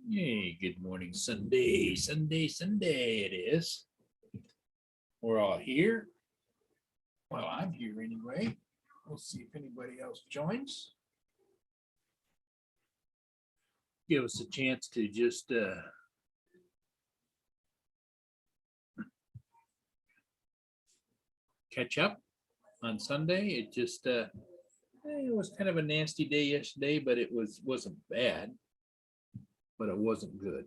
Hey, good morning, Sunday, Sunday it is. We're all here. Well, I'm here anyway. We'll see if anybody else joins. Give us a chance to just catch up on Sunday. It was kind of a nasty day yesterday, but it wasn't bad, but it wasn't good.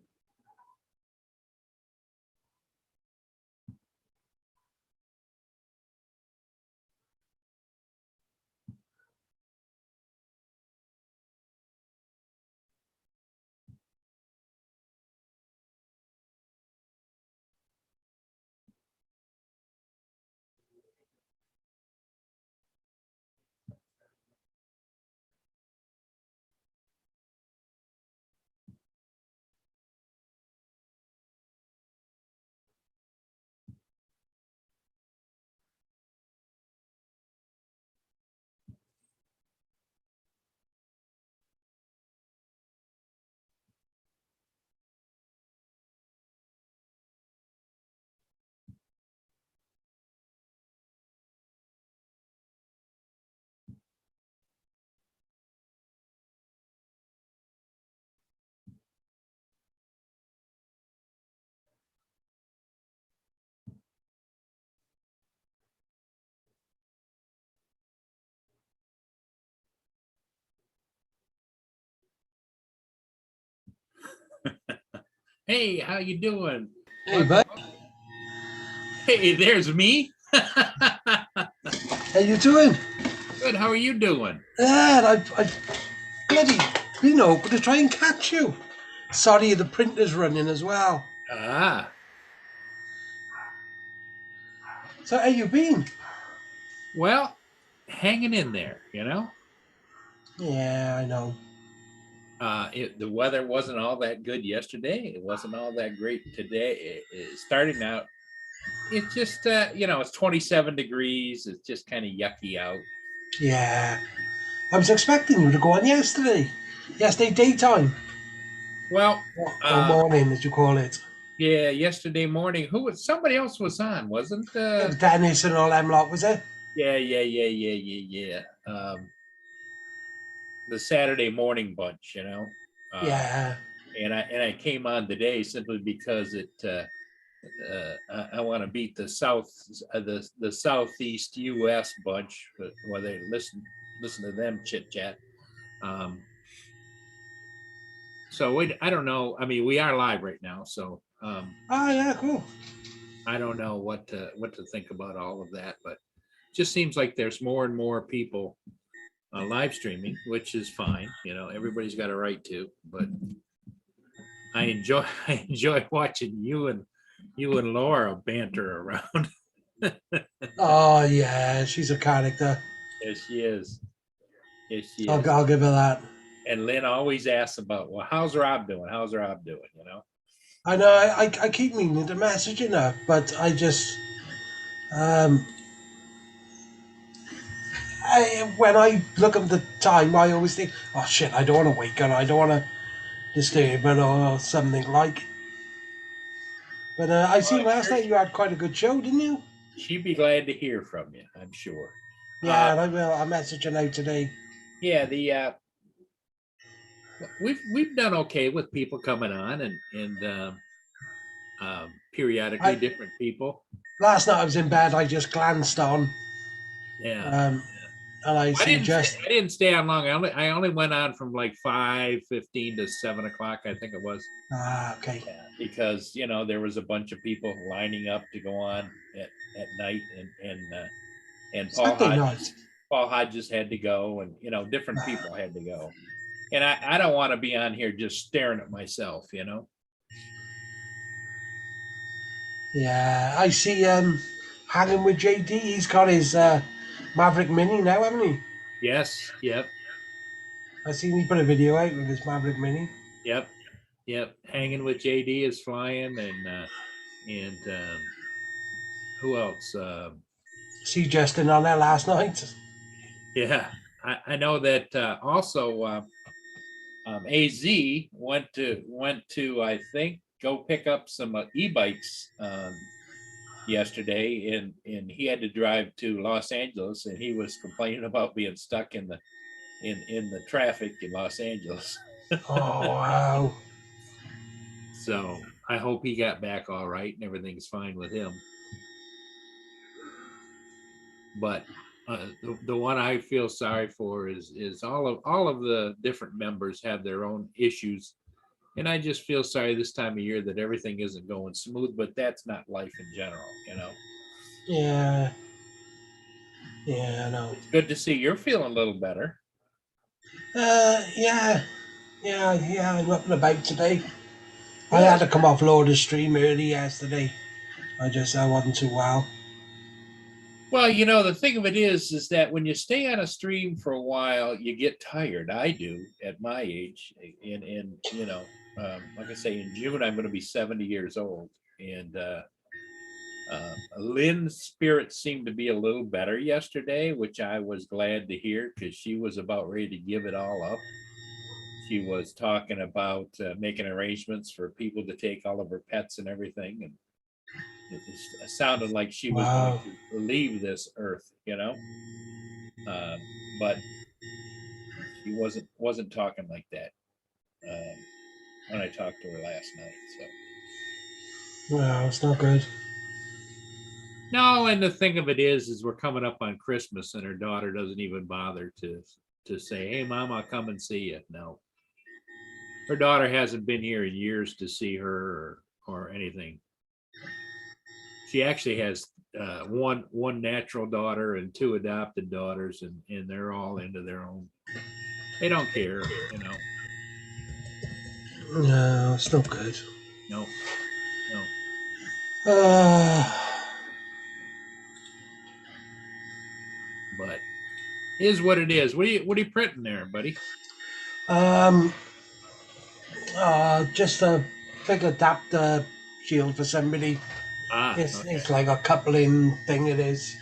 Hey, how you doing? Hey, bud. Hey, there's me. How you doing? Good. How are you doing? Yeah, I've bloody been open to try and catch you. Sorry, the printer's running as well. Ah, So, how you been? well, hanging in there, you know. Yeah, I know. The weather wasn't all that good yesterday. It wasn't all that great today. Starting out, it's just it's 27 degrees. It's just kind of yucky out. Yeah, I was expecting you to go on yesterday. Yesterday daytime. Well, Or morning, as you call it. yeah, yesterday morning, somebody else was on, wasn't? It was Dennis and all them lot, was it? Yeah. The Saturday morning bunch, Yeah. and I came on today simply because I want to beat the the Southeast U.S. bunch, where they listen to them chit chat. So I don't know. I mean, we are live right now, so Oh, yeah, cool. I don't know what to think about all of that, but it just seems like there's more and more people live streaming, which is fine. Everybody's got a right to, but I enjoy I enjoy watching you and Laura banter around. Oh, yeah, she's a character. Yes, she is. Yes, she is. I'll give her that. And Lynn always asks about, well, how's Rob doing? How's Rob doing? I know, I keep meaning to messaging her, but I just, um, when I look at the time, I always think, oh shit, I don't want to wake her, I don't want to disturb her or something like. But I Well, seen last night you had quite a good show, didn't you? she'd be glad to hear from you, I'm sure. Yeah, and I will. I'll message her now today. Yeah, we've done okay with people coming on and periodically I different people. Last night I was in bed. I just glanced on, Yeah. and I see just. I didn't stay on long. I only went on from like 5:15 to 7 o'clock, I think it was. Okay. Yeah, because there was a bunch of people lining up to go on at night, and Saturday night. Paul Hodges had to go, and different people had to go, and I don't want to be on here just staring at myself. Yeah, I see. Hanging with JD. He's got his Maverick Mini now, haven't he? Yes. Yep. I seen he put a video out with his Maverick Mini. Yep. Hanging with JD is flying, and who else? See Justin on there last night. Yeah, I know that also. AZ went to I think go pick up some e-bikes yesterday, and he had to drive to Los Angeles, and he was complaining about being stuck in the traffic in Los Angeles. Oh wow. So I hope he got back all right and everything's fine with him. But the one I feel sorry for is all of the different members have their own issues, and I just feel sorry this time of year that everything isn't going smooth. But that's not life in general, you know. Yeah. Yeah, I know. It's good to see you're feeling a little better. Yeah. Yeah, I'm up and about today. I Good. had to come off load the stream early yesterday. I wasn't too well. Well, you know, the thing of it is that when you stay on a stream for a while, you get tired. I do at my age, and you know, like I say, in June I'm going to be 70 years old, and Lynn's spirits seemed to be a little better yesterday, which I was glad to hear because she was about ready to give it all up. She was talking about making arrangements for people to take all of her pets and everything, and it sounded like she was going Wow. to leave this earth, you know. But she wasn't talking like that when I talked to her last night. So Well, it's not good. no, and the thing of it is we're coming up on Christmas, and her daughter doesn't even bother to say, "Hey, Mom, I'll come and see you." No, her daughter hasn't been here in years to see her or anything. She actually has one natural daughter and two adopted daughters, and they're all into their own. They don't care, you know. No, it's not good. No, no. Uh, But is what it is. What are you printing there, buddy? um, just a big adapter shield for somebody. It's Okay. it's like a coupling thing. It is.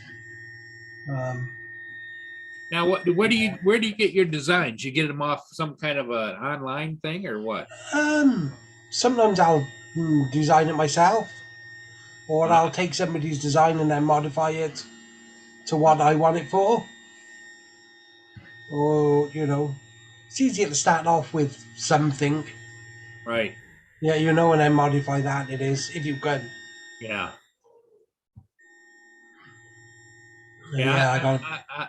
Um, Now, where do you get your designs? You get them off some kind of an online thing or what? um, Sometimes I'll design it myself, or I'll take somebody's design and then modify it to what I want it for. Or it's easier to start off with something. Right. Yeah, and then modify that. It is if you can. Yeah. Yeah. Yeah, I got.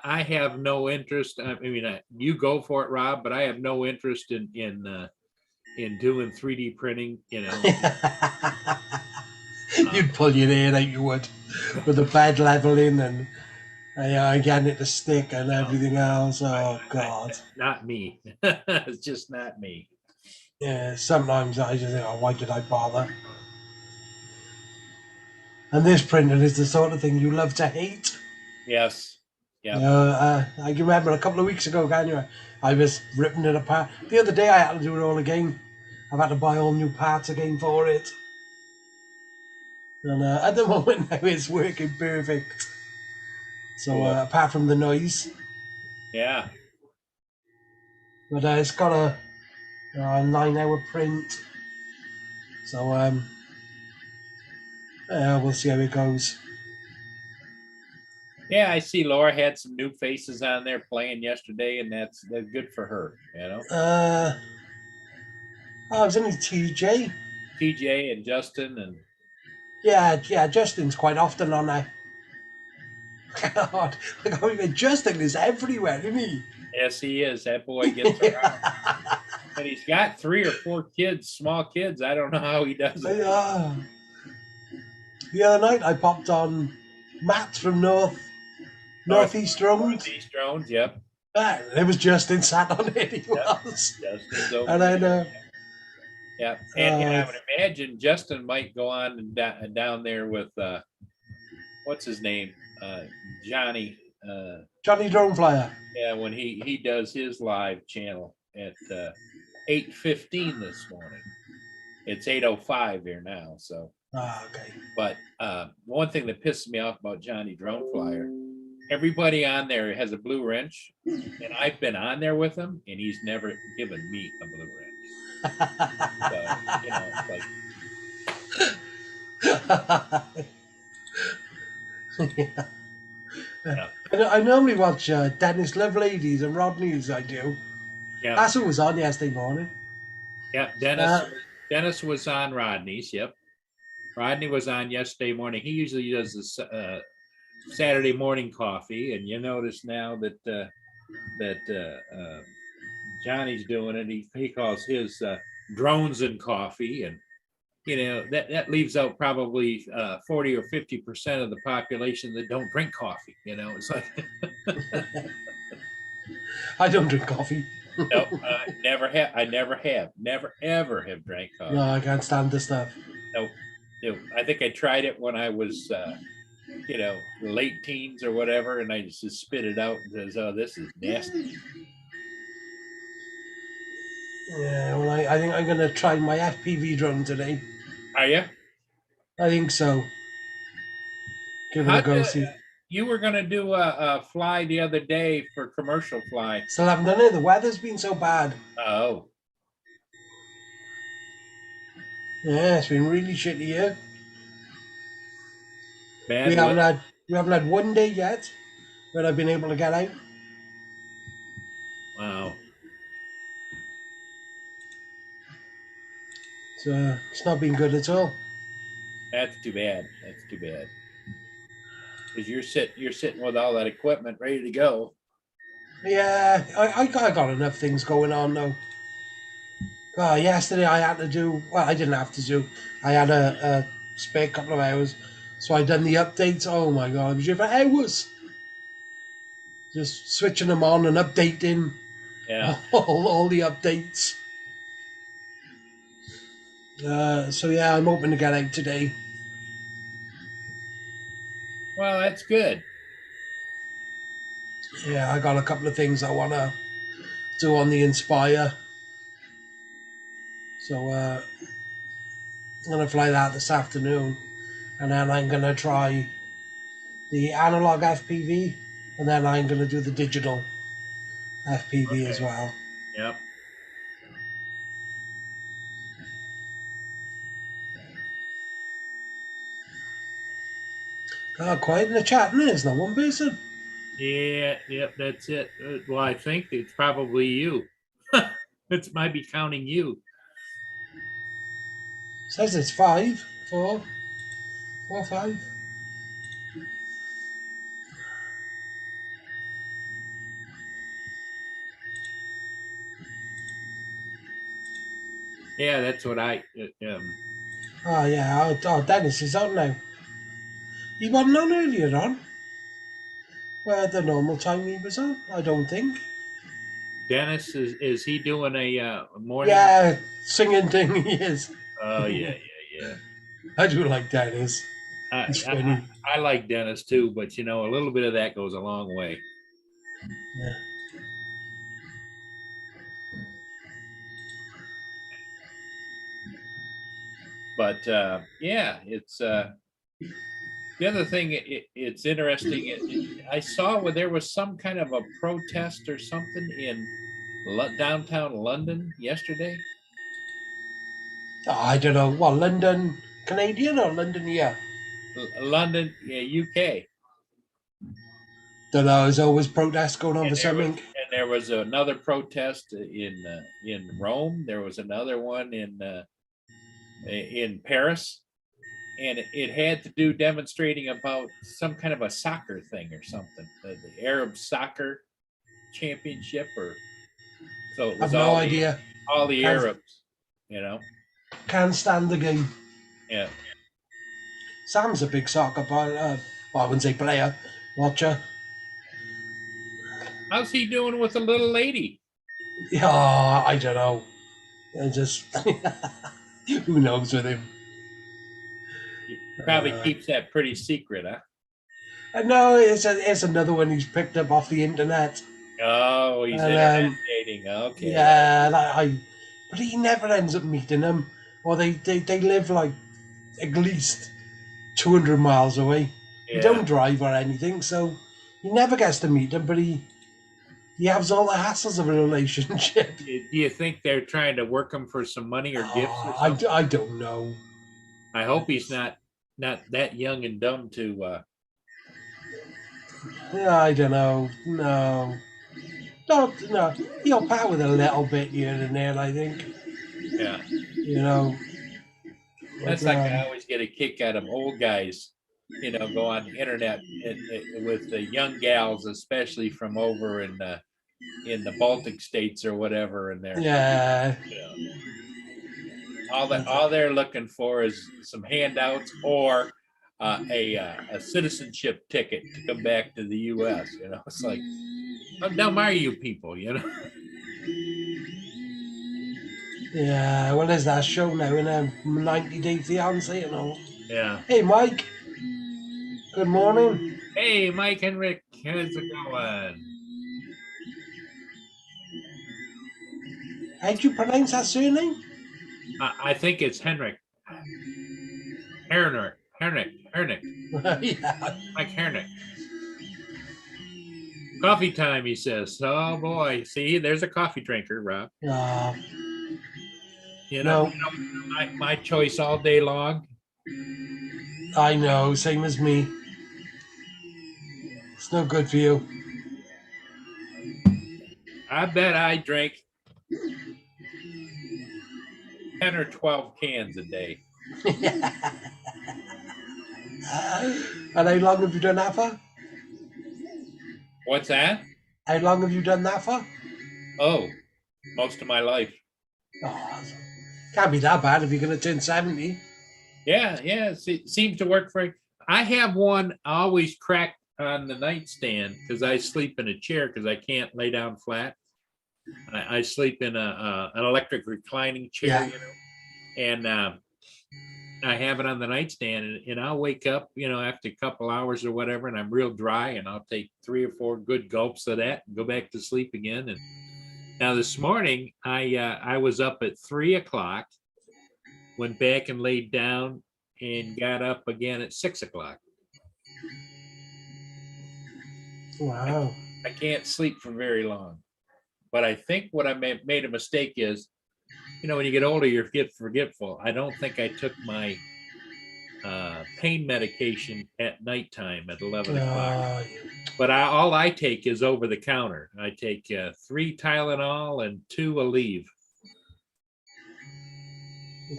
I have no interest. I mean, you go for it, Rob, but I have no interest in doing 3D printing. You know. You'd pull your ear out, you would, with the bed leveling and getting it to stick and everything else. Oh God. Not me. It's just not me. Yeah, sometimes I just think, oh, why did I bother? And this printing is the sort of thing you love to hate. Yes. Yeah. I can remember a couple of weeks ago, can you? I was ripping it apart. The other day I had to do it all again. I've had to buy all new parts again for it. And at the moment now it's working perfect. So Cool. apart from the noise. Yeah. But it's got a 9-hour print. So we'll see how it goes. Yeah, I see Laura had some new faces on there playing yesterday, and that's good for her, you know. Oh, it was only TJ. TJ and Justin and Yeah, Justin's quite often on there. God, I mean, Justin is everywhere, isn't he? yes, he is. That boy gets around. And he's got 3 or 4 kids, small kids. I don't know how he does it. The other night I popped on Matt from Northeast Drones. Northeast Drones, yep. It was Justin sat on it. He was. Justin's over And I know. Yeah, and I would imagine Justin might go on and down there with what's his name, Johnny. Johnny Drone Flyer. Yeah, when he does his live channel at 8:15 this morning. It's 8:05 here now. So. Okay. But one thing that pisses me off about Johnny Drone Flyer everybody on there has a blue wrench, and I've been on there with him, and he's never given me a blue wrench. So, it's like, Yeah. yeah, I normally watch Dennis Loveladies and Rod News. I do. yeah, That's what was on yesterday morning. yeah. Dennis was on Rodney's. Yep, Rodney was on yesterday morning. He usually does this Saturday morning coffee, and you notice now that Johnny's doing it. He calls his drones and coffee, and that leaves out probably 40 or 50% of the population that don't drink coffee. It's like I don't drink coffee. no, never ever have drank coffee. No, I can't stand the stuff. No, no. I think I tried it when I was late teens or whatever, and I just spit it out and says, "Oh, this is nasty." Yeah, well, I think I'm going to try my FPV drone today. Are you? I think so. Give it How a go. do- See. You were going to do a fly the other day for commercial fly. Still haven't done it. The weather's been so bad. Oh, Yeah, it's been really shitty here. bad. We haven't had one day yet where I've been able to get out. Wow. So it's not been good at all. That's too bad. That's too bad. Because you're sitting with all that equipment ready to go. Yeah, I got enough things going on though. Yesterday I had to do, well, I didn't have to do, I had a spare couple of hours, so I done the updates. Oh my god, I was here for hours. Just switching them on and updating Yeah. all the updates. So yeah, I'm hoping to get out today. Well, that's good. Yeah, I got a couple of things I want to do on the Inspire. So I'm going to fly that this afternoon. And then I'm going to try the analog FPV. And then I'm going to do the digital FPV as well. Yep. Quiet in the chat, and there's no one person. Yeah. Yep. That's it. Well, I think it's probably you. It might be counting you. Says it's 5, 4, 5. Yeah, that's what I. Oh yeah, Dennis is on now. He wasn't on earlier on. Well, the normal time he was on, I don't think. Dennis is he doing a morning? Yeah, singing thing he is. Oh yeah. I do like Dennis. He's funny. I like Dennis too, but a little bit of that goes a long way. Yeah. But yeah, it's the other thing. It's interesting. I saw where there was some kind of a protest or something in downtown London yesterday. I don't know. What, London Canadian or London here? London, yeah, UK. Don't know. There's always protests going on for something. And there was another protest in Rome. There was another one in Paris, and it had to do demonstrating about some kind of a soccer thing or something, the Arab soccer championship, or so it was. I've no idea. All the Arabs, Can't stand the game. Yeah. Sam's a big soccer player. Well, I wouldn't say player, watcher. How's he doing with the little lady? Yeah, I don't know. I just who knows with him. He probably keeps that pretty secret, huh? No, it's another one he's picked up off the internet. Oh, he's internet dating. Okay. Yeah, but he never ends up meeting them, or they live like at least 200 miles away. Yeah. He don't drive or anything, so He never gets to meet him, but he has all the hassles of a relationship. Do you think they're trying to work him for some money or gifts or something? I don't know. I hope he's not that young and dumb to. I don't know. No. Don't, no. He'll power with a little bit here and there, I think. Yeah. You know. That's but, like I always get a kick out of old guys, go on the internet with the young gals, especially from over in the Baltic states or whatever, and they're yeah. all they're looking for is some handouts or a citizenship ticket to come back to the U.S. It's like, how dumb are you people? Yeah, well, there's that show now in a 90 Day Fiance and all. Yeah. Hey, Mike. Good morning. Hey, Mike and Rick. How's it going? How'd you pronounce that surname? I think it's Henrik. Hernick. Yeah. Mike Hernick. Coffee time, he says. Oh boy, see, there's a coffee drinker, Rob. No. My choice all day long. I know, same as me. It's no good for you. I bet I drink 10 or 12 cans a day. And how long have you done that for? What's that? How long have you done that for? Oh, most of my life. Oh, can't be that bad if you're going to turn 70. Yeah, it seems to work for. I have one always cracked on the nightstand because I sleep in a chair because I can't lay down flat. I sleep in an electric reclining chair, and I have it on the nightstand, and I'll wake up, after a couple hours or whatever, and I'm real dry, and I'll take 3 or 4 good gulps of that and go back to sleep again. And now this morning, I was up at 3:00, went back and laid down, and got up again at 6:00. Wow. I can't sleep for very long, but I think what I made a mistake is, when you get older, you get forgetful. I don't think I took my pain medication at nighttime at 11:00. But all I take is over the counter. I take 3 Tylenol and 2 Aleve.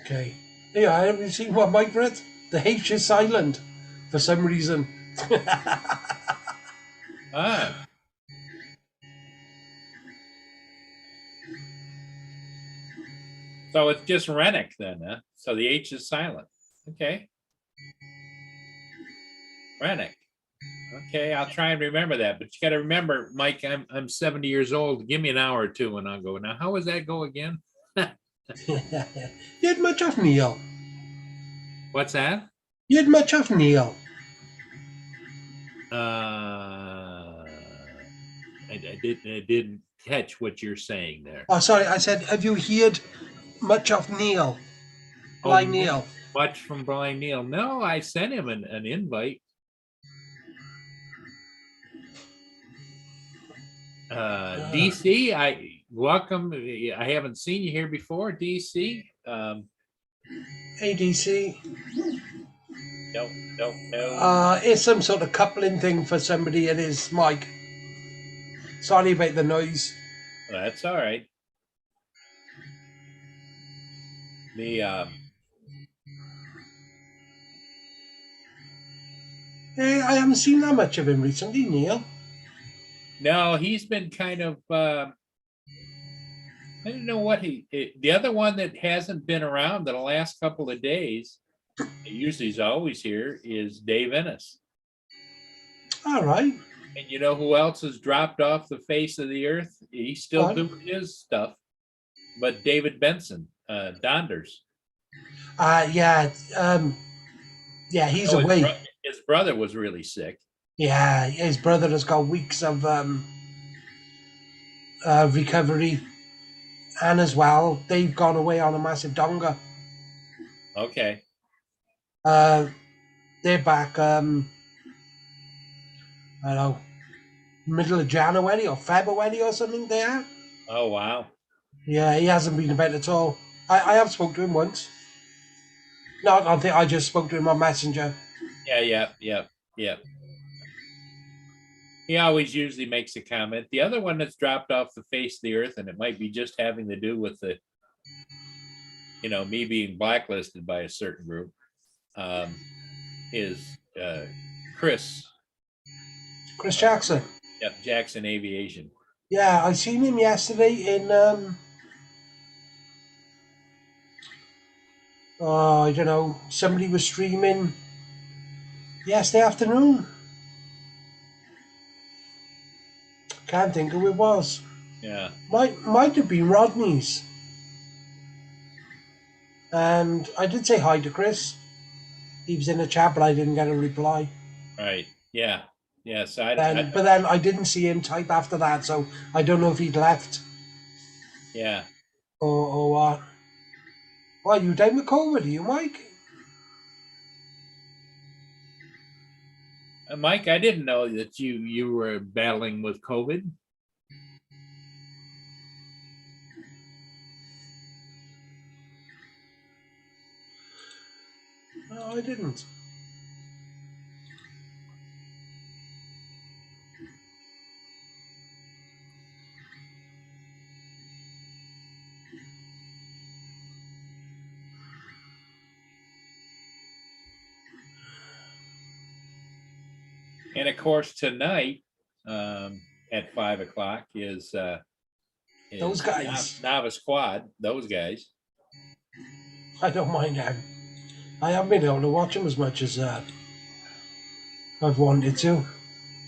Okay. Yeah, have you seen what Mike read? The H is silent for some reason. Ah. So it's just Rennick then, huh? So the H is silent. Okay. Rennick. Okay, I'll try and remember that. But you got to remember, Mike, I'm 70 years old. Give me an hour or two and I'll go. Now, how does that go again? You had much of Neil. What's that? You had much of Neil. I didn't catch what you're saying there. Oh, sorry. I said, have you heard much of Neil? Blind Neil. Much from Blind Neil. No, I sent him an invite. DC, I welcome. I haven't seen you here before, DC. Hey, DC. No. It's some sort of coupling thing for somebody. It is Mike. Sorry about the noise. That's all right. Hey, I haven't seen that much of him recently, Neil. No, he's been kind of. I don't know what the other one that hasn't been around the last couple of days. Usually he's always here. Is Dave Ennis. All right. And you know who else has dropped off the face of the earth? He's still doing his stuff, but David Benson, Donders. Yeah, he's away. His brother was really sick. Yeah, his brother has got weeks of recovery, and as well, they've gone away on a massive donga. Okay. They're back. I don't know, middle of January or February or something there. Oh, wow. Yeah, he hasn't been about at all. I have spoke to him once. No, I think I just spoke to him on Messenger. Yeah. He always usually makes a comment. The other one that's dropped off the face of the earth, and it might be just having to do with the, me being blacklisted by a certain group, is Chris. Chris Jackson. Yep, Jackson Aviation. Yeah, I seen him yesterday in I don't know, somebody was streaming yesterday afternoon. Can't think who it was. Yeah. Might have been Rodney's. And I did say hi to Chris. He was in the chat, but I didn't get a reply. Right. Yeah. Yes. But then I didn't see him type after that, so I don't know if he'd left. Yeah. Or what. Why, you down with COVID, are you, Mike? Mike, I didn't know that you were battling with COVID. No, I didn't. And of course, tonight at 5:00 is Those guys. Novice Quad. Those guys. I don't mind them. I haven't been able to watch them as much as I've wanted to.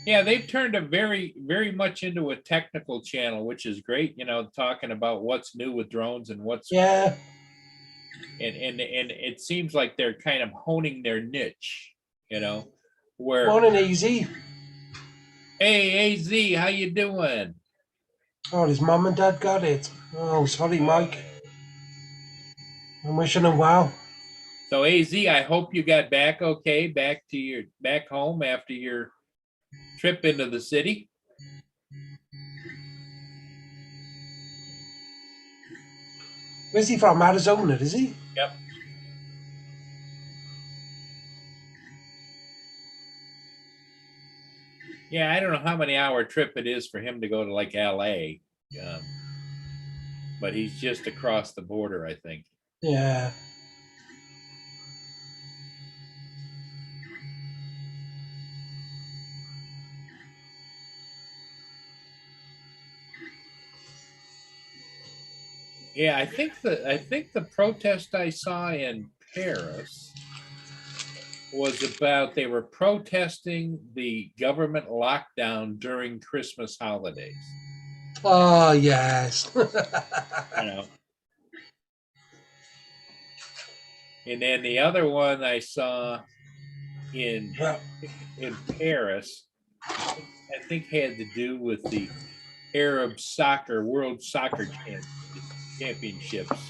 Yeah, they've turned it very, very much into a technical channel, which is great. Talking about what's new with drones and what's Yeah. And it seems like they're kind of honing their niche. Where Morning, AZ. Hey, AZ, how you doing? Oh, his mum and dad got it. Oh, sorry, Mike. I'm wishing him well. So AZ, I hope you got back okay, back home after your trip into the city. Where's he from? Arizona, is he? Yep. Yeah, I don't know how many hour trip it is for him to go to like LA. But he's just across the border, I think. Yeah. Yeah, I think the protest I saw in Paris was about they were protesting the government lockdown during Christmas holidays. Oh, yes. And then the other one I saw in Paris, I think had to do with the Arab soccer World Soccer Championships.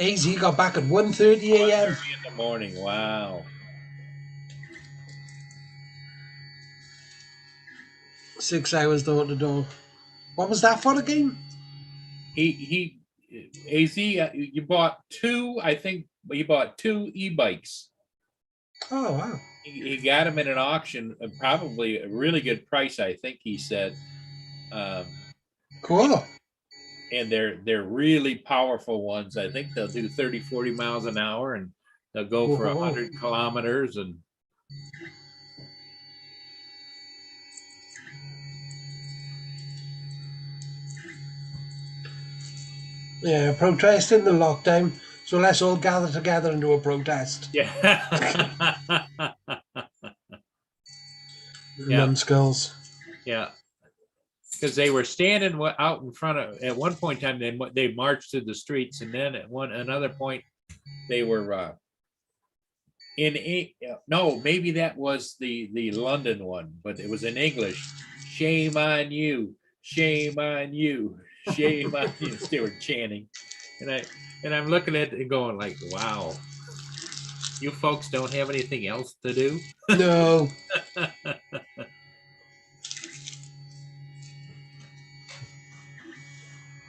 AZ got back at 1:30 a.m. in the morning. Wow. 6 hours door to door. What was that for again? He AZ, you bought two, I think you bought two e-bikes. Oh, wow. He got them in an auction, probably a really good price, I think he said. Cool. And they're really powerful ones. I think they'll do 30, 40 miles an hour, and they'll go for 100 kilometers. And yeah, protesting the lockdown. So let's all gather together and do a protest. Yeah. Numbskulls. Yeah. Because they were standing out in front of, at one point in time, they marched through the streets, and then at another point, they were no, maybe that was the London one, but it was in English. Shame on you, shame on you, shame on you. They were chanting, and I'm looking at it and going like, wow. You folks don't have anything else to do? No.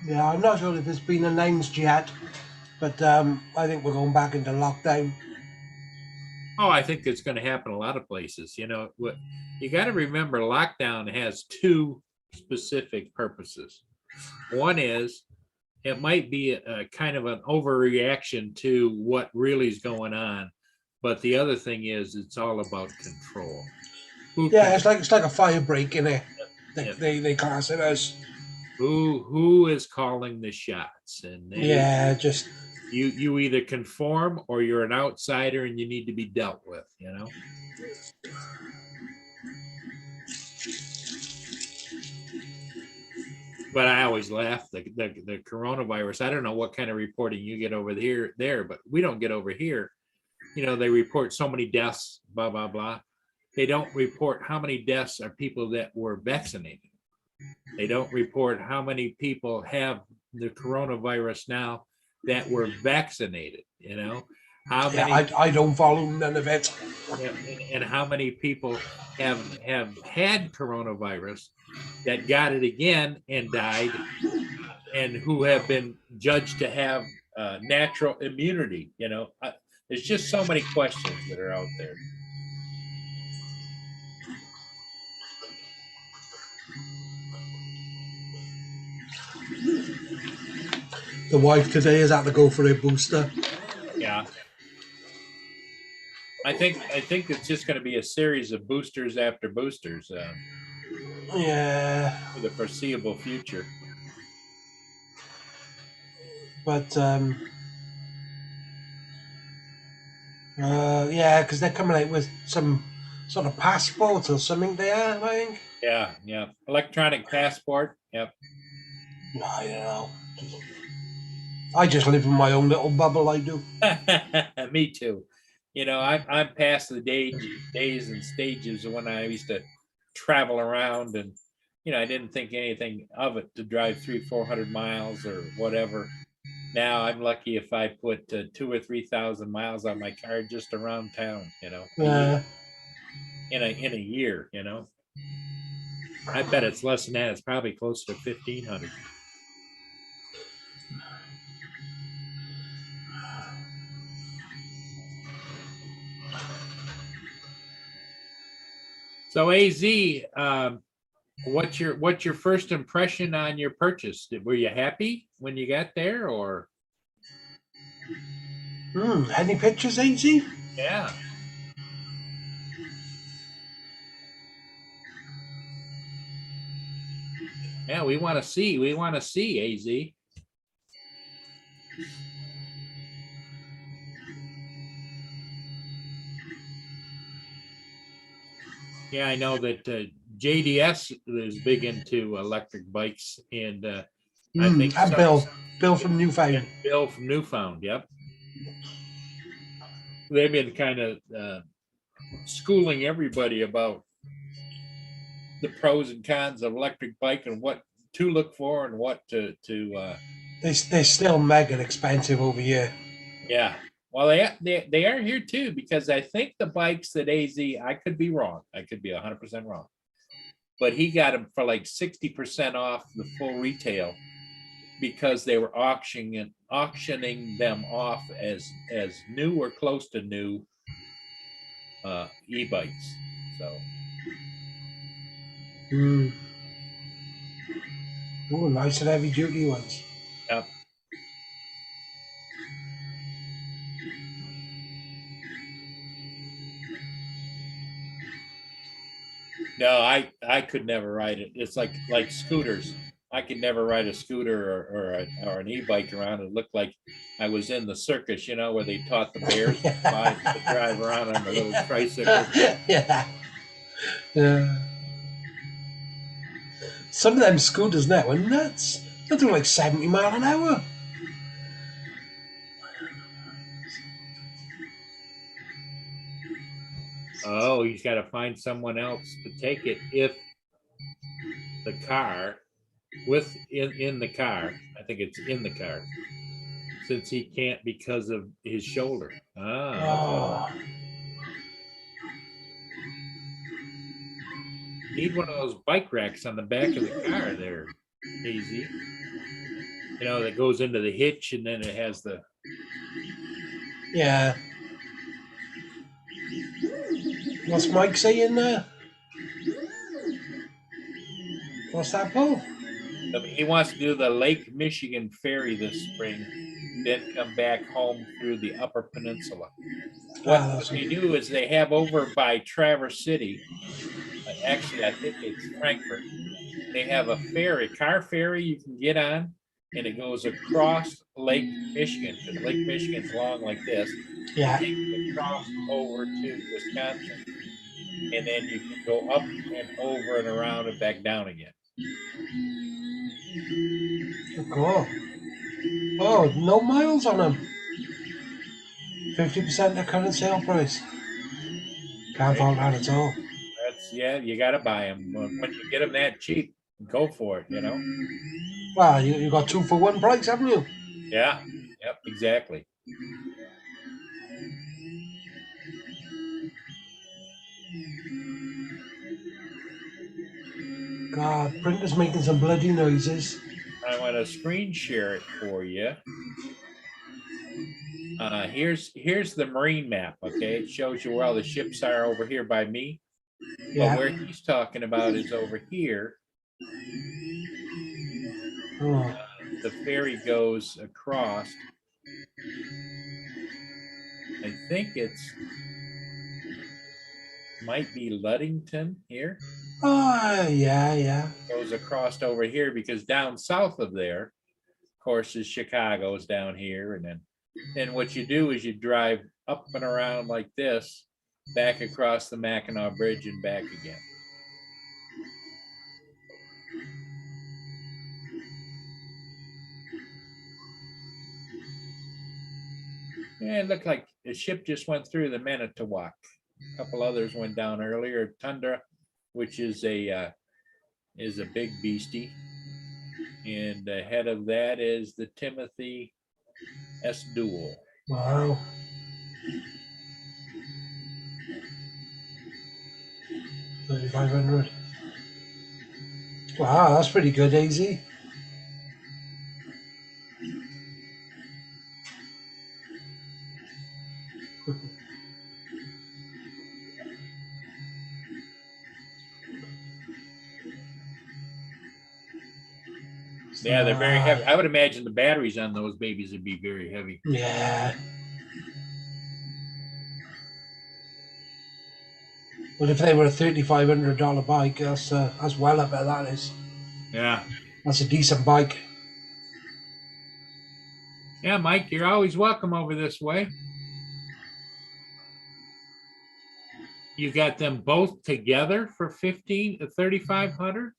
Yeah, I'm not sure if it's been announced yet, but I think we're going back into lockdown. Oh, I think it's going to happen a lot of places. You know, what you got to remember, lockdown has two specific purposes. One is it might be a kind of an overreaction to what really is going on, but the other thing is it's all about control. Yeah, it's like a fire break in it. Yep. They class it as. Who is calling the shots? And Yeah, just you either conform or you're an outsider and you need to be dealt with, you know. But I always laugh, the coronavirus. I don't know what kind of reporting you get over there, but we don't get over here. You know, they report so many deaths, blah blah blah. They don't report how many deaths are people that were vaccinated. They don't report how many people have the coronavirus now that were vaccinated. You know, how yeah, many I don't follow none of it. and how many people have had coronavirus that got it again and died, and who have been judged to have natural immunity. You know, there's just so many questions that are out there. The wife today is out to go for a booster. Yeah. I think it's just going to be a series of boosters after boosters Yeah, for the foreseeable future. but yeah, because they're coming out with some sort of passport or something there, I think. Yeah. Electronic passport. Yep. I don't know. I just live in my own little bubble, I do. Me too. You know, I'm past the days and stages of when I used to travel around, and you know, I didn't think anything of it to drive 300-400 miles or whatever. Now I'm lucky if I put 2,000 or 3,000 miles on my car just around town. You know, in a year. You know, I bet it's less than that. It's probably closer to 1,500. So AZ, what's your first impression on your purchase? Were you happy when you got there, or? Any pictures, Easy? Yeah. Yeah, we want to see. We want to see AZ. Yeah, I know that JDS is big into electric bikes, and I think And Bill from Newfound. Bill from Newfound. Yep. They've been kind of schooling everybody about the pros and cons of electric bike and what to look for and what to They're still mega expensive over here. Yeah. Well, they are here too, because I think the bikes that AZ, I could be wrong. I could be 100% wrong, but he got them for like 60% off the full retail because they were auctioning them off as new or close to new e-bikes. So. Oh, nice and heavy duty ones. Yep. No, I could never ride it. It's like scooters. I could never ride a scooter or an e-bike around. It looked like I was in the circus, you know, where they taught the bears to drive around on the little tricycle. Yeah. Some of them scooters now are nuts. They're doing like 70 miles an hour. Oh, he's got to find someone else to take it if the car in the car. I think it's in the car. since he can't because of his shoulder. Ah, Oh, okay. Need one of those bike racks on the back of the car there, Easy. You know, that goes into the hitch and then it has the. yeah. What's Mike saying there? What's that, Paul? He wants to do the Lake Michigan ferry this spring, then come back home through the Upper Peninsula. What they do is they have over by Traverse City, actually, I think it's Frankfurt. They have a ferry, car ferry you can get on, and it goes across Lake Michigan, because Lake Michigan's long like this. Yeah. It takes you across over to Wisconsin, and then you can go up and over and around and back down again. Cool. Oh, no miles on them. 50% the current sale price. Can't fault that at all. That's, yeah, you got to buy them. When you get them that cheap, go for it, you know? Well, you got 2 for 1 price, haven't you? Yeah, yep, exactly. God, printer's making some bloody noises. I want to screen share it for you. Here's the marine map. Okay, it shows you where all the ships are over here by me. Yeah. But where he's talking about is over here. Oh. The ferry goes across. I think it's might be Ludington here. Oh, yeah. Goes across over here because down south of there, of course, is Chicago's down here, and then what you do is you drive up and around like this, back across the Mackinac Bridge and back again. Yeah, it looked like the ship just went through the Manitowoc. A couple others went down earlier. Tundra, which is a big beastie, and ahead of that is the Timothy S. Duel. Wow. $3,500. Wow, that's pretty good, AZ. Yeah, they're very heavy. I would imagine the batteries on those babies would be very heavy. Yeah. But if they were a $3,500 bike, that's well up there, that is. Yeah. That's a decent bike. Yeah, Mike, you're always welcome over this way. You got them both together for 3,500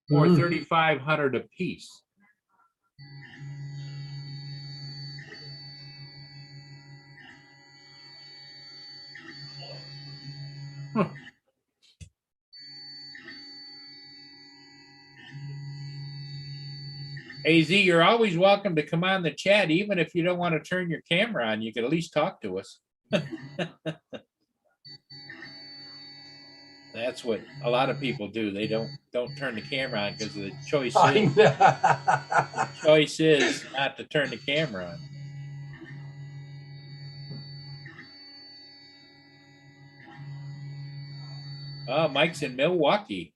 or 3,500 a piece. Huh. AZ, you're always welcome to come on the chat, even if you don't want to turn your camera on. You can at least talk to us. That's what a lot of people do. They don't turn the camera on because the choice is not to turn the camera on. Oh, Mike's in Milwaukee.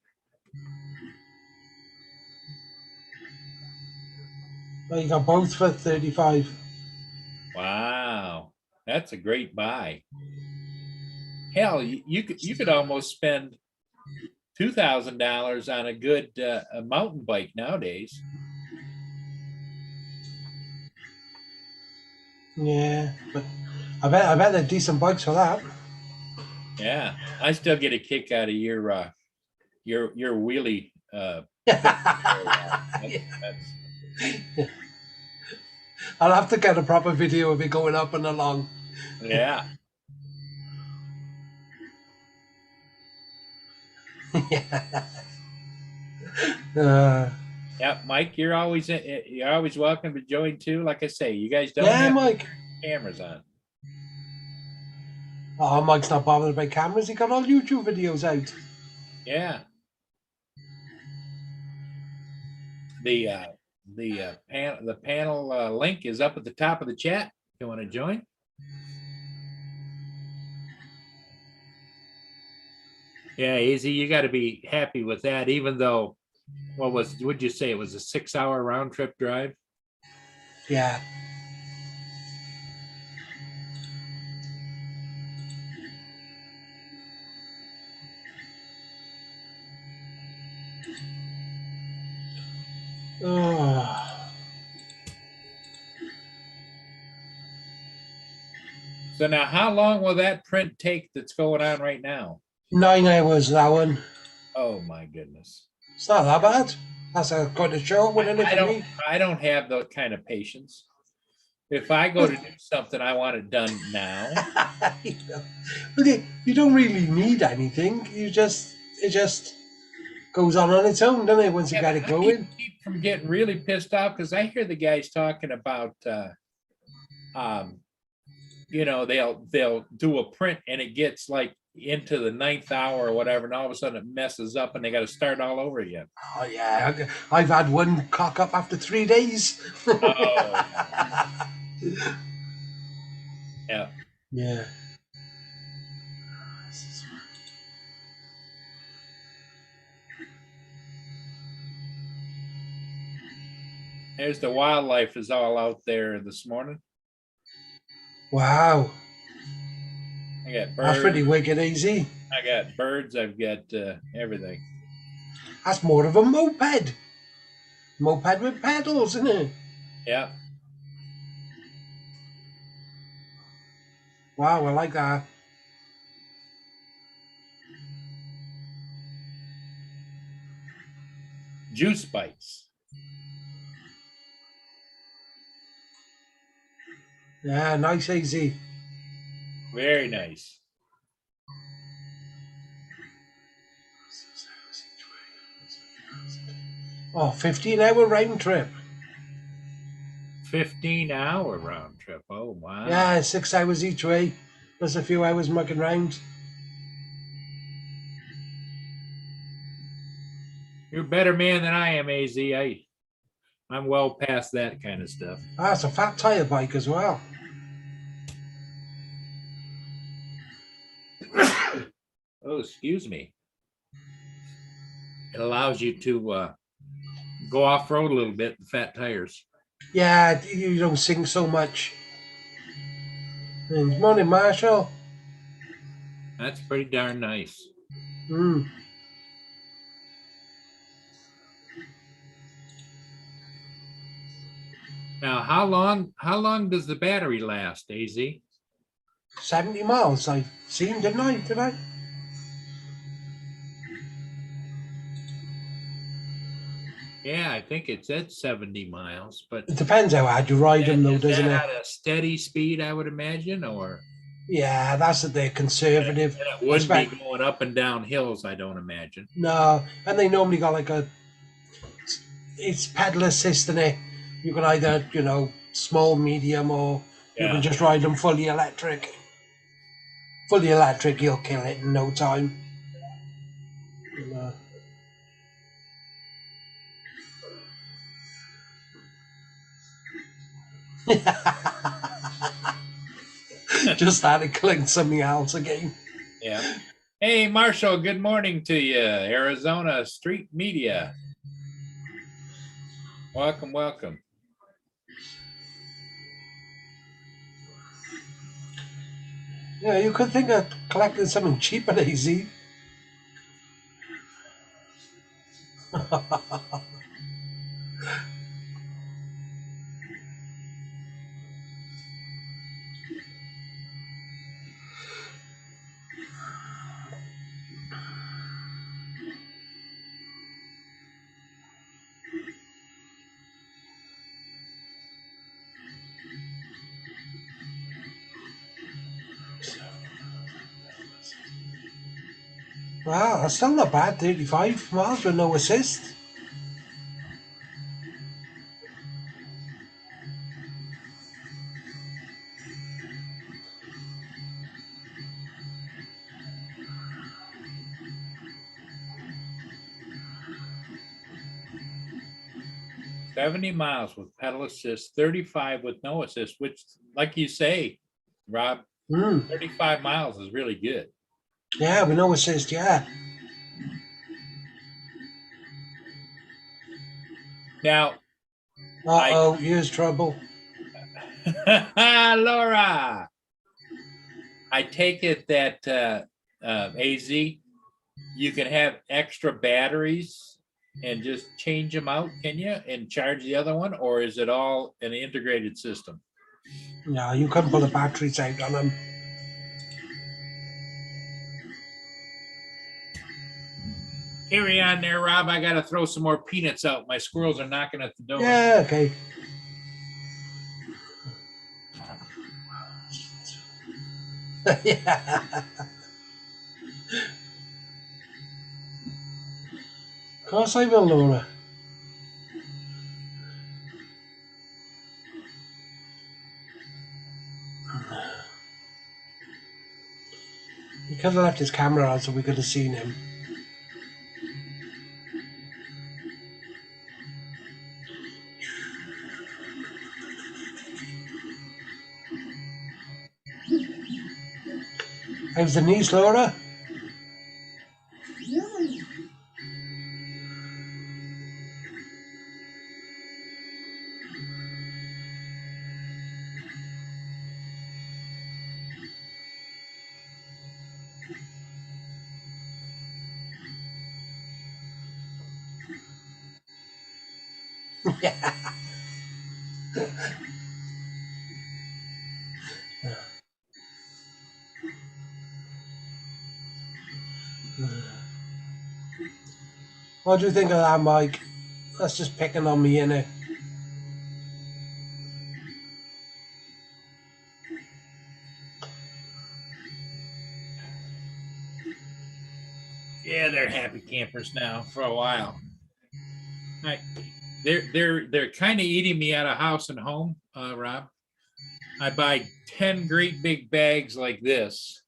Well, you got both for 35. Wow, that's a great buy. Hell, you could almost spend $2,000 on a good a mountain bike nowadays. Yeah, but I bet they're decent bikes for that. Yeah, I still get a kick out of your wheelie. I'll have to get a proper video of it going up and along. Yeah. Yeah, Mike, you're always welcome to join too. Like I say, you guys don't Yeah, have Mike. cameras on. Oh, Mike's not bothered about cameras. He got all YouTube videos out. Yeah. The panel link is up at the top of the chat. If you want to join. Yeah, Easy, you got to be happy with that, even though, would you say it was a 6-hour round trip drive? Yeah. Oh. So now, how long will that print take that's going on right now? 9 hours, that one. Oh my goodness. It's not that bad. That's a good show, wouldn't it, for me? I don't have that kind of patience. If I go to do something, I want it done now. Okay, you don't really need anything. It just goes on its own, doesn't it? Once you got it going. Keep from getting really pissed off because I hear the guys talking about, they'll do a print and it gets like into the 9th hour or whatever, and all of a sudden it messes up and they got to start all over again. Oh yeah, I've had one cock up after 3 days. Oh. Yeah. Yeah. There's the wildlife is all out there this morning. Wow. I got birds. That's pretty wicked easy. I got birds. I've got everything. That's more of a moped. Moped with pedals, isn't it? Yeah. Wow, I like that. Juice bites. Yeah, nice, easy. Very nice. Oh, 15-hour round trip. 15-hour round trip. Oh, wow. Yeah, 6 hours each way. Plus a few hours mucking round. You're a better man than I am, AZ. I'm well past that kind of stuff. Ah, it's a fat tire bike as well. Oh, excuse me. It allows you to go off-road a little bit, the fat tires. Yeah, you don't sink so much. Morning, Marshall. That's pretty darn nice. Mm. Now, how long does the battery last, AZ? 70 miles, I've seen, didn't I? Did I? Yeah, I think it's at 70 miles, but It depends how hard you ride them, though, doesn't it? At a steady speed, I would imagine, or Yeah, that's that they're conservative. it wouldn't be going up and down hills, I don't imagine. No, and they normally got like it's pedal assist in it. You can either, small, medium, or you can just ride them fully electric. Fully electric, you'll kill it in no time. Just started killing something else again. Yeah. Hey, Marshall, good morning to you. Arizona Street Media. Welcome, welcome. Yeah, you could think of collecting something cheap and easy. Wow, that's still not bad. 35 miles with no assist. 70 miles with pedal assist, 35 with no assist, which, like you say, Rob, 35 miles is really good. Yeah, we know assist. Yeah. Now, Uh-oh, here's trouble. Laura, I take it that AZ, you can have extra batteries and just change them out, can you? And charge the other one, or is it all an integrated system? No, you can pull the batteries out on them. Carry on there, Rob. I got to throw some more peanuts out. My squirrels are knocking at the door. Yeah, okay. Yeah. Of course I will, Laura. He could have left his camera on so we could have seen him. How's the niece, Laura? Yeah. What do you think of that, Mike? That's just picking on me, innit? Yeah, they're happy campers now for a while. They're kind of eating me out of house and home, Rob. I buy 10 great big bags like this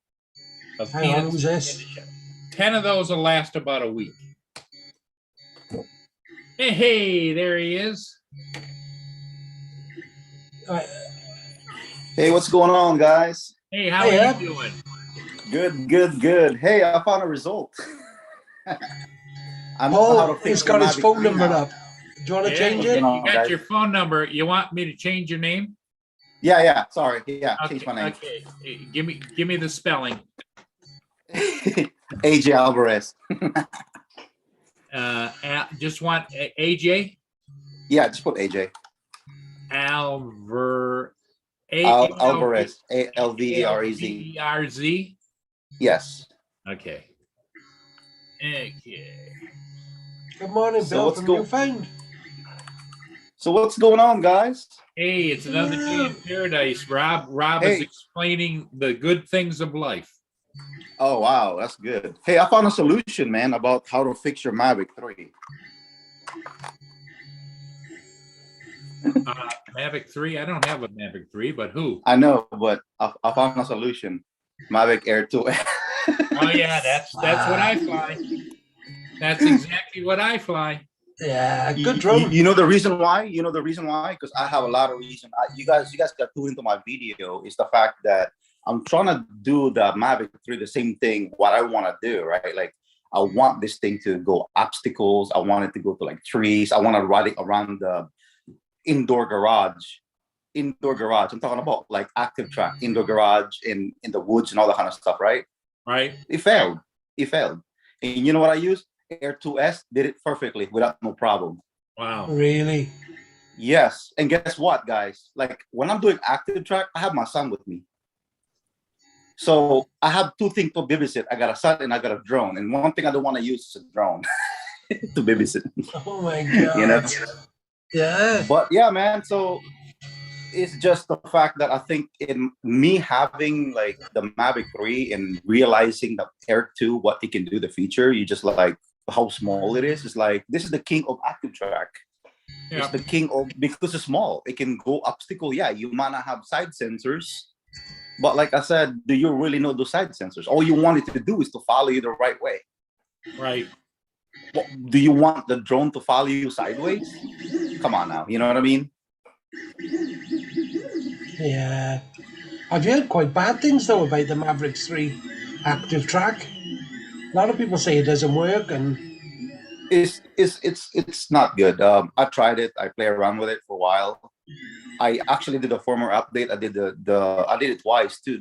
of Hang on, peanuts. who's this? 10 of those will last about a week. Hey, there he is. Hey, what's going on, guys? Hey, how Hey, are Ed. you doing? Good, good, good. Hey, I found a result. I know how to Oh, fix he's the got his Mavic phone 3 number now. up. Do you want to Yeah, change you it? know, got guys. your phone number. You want me to change your name? Yeah, sorry. Yeah, Okay, change my name. okay. Give me the spelling. AJ Alvarez. Just want AJ Yeah, just put AJ. Alvarez. Alvarez. ALVEREZ. ALVERZ. Yes. Okay. Okay. Good morning, So Bill what's from go- Newfound. So what's going on, guys? Hey, it's another day in paradise. Rob is Hey. explaining the good things of life. Oh, wow, that's good. Hey, I found a solution, man, about how to fix your Mavic 3. Mavic 3. I don't have a Mavic 3, but who? I know, but I found a solution. Mavic Air 2. Oh yeah, that's what I fly. That's exactly what I fly. Yeah, You- good drone. You know the reason why? You know the reason why? Because I have a lot of reason. You guys got tuned into my video. Is the fact that I'm trying to do the Mavic 3 the same thing. What I want to do, right? Like I want this thing to go obstacles. I want it to go to like trees. I want to ride it around the indoor garage. Indoor garage. I'm talking about like active track, indoor garage in the woods and all that kind of stuff, right? Right? It failed. It failed. And you know what I used? Air 2S did it perfectly without no problem. Wow. Really? Yes. And guess what, guys? Like when I'm doing active track, I have my son with me. So I have two things to babysit. I got a son and I got a drone. And one thing I don't want to use is a drone to babysit. Oh my god. You know? Yeah. But yeah, man. So it's just the fact that I think in me having like the Mavic 3 and realizing that Air 2, what it can do, the feature, you just like how small it is. It's like this is the king of active track. Yeah. It's the king of because it's small. It can go obstacle. Yeah, you might not have side sensors, but like I said, do you really know those side sensors? All you want it to do is to follow you the right way. Right. What, do you want the drone to follow you sideways? come on now, you know what I mean? Yeah. I've heard quite bad things though about the Maverick 3 active track. A lot of people say it doesn't work, and It's not good. I tried it. I play around with it for a while. I actually did a firmware update. I did I did it twice too.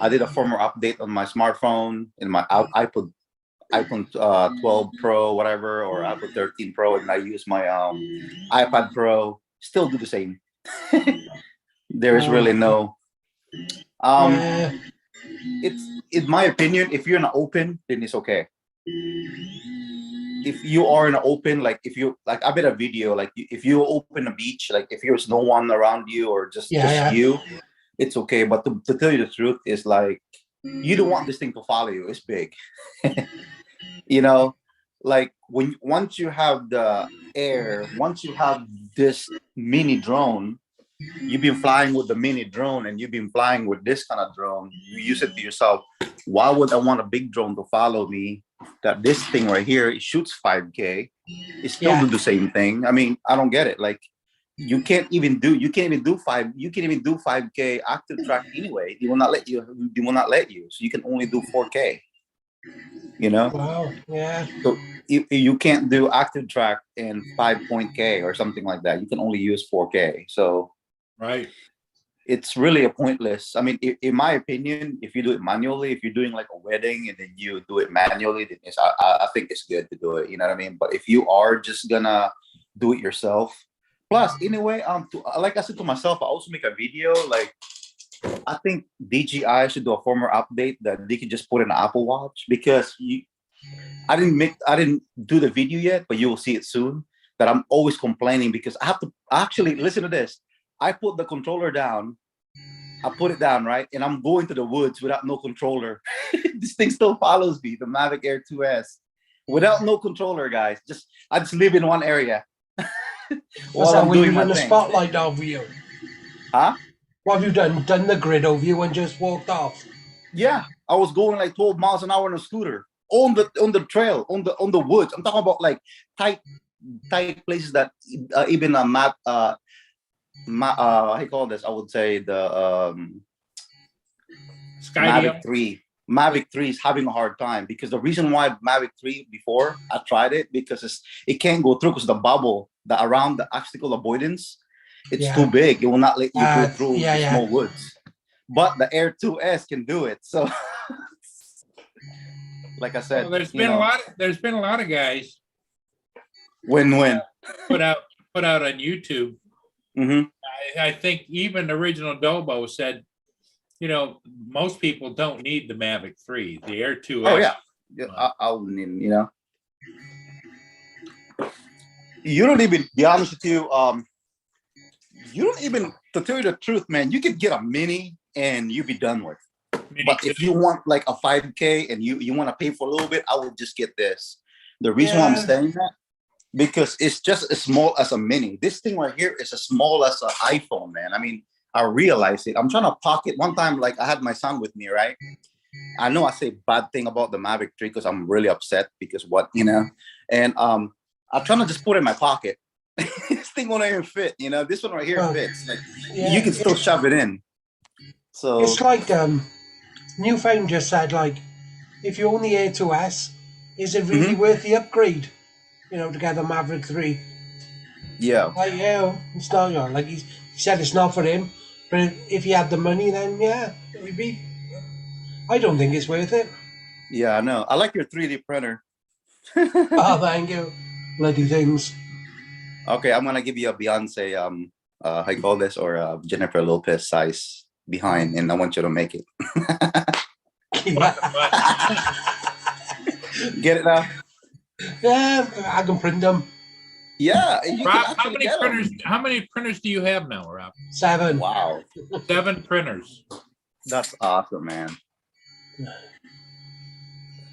I did a firmware update on my smartphone in my iPhone 12 Pro, whatever, or iPhone 13 Pro, and I use my iPad Pro. Still do the same. There is really no. yeah, It's in my opinion. If you're in an open, then it's okay. If you are in an open, like if you like, I made a video, like if you open a beach, like if there's no one around you or just Yeah. you, it's okay. But to tell you the truth is like you don't want this thing to follow you. It's big. You know, like once you have the air, once you have this mini drone, you've been flying with the mini drone and you've been flying with this kind of drone, you use it to yourself, why would I want a big drone to follow me? That this thing right here, it shoots 5K, it still Yeah. do the same thing. I mean, I don't get it. Like you can't even do 5K active track anyway. It will not let you. It will not let you. So you can only do 4K. You know, Wow. Yeah. so you can't do active track in 5.K or something like that. You can only use 4K. So Right. it's really a pointless. I mean, in my opinion, if you do it manually, if you're doing like a wedding and then you do it manually, then I think it's good to do it. You know what I mean? But if you are just gonna do it yourself, plus anyway, like I said to myself, I also make a video. Like I think DJI should do a firmware update that they can just put in an Apple Watch, because I didn't do the video yet, but you will see it soon. That I'm always complaining because I have to actually listen to this. I put the controller down. I put it down, right? And I'm going to the woods without no controller. This thing still follows me, the Mavic Air 2S. Without no controller, guys. I just live in one area. What's while that I'm when you doing my run the thing. spotlight over you? Huh? What have you done? Done the grid over you and just walked off? Yeah. I was going like 12 miles an hour on a scooter. On the trail, on the woods. I'm talking about like tight places that even a map how you call this? I would say the Skydio. Mavic 3 is having a hard time, because the reason why Mavic 3 before I tried it, because it can't go through because the bubble around the obstacle avoidance, it's Yeah. too big. It will not let you go through yeah, the yeah. small woods. But the Air 2S can do it. So like I said, Well, there's been a lot of guys win-win. put out on YouTube. Hmm. I think even the original Dobo said, you know, most people don't need the Mavic 3, the Air 2S. Oh yeah. I wouldn't even, you know. You don't even, be honest with you, you don't even, to tell you the truth, man, you could get a mini and you be done with. Mini But if you want like a 5K and you want to pay for a little bit, I would just get this. The reason why I'm Yeah. saying that, because it's just as small as a mini. This thing right here is as small as an iPhone, man. I mean, I realize it. I'm trying to pocket. One time, like I had my son with me, right? I know I say bad thing about the Mavic 3 because I'm really upset because what, you know, and I'm trying to just put it in my pocket. This thing won't even fit, you know. This one right here Oh. fits. Like Yeah, you can still shove it in. So It's like Newfound just said, like, if you own the Air 2S, is it really worth the upgrade? You know, to get the Maverick 3. yeah, Like, yeah, it's not, you know, like he said it's not for him, but if he had the money, then yeah, it would be. I don't think it's worth it. yeah, I know. I like your 3D printer. Oh, thank you. Bloody things. Okay, I'm gonna give you a Beyonce how you call this, or Jennifer Lopez size behind, and I want you to make it. Get it now? Yeah, I can print them. Yeah, and you can Rob, actually get 'em. how many printers do you have now, Rob? 7. Wow, 7 printers. that's awesome, man.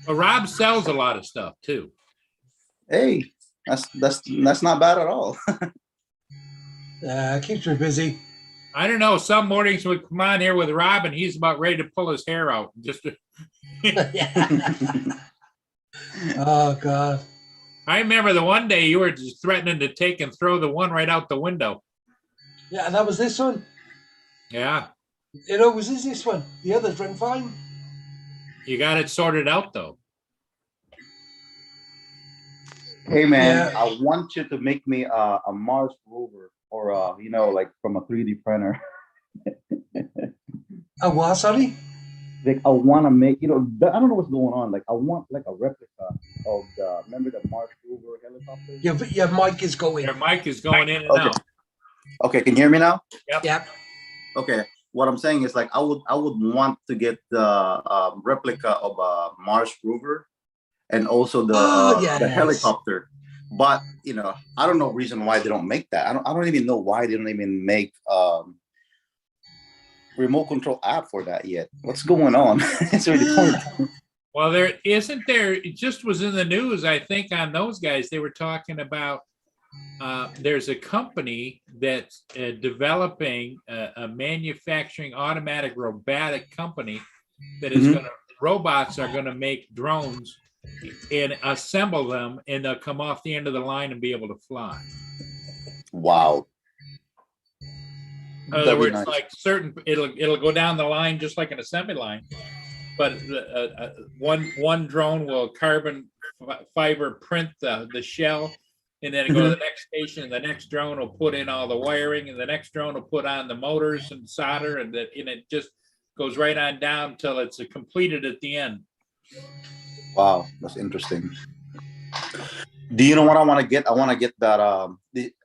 Well, Rob sells a lot of stuff too. Hey, that's not bad at all. Keeps me busy. I don't know. Some mornings we come on here with Rob and he's about ready to pull his hair out. Just Oh, God. I remember the one day you were just threatening to take and throw the one right out the window. Yeah, that was this one. Yeah, It always is this one. The others run fine. you got it sorted out though. Hey man, Yeah. I want you to make me a Mars rover or you know, like from a 3D printer. A what? Sorry. Like I want to make, you know, I don't know what's going on. Like I want like a replica of the, remember the Mars rover helicopter? Your mic is going. Your mic is going in and Okay. out. Okay, can you hear me now? Yep. Okay. What I'm saying is like I would want to get the replica of a Mars rover and also the the yes. helicopter. But you know, I don't know reason why they don't make that. I don't even know why they don't even make remote control app for that yet. What's going on? It's really cool. Well, there isn't there. It just was in the news, I think, on those guys. They were talking about there's a company that's developing a manufacturing automatic robotic company that is going to, robots are going to make drones and assemble them, and they'll come off the end of the line and be able to fly. Wow. In other words, like certain, it'll go down the line just like an assembly line, but one drone will carbon fiber print the shell, and then go to the next station, and the next drone will put in all the wiring, and the next drone will put on the motors and solder, and it just goes right on down till it's completed at the end. Wow, that's interesting. Do you know what I want to get? I want to get that. I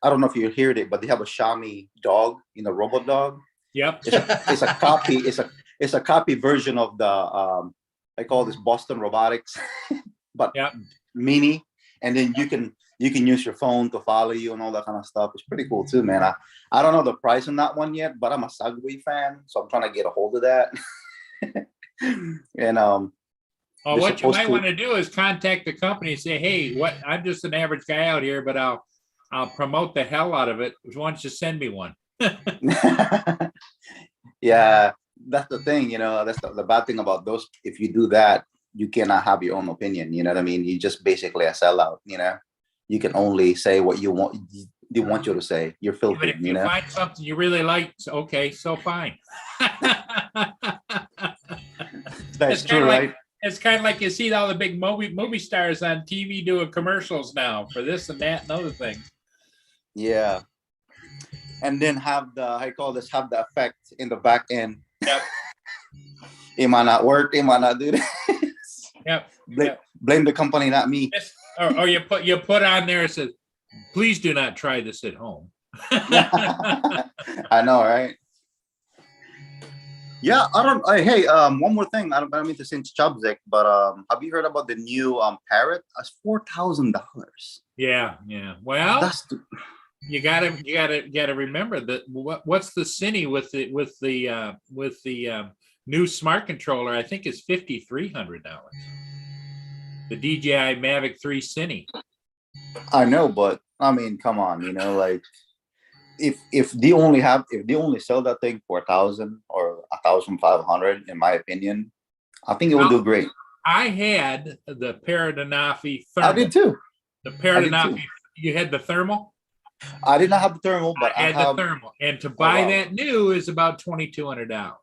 don't know if you heard it, but they have a Xiaomi dog, you know, robot dog. Yep. It's a copy. It's a copy version of the I call this Boston Robotics, but mini, and then you can use your phone to follow you and all that kind of stuff. It's pretty cool too, man. I don't know the price on that one yet, but I'm a Segway fan, so I'm trying to get a hold of that. And what you might want to do is contact the company and say, hey, I'm just an average guy out here, but I'll promote the hell out of it. Why don't you send me one? Yeah, that's the thing, you know, that's the bad thing about those. If you do that, you cannot have your own opinion. You know what I mean? You just basically a sellout, you know? You can only say what you want. They want you to say. You're filtered, If you find something you really like, okay, so fine. That's true, right? It's kind of like you see all the big movie stars on TV doing commercials now for this and that and other things. Yeah. And then have the, I call this, have the effect in the back end. Yep. It might not work. It might not do this. Yep. Blame the company, not me. Or you put on there, it says, please do not try this at home. I know, right? Yeah, hey, one more thing. I don't mean to change subject, but have you heard about the new parrot? It's $4,000. Yeah. Well, that's you gotta remember that what's the cine with the new smart controller? I think is $5,300. The DJI Mavic 3 Cine. I know, but I mean, come on, you know, like if they only sell that thing for 1,000 or 1,500, in my opinion, I think it will do great. I had the Paradenofi thermal. I did too. The Paradenofi. You had the thermal? I did not have the thermal, but I had the thermal. And to buy that new is about $2,200.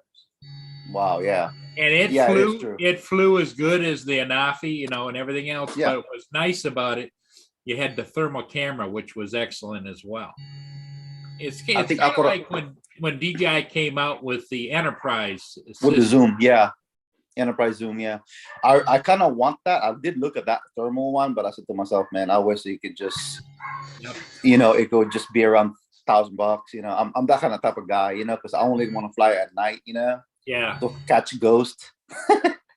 Wow, yeah. And it flew as good as the Anafi, you know, and everything else. Yeah. But what was nice about it, you had the thermal camera, which was excellent as well. It's kind of like when DJI came out with the Enterprise system. With the zoom, yeah. Enterprise zoom, yeah. I kind of want that. I did look at that thermal one, but I said to myself, man, I wish you could just, you know, it could just be around $1,000. You know, I'm that kind of type of guy, you know, because I only want to fly at night, you know. Yeah. To catch ghosts.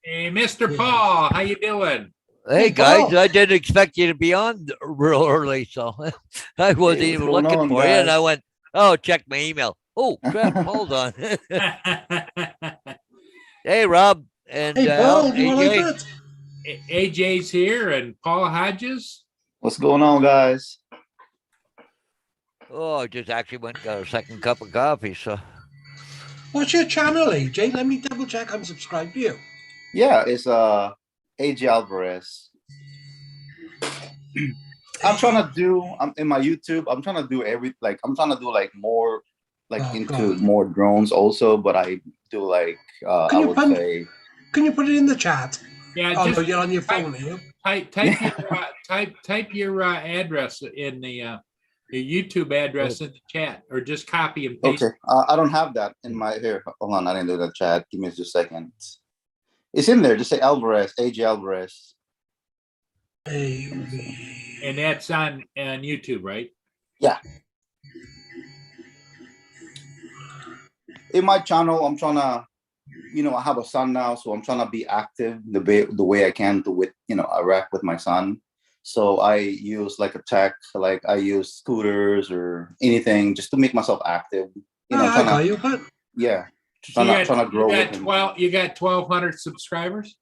Hey, Mr. Paul, how you doing? Hey guys, I didn't expect you to be on real early, so I wasn't even looking for you, and I went, oh, check my email. Oh, crap, hold on. Hey, Rob and AJ. AJ's here, and Paul Hodges. What's going on, guys? Oh, I just actually went and got a second cup of coffee, so. What's your channel, AJ? Let me double check I'm subscribed to you. Yeah, it's AJ Alvarez. I'm trying to do. I'm in my YouTube. I'm trying to do I'm trying to do like more, like Oh, into God. more drones also. But I do like Can I you would put say. can you put it in the chat? Yeah, Oh no, just you're on your phone, are you? type your address in the your YouTube address in the chat, or just copy and paste. Okay, I don't have that in my here. Hold on, I didn't do the chat. Give me just a second. It's in there. Just say Alvarez, AJ Alvarez. And that's on YouTube, right? Yeah. In my channel, I'm trying to, I have a son now, so I'm trying to be active the way I can to with, interact with my son. So I use like a tech, like I use scooters or anything just to make myself active. I got you, but Yeah. So Trying to grow with him. you got 1,200 subscribers?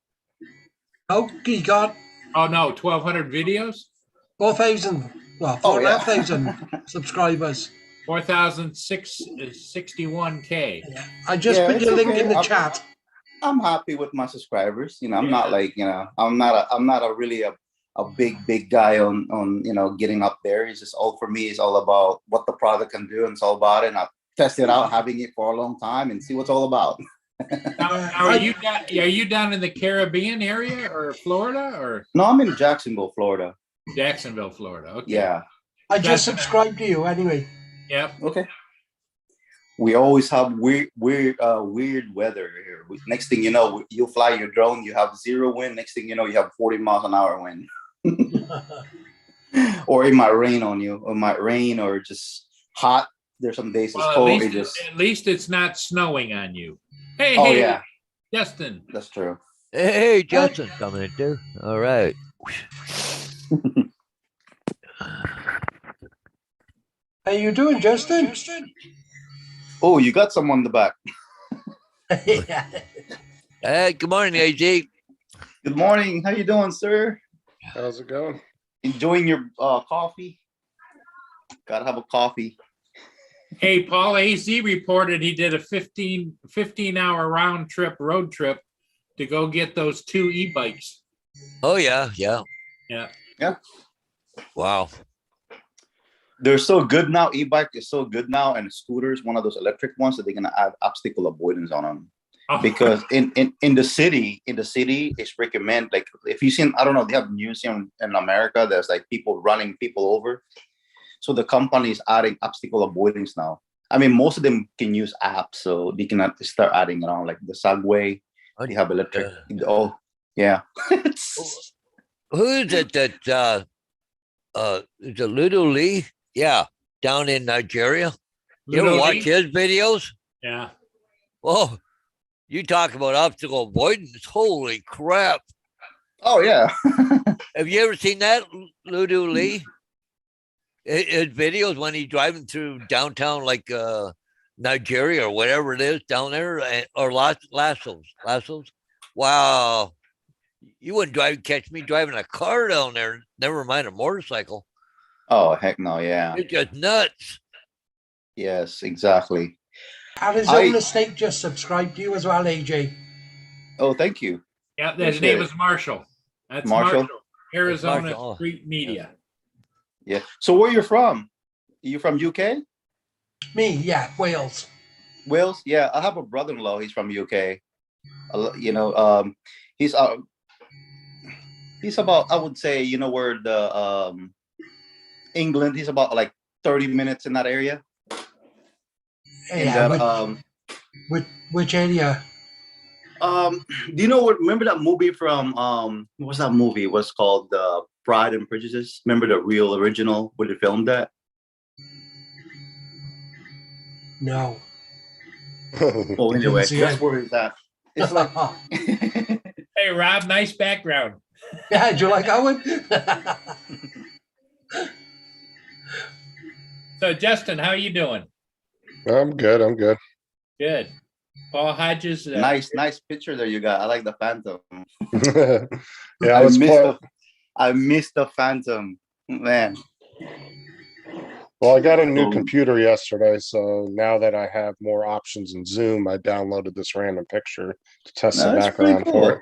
oh, you got Oh no, 1,200 videos? 4,000, well, Oh, yeah. 4,500 subscribers. 4,661K. I just put it's your link okay. in the chat. I'm happy with my subscribers. I'm Yeah. not like, I'm not a really a big guy on, getting up there. It's just all for me. It's all about what the product can do. And it's all about it. And I've tested out having it for a long time and see what's all about. Now, are you down in the Caribbean area or Florida or No, I'm in Jacksonville, Florida. Jacksonville, Florida? Okay. Yeah. I just subscribed to you anyway. Yep. Okay. We always have weird weather here. Next thing you know, you fly your drone, you have 0 wind. Next thing you know, you have 40 miles an hour wind. Or it might rain on you, or just hot. There's some days it's cold. At least it's not snowing on you. Hey, Oh, hey, yeah, Justin. that's true. Hey, Justin coming in too. All right. How you doing, Justin? Oh, you got someone in the back. Hey, good morning, AJ. Good morning. How you doing, sir? How's it going? Enjoying your coffee? Gotta have a coffee. Hey, Paul AZ reported he did a 15-hour road trip to go get those 2 e-bikes. Oh yeah. Yeah. Wow. They're so good now. E-bike is so good now, and scooters, one of those electric ones, that they're gonna add obstacle avoidance on them. Oh. Because in the city, it's recommend, like if you seen, I don't know, they have museum in America. There's like people running people over. So the company is adding obstacle avoidance now. I mean, most of them can use apps, so they can start adding it on, like the Segway. They have electric. Oh, yeah. Who is it that is it Ludo Lee? Yeah, down in Nigeria. You ever Ludo watch Lee? his videos? Yeah. Oh, you talk about obstacle avoidance. Holy crap. Oh, yeah. Have you ever seen that, Ludo Lee? His videos when he's driving through downtown, like Nigeria or whatever it is down there, or Lassos. Wow. You wouldn't catch me driving a car down there, never mind a motorcycle. Oh, heck no, yeah. It's just nuts. Yes, exactly. Arizona State just subscribed to you as well, AJ. Oh, thank you. Yeah, his Appreciate name it. is Marshall. That's Marshall? Arizona Marshall. Street Media. Yeah. So where you're from? You from UK? Me, yeah, Wales. Wales? Yeah, I have a brother-in-law. He's from UK. He's about, I would say, where the England. He's about like 30 minutes in that area. Yeah, which area? Do you know what? Remember that movie from what was that movie? It was called Pride and Prejudice. Remember the real original where they filmed that? No. Oh, anyway, see that's it. where it's at. It's like Hey, Rob, nice background. Yeah, do you like that one? So, Justin, how you doing? I'm good. Good. Paul Hodges. nice picture there you got. I like the Phantom. Yeah, I missed the Phantom, man. well, I got a new Oh. computer yesterday, so now that I have more options in Zoom, I downloaded this random picture to test the That's pretty background cool. for it.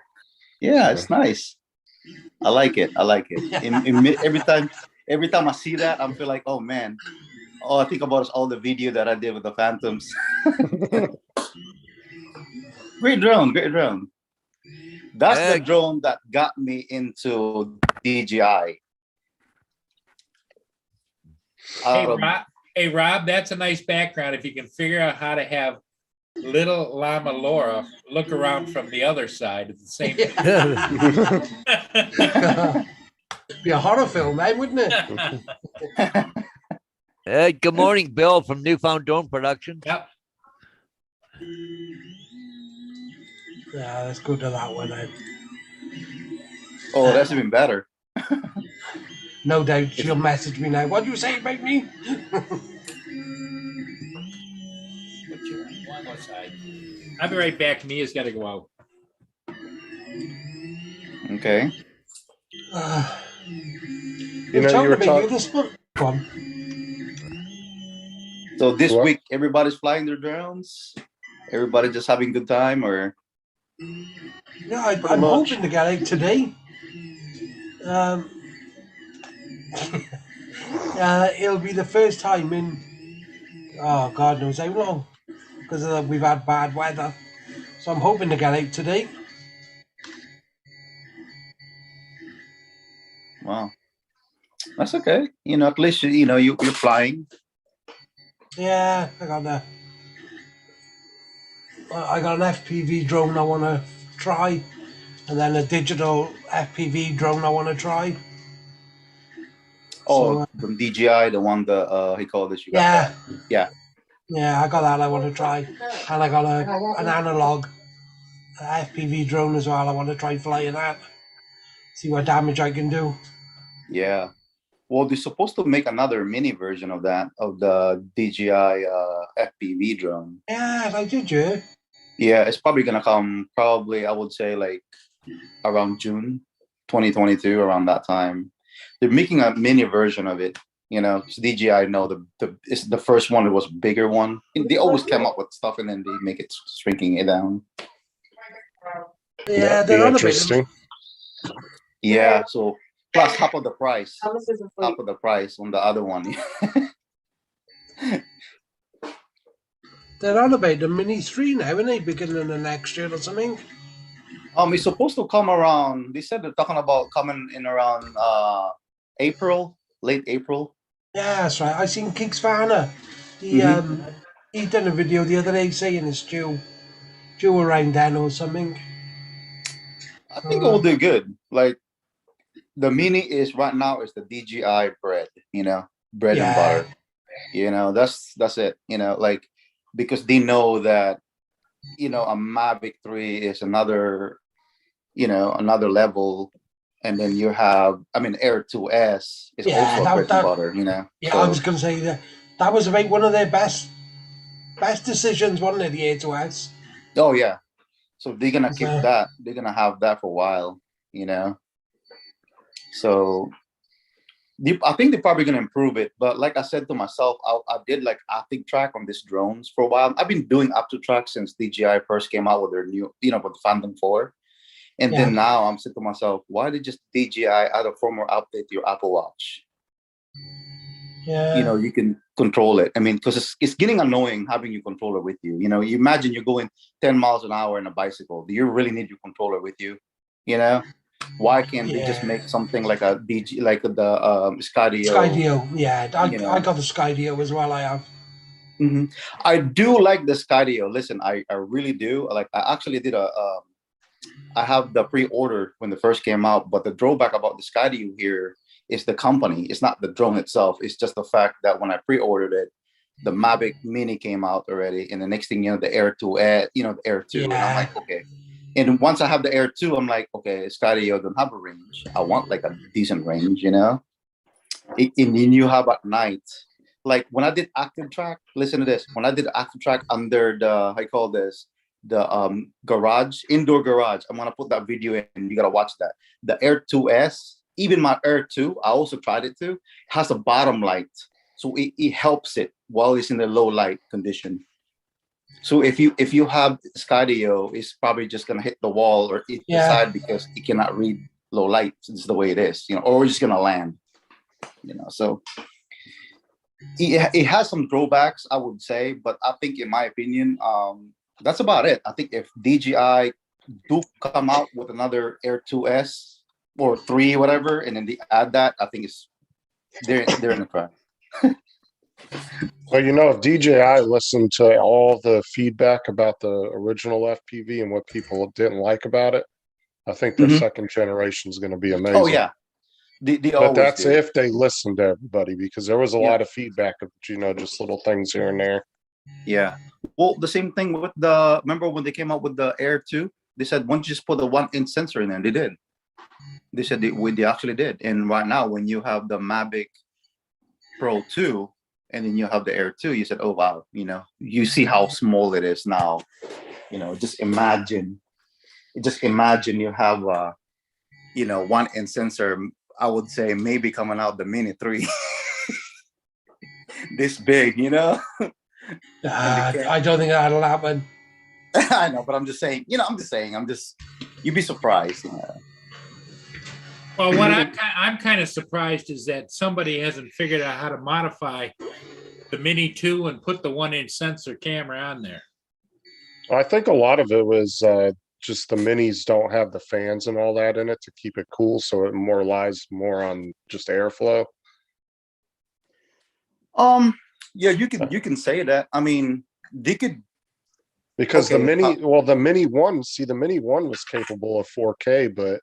Yeah, it's nice. I like it. every time I see that, I feel like, oh man. Oh, I think about all the video that I did with the Phantoms. Great drone, great drone. That's the Heck. drone that got me into DJI. Hey, Um, Rob, hey, Rob, that's a nice background. If you can figure out how to have little Llama Laura look around from the other side at the same time. Be a horror film, then, wouldn't it? Hey, good morning, Bill from Newfound Drone Productions. Yep. Yeah, let's go to that one then. oh, that's even better. No doubt she'll message me now. What do you say about me? I'll be right back. Mia's got to go out. Okay. You know, you were talking. this one. Go on. So this What? week, everybody's flying their drones. Everybody just having a good time, or Yeah, I'm Pretty much. hoping to get out today. It'll be the first time in, oh, God knows how long, because we've had bad weather. So I'm hoping to get out today. wow, that's okay. You know, at least you know you're flying. Yeah, I got an FPV drone I want to try, and then a digital FPV drone I want to try. Oh, So, from DJI, the one that he called this. You got yeah, that. Yeah. yeah, I got that I want to try, and I got an analog FPV drone as well. I want to try flying that, see what damage I can do. Yeah. Well, they're supposed to make another mini version of that, of the DJI FPV drone. Yeah, I did, you. Yeah, it's probably gonna come probably, I would say, like around June 2022, around that time. They're making a mini version of it. You know, so DJI know it's the first one. It was a bigger one. They always come up with stuff and then they make it shrinking it down. Yeah, That'd be they're on a bit. interesting. Yeah. So plus half of the price. Half of the price on the other one. They're on about the Mini 3 now, aren't they? Beginning of next year or something. It's supposed to come around. They said they're talking about coming in around April, late April. Yeah, that's right. I seen Kix Vanna. He done a video the other day saying it's due around then or something. I think it will do good. Like the mini is right now is the DJI bread, you know, bread and butter. You know, that's it. You know, like because they know that you know a Mavic 3 is another, you know, another level, and then you have, I mean, Air 2S is also bread and butter. You know. Yeah, So, I was gonna say that was about one of their best decisions, wasn't it? The A2S. oh yeah. So they're gonna keep Yeah. that. They're gonna have that for a while, you know. So I think they're probably gonna improve it. But like I said to myself, I did like active track on these drones for a while. I've been doing active track since DJI first came out with their new, you know, with the Phantom 4. And then now I'm saying to myself, why did just DJI add a firmware update to your Apple Watch? Yeah. You know, you can control it. I mean, because it's getting annoying having your controller with you. You know, you imagine you're going 10 miles an hour in a bicycle. Do you really need your controller with you? You know, why can't they just make something like a DG, like the Skydio? Skydio, yeah. You know. I got the Skydio as well. I have. Mm-hmm. I do like the Skydio. Listen, I really do. Like, I actually did I have the pre-order when it first came out, but the drawback about the Skydio here is the company. It's not the drone itself. It's just the fact that when I pre-ordered it, the Mavic Mini came out already, and the next thing you know, the Air 2, you know, the Air 2, and I'm like, okay. And once I have the Air 2, I'm like, okay, Skydio don't have a range. I want like a decent range, you know. And then you have at night, like when I did active track. Listen to this. When I did active track under the, I call this the garage, indoor garage. I'm gonna put that video in. You gotta watch that. The Air 2S, even my Air 2, I also tried it too. Has a bottom light, so it helps it while it's in the low light condition. So if you have Skydio, it's probably just gonna hit the wall or hit the side because it cannot read low light. This is the way it is, you know, or it's just gonna land. So it has some drawbacks, I would say, but I think, in my opinion, that's about it. I think if DJI do come out with another Air 2S or 3, whatever, and then they add that, I think they're in the track. Well, if DJI listened to all the feedback about the original FPV and what people didn't like about it, I think their Mhm. second generation is going to be amazing. Oh yeah, they But always that's do. if they listen to everybody, because there was a Yeah. lot of feedback of, just little things here and there. Yeah. Well, the same thing with the. Remember when they came out with the Air 2? They said, "Why don't you just put the 1-inch sensor in there?" They did. They said they actually did. And right now, when you have the Mavic Pro 2, and then you have the Air 2, you said, "Oh wow," you see how small it is now. Just imagine you have a 1-inch sensor. I would say maybe coming out the Mini 3, this big. I don't think that'll happen. I know, but I'm just saying. You'd be surprised. Well, what I'm kind of surprised is that somebody hasn't figured out how to modify the Mini 2 and put the 1-inch sensor camera on there. I think a lot of it was just the minis don't have the fans and all that in it to keep it cool, so it more relies more on just airflow. Yeah, you can say that. I mean, they could. Because Okay, the Mini 1, the Mini 1 was capable of 4K, but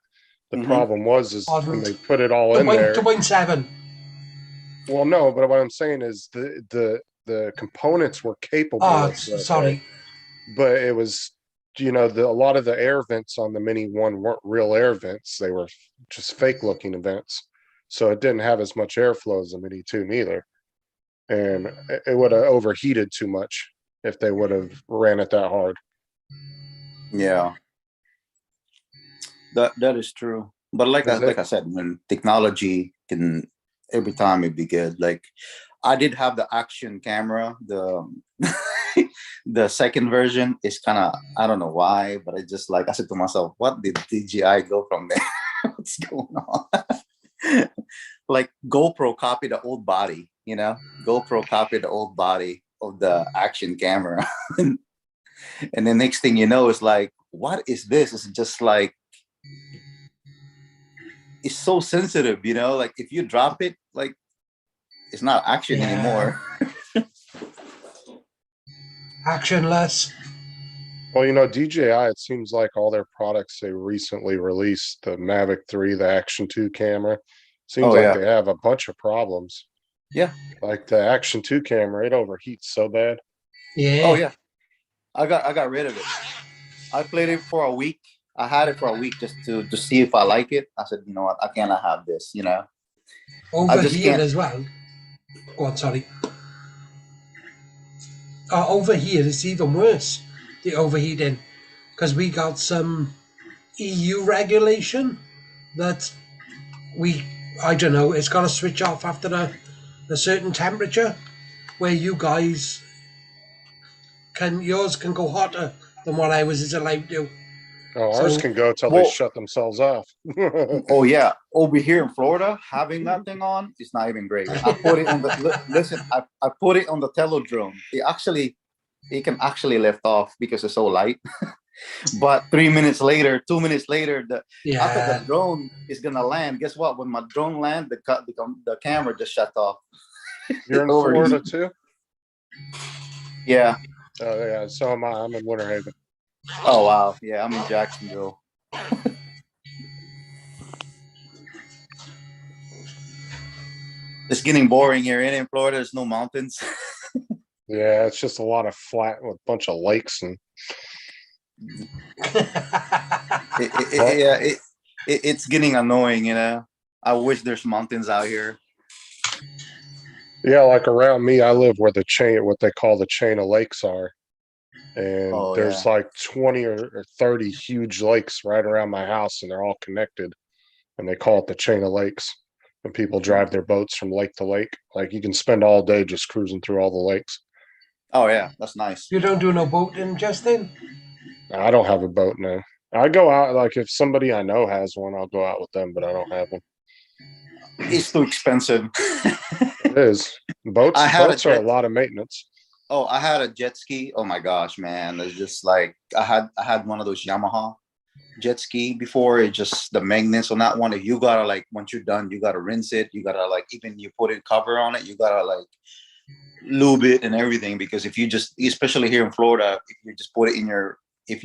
the Mhm. problem was when they put it all in there. 2.7. Well, no, but what I'm saying is the components were capable Oh, of 4K, sorry. but it was, a lot of the air vents on the Mini 1 weren't real air vents. They were just fake looking vents. So it didn't have as much airflow as the Mini 2 neither. And it would have overheated too much if they would have ran it that hard. Yeah, that is true. But like I said, when technology can every time it'd be good. Like I did have the action camera. The the second version is kind of, I don't know why, but I said to myself, what did DJI go from there? What's going on? Like GoPro copied the old body, GoPro copied the old body of the action camera. And the next thing you know is like, what is this? It's just like, it's so sensitive, like if you drop it, like it's not action anymore. Actionless. Well, DJI, it seems like all their products they recently released, the Mavic 3, the Action 2 camera, seems like they have a bunch of problems. Yeah. Like the Action 2 camera, it overheats so bad. Yeah. Oh yeah. I got rid of it. I played it for a week. I had it for a week just to see if I like it. I said, you know what, I cannot have this, Overheated as well. Go on, sorry. Over here, it's even worse, the overheating, because we got some EU regulation that I don't know, it's got to switch off after a certain temperature, where you guys yours can go hotter than what ours is allowed to. Oh, ours can go till they shut themselves off. Oh yeah, over here in Florida, having that thing on is not even great. I put it on I put it on the Telodrome. It can actually lift off because it's so light. But 2 minutes later, I thought the drone is gonna land. Guess what? When my drone land, the camera just shut off. You're in Florida too? Yeah. Oh yeah, so am I. I'm in Winter Haven. Oh wow, yeah, I'm in Jacksonville. It's getting boring here. In Florida, there's no mountains. Yeah, it's just a lot of flat with a bunch of lakes and. It's getting annoying, I wish there's mountains out here. Yeah, like around me, I live where what they call the chain of lakes are. And there's like 20 or 30 huge lakes right around my house, and they're all connected. And they call it the chain of lakes. And people drive their boats from lake to lake. Like you can spend all day just cruising through all the lakes. Oh yeah, that's nice. You don't do no boating, Justin? I don't have a boat now. I go out, like if somebody I know has one, I'll go out with them, but I don't have one. It's too expensive. It is. Boats I had a boats are a jet- lot of maintenance. Oh, I had a jet ski. Oh my gosh, man. It's just like I had one of those Yamaha jet ski before. It just the magnets on that one. If you gotta like once you're done, you gotta rinse it. You gotta like even you put in cover on it, you gotta like lube it and everything because if you just especially here in Florida, if you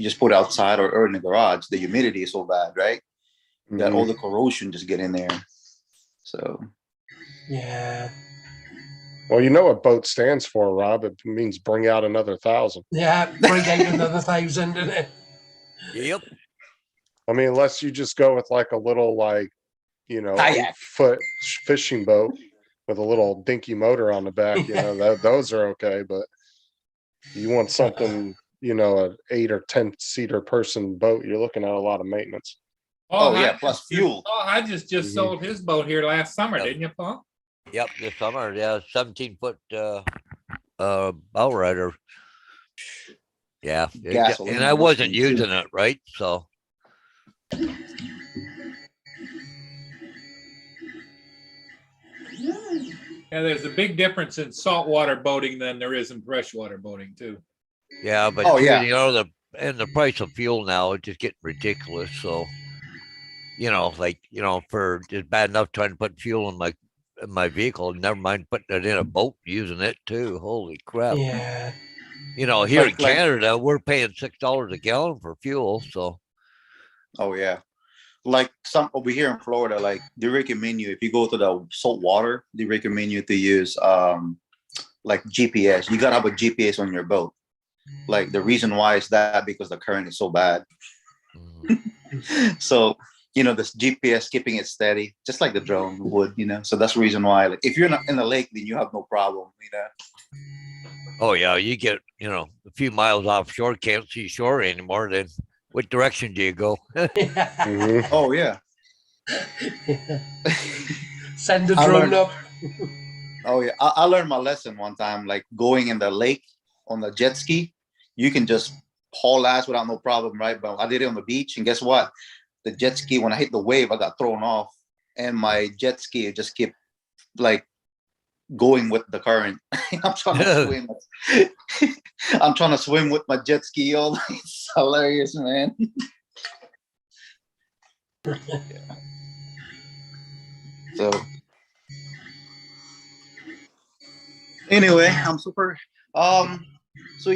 just put it outside or in the garage, the humidity is so bad, right? That all Mhm. the corrosion just get in there. So Yeah. Well, you know what boat stands for, Rob? It means bring out another 1,000. Yeah. Break out another 1,000, didn't it? Yep. I mean, unless you just go with like a little like, Kayak. 8-foot fishing boat with a little dinky motor on the back, those are okay. But you want something, an 8 or 10-seater person boat, you're looking at a lot of maintenance. Oh, yeah, plus fuel. Paul Hodges just Mhm. sold his boat here last summer, Yep. didn't you, Paul? Yep. This summer, yeah, 17-foot bow rider. Yeah. Gasoline And I wasn't mostly, too. using it, right? So Yeah, there's a big difference in saltwater boating than there is in freshwater boating too. yeah, but Oh, too, yeah. the price of fuel now is just getting ridiculous. So for it's bad enough trying to put fuel in my vehicle, never mind putting it in a boat using it too. Holy crap. Yeah. Here in Like- Canada, we're paying $6 a gallon for fuel. So Oh yeah. Like some over here in Florida, like they recommend you if you go to the salt water, they recommend you to use like GPS. You gotta have a GPS on your boat. Like the reason why is that because the current is so bad. So this GPS keeping it steady, just like the drone would, So that's the reason why. Like if you're not in the lake, then you have no problem, oh yeah, you get a few miles offshore, can't see shore anymore. Then what direction do you go? Mhm. Oh yeah. Send the I drone learned- up. Oh yeah. I learned my lesson one time, like going in the lake on the jet ski, you can just haul ass without no problem, right? But I did it on the beach, and guess what? The jet ski, when I hit the wave, I got thrown off, and my jet ski just kept like going with the current. I'm trying to swim. I'm trying to swim with my jet ski. All it's hilarious, man. So anyway, I'm super. So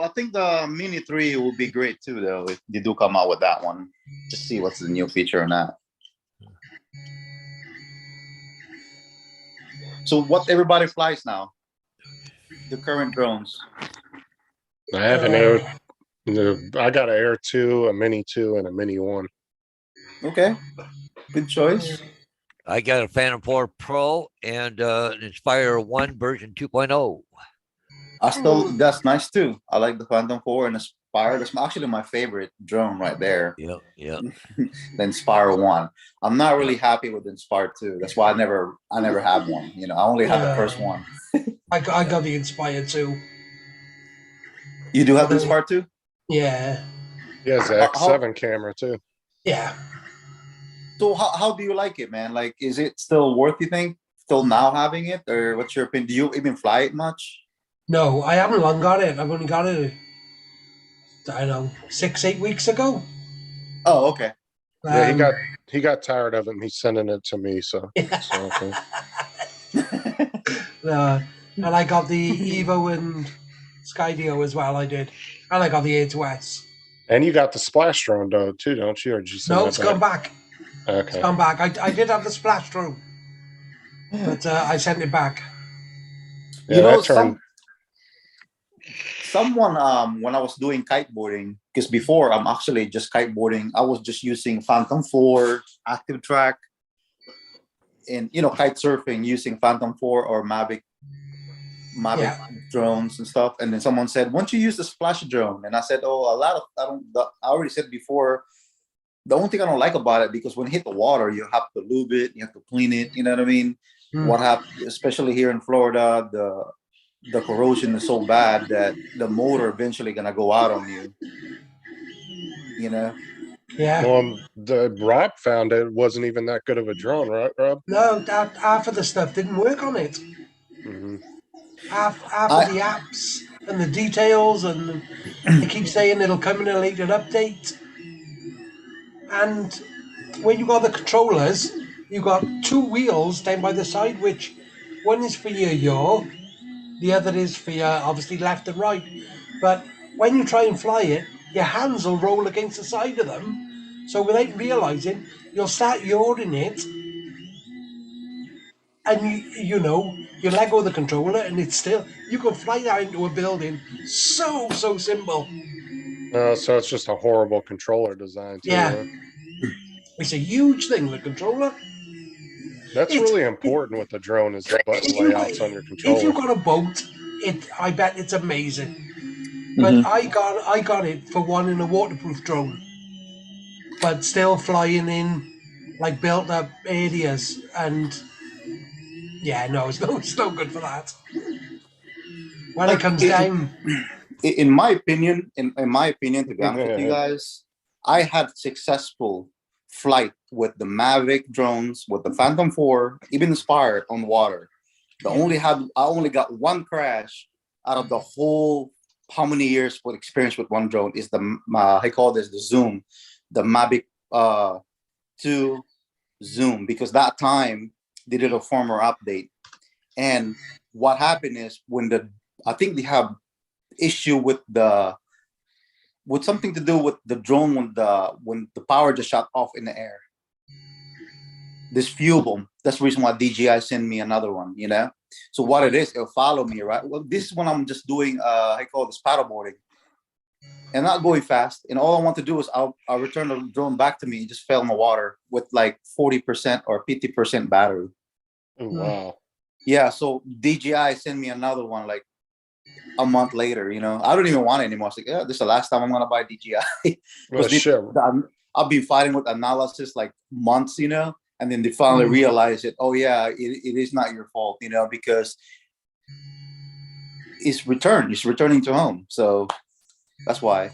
I think the Mini 3 will be great too, though, if they do come out with that one. Just see what's the new feature on that. So what everybody flies now? The current drones. I have an Air. I got an Air 2, a Mini 2, and a Mini 1. Okay, good choice. I got a Phantom 4 Pro and an Inspire 1 version 2.0. That's nice too. I like the Phantom 4 and Inspire. That's actually my favorite drone right there. Yeah. The Inspire 1. I'm not really happy with the Inspire 2. That's why I never have one. I only had the first one. I got the Inspire too. You do have the Inspire 2? Yeah. He has the X7 camera too. Yeah. So how do you like it, man? Like, is it still worth, you think, still now having it? Or what's your opinion? Do you even fly it much? No, I haven't long got it. I've only got it, I don't know, 6-8 weeks ago. Oh, okay. Yeah, he got tired of it and he's sending it to me. So, okay. And I got the Evo and Skydio as well. I did, and I got the A2S. And you got the splash drone though too, don't you? Or did you send No, that it's gone back. Okay. It's gone back. I did have the splash drone, but I sent it back. Yeah, that turned. Someone when I was doing kiteboarding, because before I'm actually just kiteboarding, I was just using Phantom 4, Active Track, and kite surfing using Phantom 4 or Mavic drones and stuff. And then someone said, "Why don't you use the splash drone?" And I said, "Oh, I already said before. The only thing I don't like about it because when you hit the water, you have to lube it, you have to clean it. You know what I mean? What happened, especially here in Florida, the corrosion is so bad that the motor eventually gonna go out on you. Yeah. The Rob found it wasn't even that good of a drone, right, Rob? No, half of the stuff didn't work on it. Hmm. Half of I the apps and the details, and they keep saying it'll come in a later update. And when you got the controllers, you got two wheels down by the side, which one is for your yaw, the other is for your obviously left and right. But when you try and fly it, your hands will roll against the side of them. So without realizing, you'll start yawing it, and you let go of the controller, and it's still you can fly that into a building. So simple. So it's just a horrible controller design too. Yeah, Huh? it's a huge thing. The controller. That's It's really important with the drone is the button if you layouts on your if you controller. got a boat, I bet it's amazing. But Mhm. I got it for one in a waterproof drone, but still flying in like built up areas, and yeah, no, it's no good for that. When it like comes down, in my opinion, in my opinion, to be honest with you guys, I had successful flight with the Mavic drones, with the Phantom 4, even Inspired on water. I only got one crash out of the whole how many years with experience with one drone is the I call this the Zoom, the Mavic 2 Zoom, because that time they did a former update. And what happened is when I think they have issue with something to do with the drone when the power just shut off in the air. This fuel bomb. That's the reason why DJI sent me another one, you know. So what it is, it'll follow me, right? Well, this is when I'm just doing I call this paddleboarding and not going fast. And all I want to do is I'll return the drone back to me. It just fell in the water with like 40% or 50% battery. Oh, wow. Yeah, so DJI sent me another one like a month later, you know. I don't even want it anymore. I was like, yeah, this is the last time I'm gonna buy DJI. Well, Because shit. I've been fighting with analysis like months, you know, and then they finally realize it. Oh yeah, it is not your fault, you know, because it's returning to home. So that's why.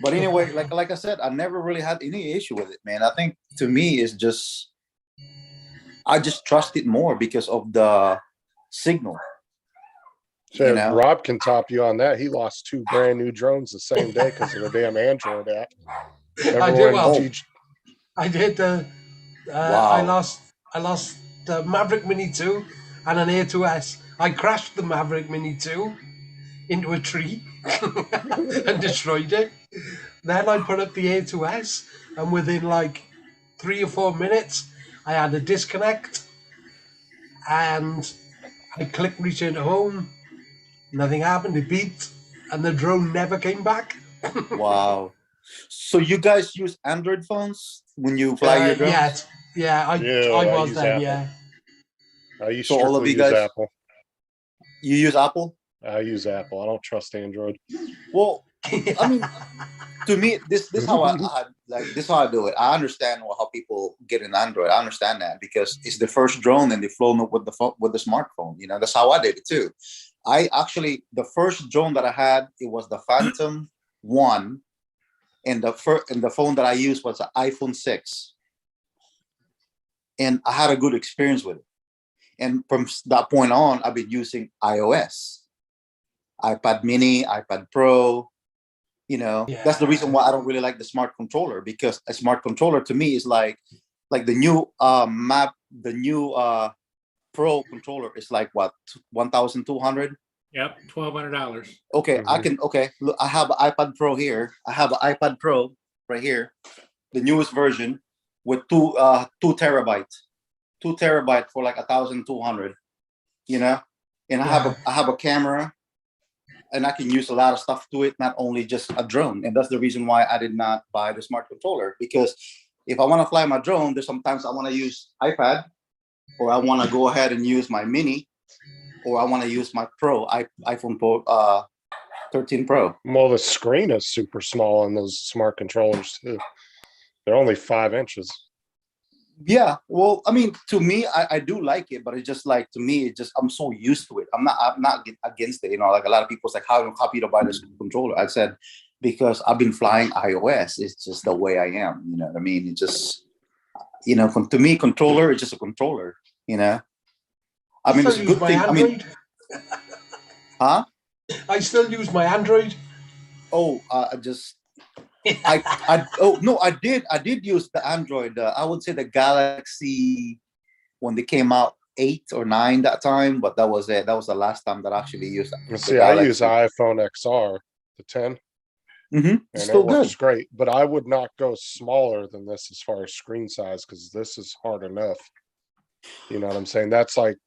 But anyway, like I said, I never really had any issue with it, man. I think to me it's just I just trust it more because of the signal. So You know? Rob can top you on that. He lost 2 brand new drones the same day because of the damn Android app. I did well. DJI I did. Wow. I lost the Maverick Mini 2 and an A2S. I crashed the Maverick Mini 2 into a tree and destroyed it. Then I put up the A2S, and within like 3 or 4 minutes, I had a disconnect, and I clicked return to home. Nothing happened. It beeped, and the drone never came back. Wow. So you guys use Android phones when you fly your drones? Yeah, I I was use then. Apple. Yeah. I So all of strictly you use guys, Apple. you use Apple? I use Apple. I don't trust Android. Well, I mean, to me, this how this is how I do it. I understand how people get in Android. I understand that because it's the first drone and they've flown it with with the smartphone. You know, that's how I did it too. I actually the first drone that I had it was the Phantom 1, and the phone that I used was an iPhone 6, and I had a good experience with it. And from that point on, I've been using iOS, iPad Mini, iPad Pro. You know, that's the reason why I don't really like the smart controller, because a smart controller to me is like the new the new Pro controller is like what 1,200. Yep, $1,200. Okay, I can. Okay, look, I have an iPad Pro here. I have an iPad Pro right here, the newest version with 2 terabyte for like 1,200. You know, and I have a camera, and I can use a lot of stuff to it, not only just a drone. And that's the reason why I did not buy the smart controller, because if I want to fly my drone, there's sometimes I want to use iPad, or I want to go ahead and use my Mini, or I want to use my iPhone Pro 13 Pro. Well, the screen is super small on those smart controllers too. They're only 5 inches. Yeah, well, I mean, to me, I do like it, but it's just like, to me, I'm so used to it. I'm not against it. You know, like a lot of people say, how you to buy this controller? I said, because I've been flying iOS. It's just the way I am. You know what I mean? It just, you know, to me, controller is just a controller. You know, I mean, still it's a use good my thing. I mean, Android. huh? I still use my Android. Oh, I did use the Android. I would say the Galaxy when they came out 8 or 9 that time, but that was it. That was the last time that I actually used the See, I use Galaxy. iPhone XR, the 10, It's and it still works good. great. But I would not go smaller than this as far as screen size because this is hard enough. You know what I'm saying? That's like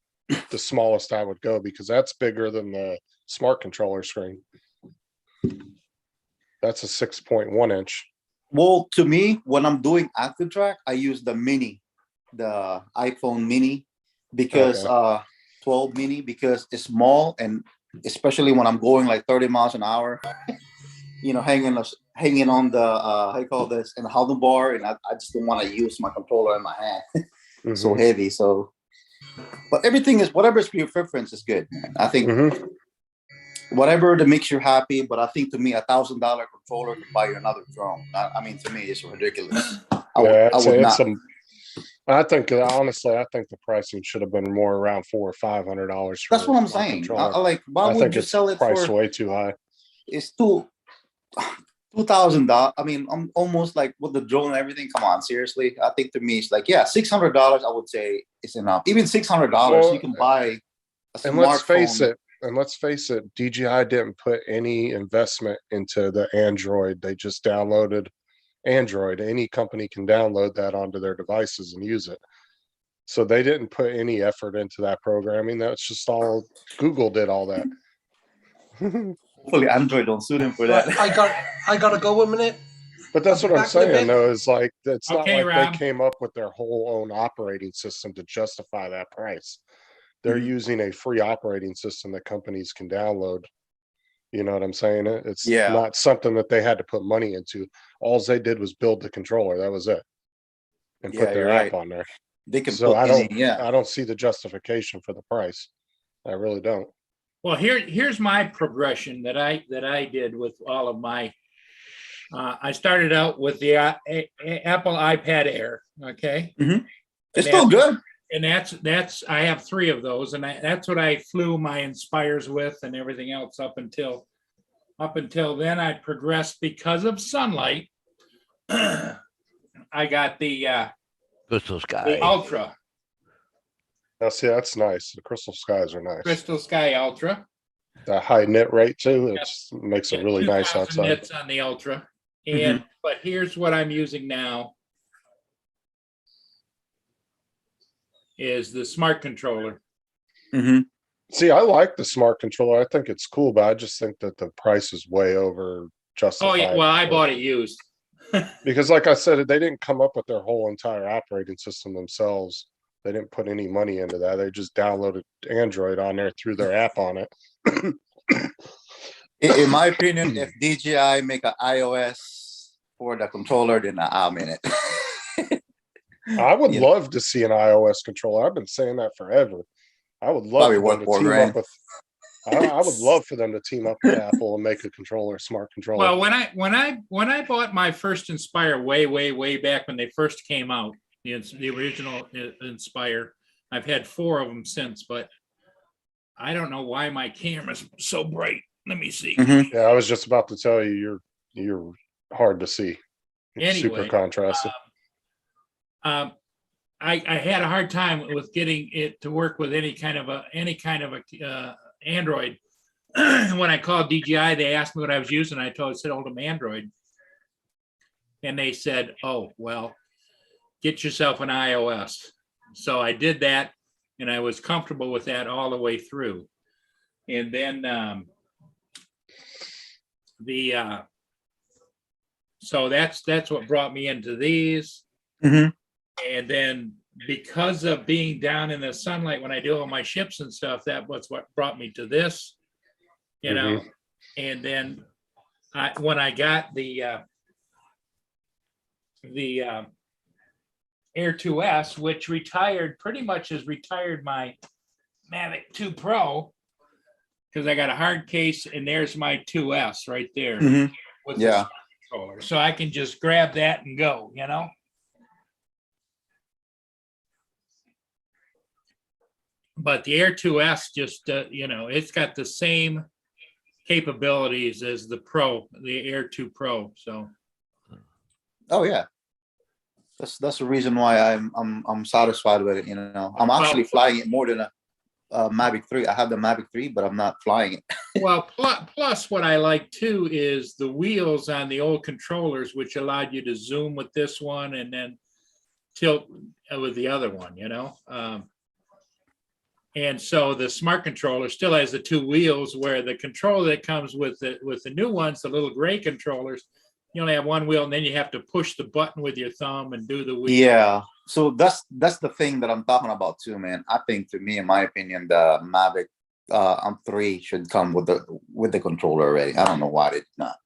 the smallest I would go because that's bigger than the smart controller screen. That's a 6.1 inch. Well, to me, when I'm doing ActiveTrack, I use the mini, the iPhone mini, because Okay. 12 mini, because it's small, and especially when I'm going like 30 miles an hour, you know, hanging on the how you call this, in the handlebar, and I just don't want to use my controller in my hand. So hmm heavy. So, but everything is whatever is for your preference is good, man. I think hmm whatever that makes you happy. But I think to me, $1,000 controller to buy you another drone. I mean, to me, it's ridiculous. Yeah, I would it's not. a. I think honestly, I think the pricing should have been more around $400 or $500 That's for a what I'm smart saying. controller. I like. Why I would think you it's sell it priced for? way too high. It's $2,000. I mean, I'm almost like with the drone and everything. Come on, seriously. I think to me, it's like, yeah, $600. I would say is enough. Even $600, you Well, can buy a and let's face smartphone. it, DJI didn't put any investment into the Android. They just downloaded Android. Any company can download that onto their devices and use it. So they didn't put any effort into that programming. That's just all Google did all that. Hopefully, Android don't sue them for Right, that. I gotta go a minute. But I'll that's be what I'm back in a saying, bit. though, is like it's not Okay, like they Rob. came up with their whole own operating system to justify that price. They're Mhm. using a free operating system that companies can download. You know what I'm saying? It's Yeah, not something that they had to put money into. All they did was build the controller. That was it, and yeah, put their you're app right. on there. They can So put any. Yeah. I don't see the justification for the price. I really don't. Well, here's my progression that I did with all of my. I started out with the Apple iPad Air. Okay, It's and still good. that's I have 3 of those, and that's what I flew my Inspires with and everything else up until then. I progressed because of sunlight. I got Crystal the Sky. Ultra, Now, see, that's nice. The crystal skies are nice. Crystal Sky Ultra. The high knit rate too. It Yep. makes it Got really nice 2,000 outside. nits on the Ultra, and but here's what I'm using now is the smart controller. See, I like the smart controller. I think it's cool, but I just think that the price is way over justified. Oh yeah, well I bought it used. Because, like I said, they didn't come up with their whole entire operating system themselves. They didn't put any money into that. They just downloaded Android on there, threw their app on it. In my opinion, if DJI make an iOS for the controller, then I'm in it. I would Yeah. love to see an iOS controller. I've been saying that forever. I would love Probably for them worth to $4 team grand. up with. I would love for them to team up with Apple and make a controller, a smart controller. Well, when I bought my first Inspire way back when they first came out, the original Inspire, I've had 4 of them since, but I don't know why my camera's so bright. Let me see. Yeah, I was just about to tell you, you're hard to see. It's super Anyway, contrasted. I had a hard time with getting it to work with any kind of a Android. When I called DJI, they asked me what I was using. I told them Android, and they said, "Oh, well, get yourself an iOS." So I did that, and I was comfortable with that all the way through. And then so that's what brought me into these. And then because of being down in the sunlight when I do all my ships and stuff, that was what brought me to this, you know. And then when I got the Air 2S, which pretty much has retired my Mavic 2 Pro, because I got a hard case, and there's my 2S right there. with the Yeah. smart controller. So I can just grab that and go, you know? But the Air 2S just, you know, it's got the same capabilities as the Pro, the Air 2 Pro. So Oh yeah. That's the reason why I'm satisfied with it. You know, I'm actually flying it more than a Mavic 3. I have the Mavic 3, but I'm not flying it. well, plus what I like too is the wheels on the old controllers, which allowed you to zoom with this one and then tilt with the other one, you know? And so the smart controller still has the two wheels, where the controller that comes with the new ones, the little gray controllers, you only have one wheel, and then you have to push the button with your thumb and do the wheel. Yeah. So that's the thing that I'm talking about too, man. I think, to me, in my opinion, the Mavic 3 should come with the controller already. I don't know why it's not.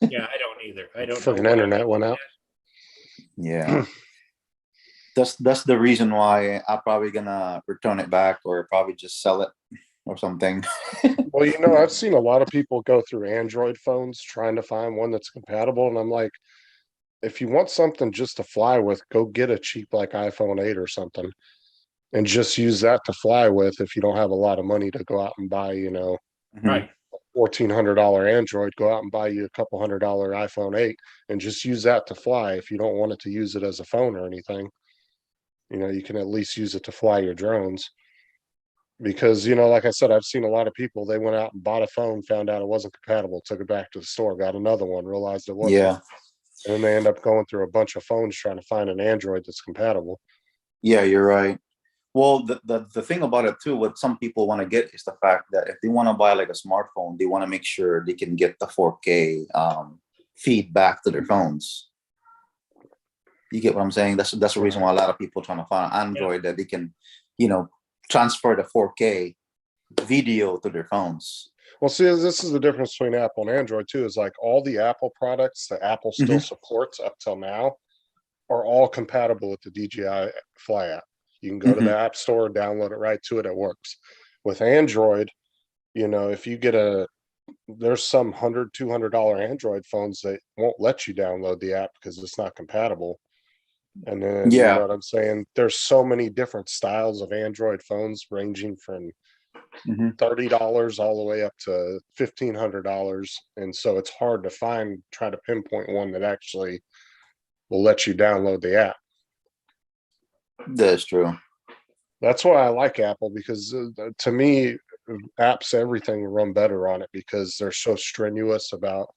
Yeah, I don't either. I don't know. Freaking internet went out. Yeah. That's the reason why I'm probably gonna return it back, or probably just sell it or something. Well, you know, I've seen a lot of people go through Android phones trying to find one that's compatible, and I'm like, if you want something just to fly with, go get a cheap like iPhone 8 or something, and just use that to fly with. If you don't have a lot of money to go out and buy, you know, Right. $1,400 Android, go out and buy you a couple $100 iPhone 8 and just use that to fly. If you don't want it to use it as a phone or anything, you know, you can at least use it to fly your drones. Because, you know, like I said, I've seen a lot of people, they went out and bought a phone, found out it wasn't compatible, took it back to the store, got another one, realized it wasn't. Yeah. And then they end up going through a bunch of phones trying to find an Android that's compatible. Yeah, you're right. Well, the thing about it too, what some people want to get is the fact that if they want to buy like a smartphone, they want to make sure they can get the 4K feedback to their phones. You get what I'm saying? That's the reason why a lot of people are trying to find an Android that they can, you know, transfer the 4K video to their phones. Well, see, this is the difference between Apple and Android too, is like all the Apple products that Apple still supports up till now are all compatible with the DJI Fly app. You can go to the App Store, download it right to it, it works. With Android, you know, if you get there's some $100, $200 Android phones that won't let you download the app because it's not compatible. And then, you know what I'm saying? There's so many different styles of Android phones, ranging from $30 all the way up to $1,500. And so it's hard to try to pinpoint one that actually will let you download the app. That's true. That's why I like Apple, because to me, apps, everything run better on it, because they're so strenuous about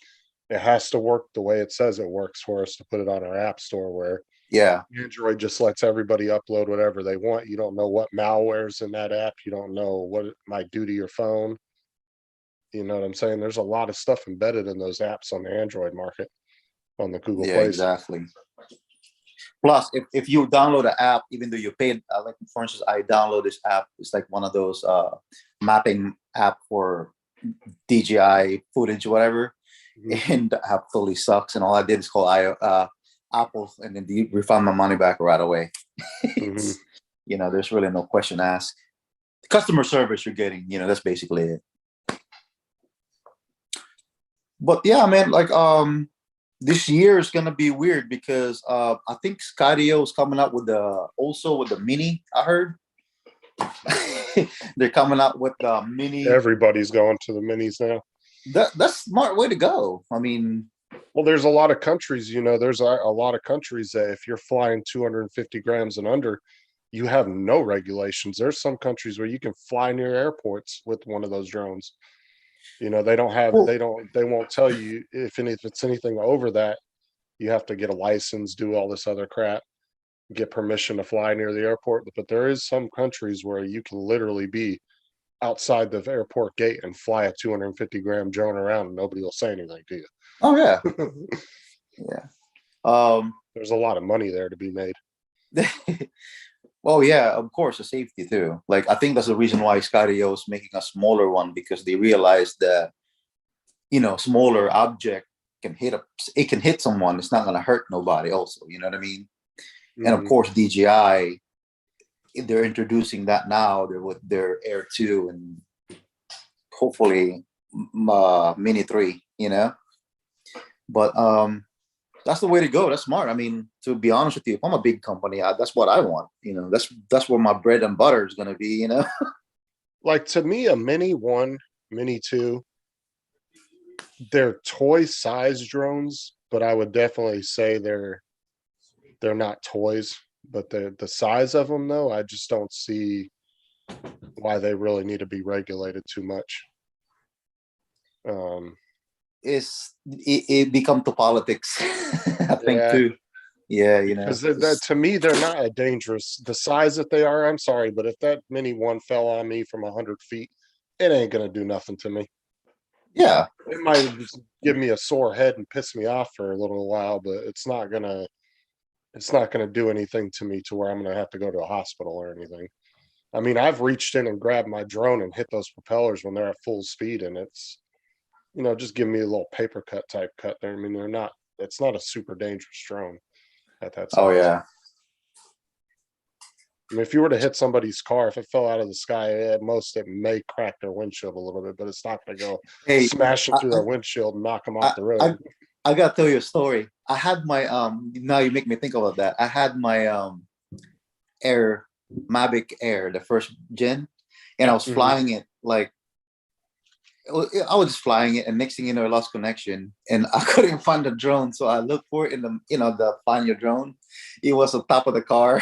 it has to work the way it says it works for us to put it on our app store, where Android just lets everybody upload whatever they want. You don't know what malware's in that app. You don't know what it might do to your phone. You know what I'm saying? There's a lot of stuff embedded in those apps on the Android market, on the Google Play. Exactly. Plus, if you download an app, even though you paid, like for instance, I download this app. It's like one of those mapping app for DJI footage, whatever. And the app totally sucks. And all I did is call Apple, and then they refund my money back right away. You know, there's really no question asked. The customer service you're getting, you know, that's basically it. But yeah, man, like this year is gonna be weird because I think Skydio is coming out with the Mini. I heard they're coming out with the Mini. Everybody's going to the Minis now. That's a smart way to go. I mean, well, there's a lot of countries, you know, there's a lot of countries that if you're flying 250 grams and under, you have no regulations. There's some countries where you can fly near airports with one of those drones. You know, they won't tell you if it's anything over that, you have to get a license, do all this other crap, get permission to fly near the airport. But there is some countries where you can literally be outside the airport gate and fly a 250-gram drone around and nobody will say anything to you. Oh yeah. Yeah. There's a lot of money there to be made. Well, yeah, of course, the safety too. Like, I think that's the reason why Skydio is making a smaller one, because they realize that, you know, smaller object can hit someone. It's not going to hurt nobody also, you know what I mean? And of course, DJI, they're introducing that now. They're with their Air 2 and hopefully Mini 3, you know? But that's the way to go. That's smart. I mean, to be honest with you, if I'm a big company, that's what I want. That's where my bread and butter is gonna be. Like to me, a Mini 1, Mini 2, they're toy size drones, but I would definitely say they're not toys. But the size of them though, I just don't see why they really need to be regulated too much. It become to politics. I think Yeah. too. Yeah, Because that to me, they're not a dangerous. The size that they are, I'm sorry, but if that Mini 1 fell on me from 100 feet, it ain't gonna do nothing to me. yeah, It might just give me a sore head and piss me off for a little while, but it's not gonna do anything to me to where I'm gonna have to go to a hospital or anything. I mean, I've reached in and grabbed my drone and hit those propellers when they're at full speed, and it's just give me a little paper cut type cut there. I mean, it's not a super dangerous drone at that size. oh yeah. I mean, if you were to hit somebody's car, if it fell out of the sky, at most it may crack their windshield a little bit, but it's not going to go Hey, smashing through I, their windshield and knock them I, off the I, road. I gotta tell you a story. I had my now you make me think about that. I had my Air Mavic Air, the first gen, and I was Mhm. flying it like I was just flying it, and next thing you know, I lost connection, and I couldn't find the drone. So I looked for it in the find your drone. It was on top of the car,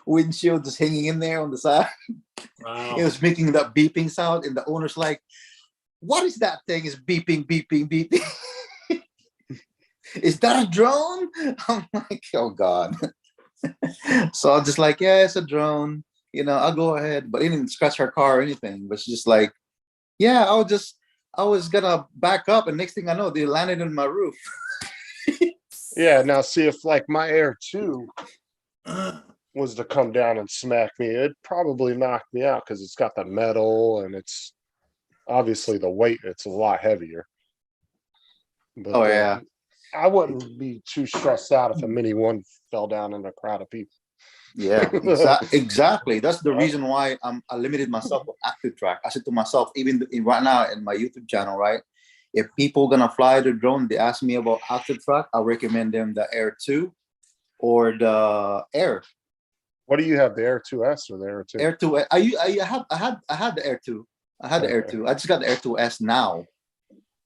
windshield just hanging in there on the side. Wow. It was making that beeping sound, and the owner's like, "What is that thing? Is beeping, beeping, beeping." Is that a drone? I'm like, oh God. So I'm just like, yeah, it's a drone. I'll go ahead. But it didn't scratch her car or anything. But she's just like, yeah, I was gonna back up, and next thing I know, they landed on my roof. Yeah, now see if like my Air 2 was to come down and smack me, it'd probably knock me out because it's got the metal and it's obviously the weight, it's a lot heavier. But Oh yeah. I wouldn't be too stressed out if a Mini 1 fell down in a crowd of people. Yeah, exactly. That's the reason why I limited myself with active track. I said to myself, even right now in my YouTube channel, right? If people gonna fly the drone, they ask me about active track, I recommend them the Air 2 or the Air. What do you have, the Air 2S or the Air 2? Air 2. I had the Air 2. I had the Air 2. I just got the Air 2S now.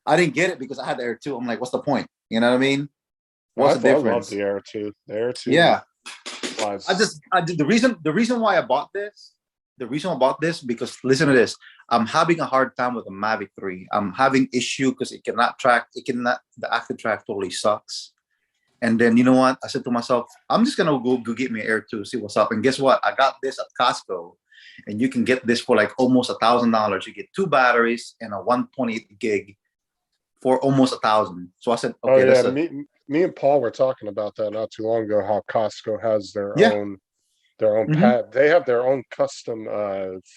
I didn't get it because I had the Air 2. I'm like, what's the point? You know what I mean? What's the difference? I love the Air 2. The Air 2. Yeah. Flies. The reason why I bought this, because listen to this. I'm having a hard time with the Mavic 3. I'm having issue because the active track totally sucks. And then you know what? I said to myself, I'm just gonna go get me an Air 2, see what's up. And guess what? I got this at Costco, and you can get this for like almost $1,000. You get 2 batteries and a 128 gig for almost $1,000. So I said, okay, oh yeah, me and Paul were talking about that not too long ago. How Costco has their own pad. They have their own custom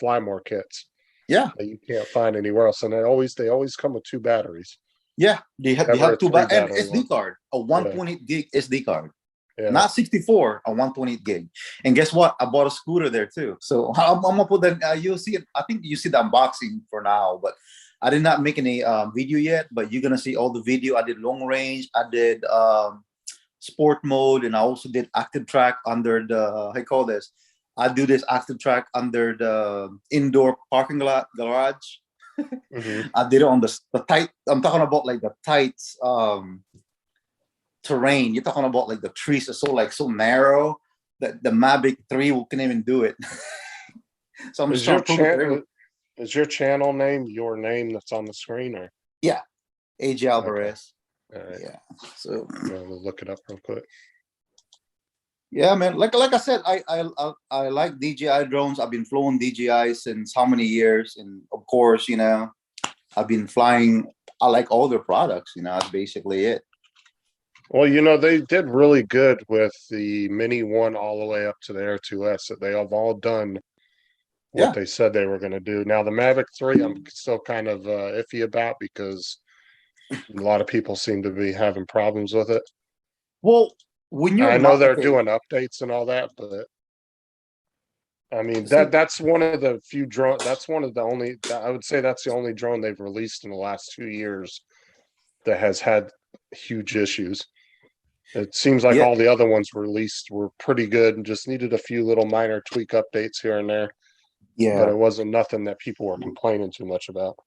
Flymore kits. Yeah, that you can't find anywhere else, and they always come with 2 batteries. Yeah, they have 2 and SD card, a 128 gig SD card. Yeah. Not 64, a 128 gig. And guess what? I bought a scooter there too. So I'm gonna put that. You'll see it. I think you see the unboxing for now, but I did not make any video yet. But you're gonna see all the video. I did long range. I did sport mode, and I also did active track under the. How you call this? I do this active track under the indoor parking lot garage. Mm-hmm. I did it on the tight. I'm talking about like the tight terrain. You're talking about like the trees are so narrow that the Mavic 3 can't even do it. So I'm just trying to prove it. Is your channel name your name that's on the screen, or? Yeah, AJ Alvarez. Okay. Right. Yeah. So we'll look it up real quick. Yeah, man. Like I said, I like DJI drones. I've been flying DJI since how many years, and of course, I've been flying. I like all their products. That's basically it. Well, they did really good with the Mini 1 all the way up to the Air 2S. That they have all done what they said they were going to do. Now the Mavic 3, I'm still kind of iffy about because a lot of people seem to be having problems with it. Well, when you're I know they're doing updates and all that, but I mean that's one of the few drone. That's one of the only. I would say that's the only drone they've released in the last 2 years that has had huge issues. It seems like Yeah. all the other ones released were pretty good and just needed a few little minor tweak updates here and there, but Yeah. it wasn't nothing that people were complaining too much about.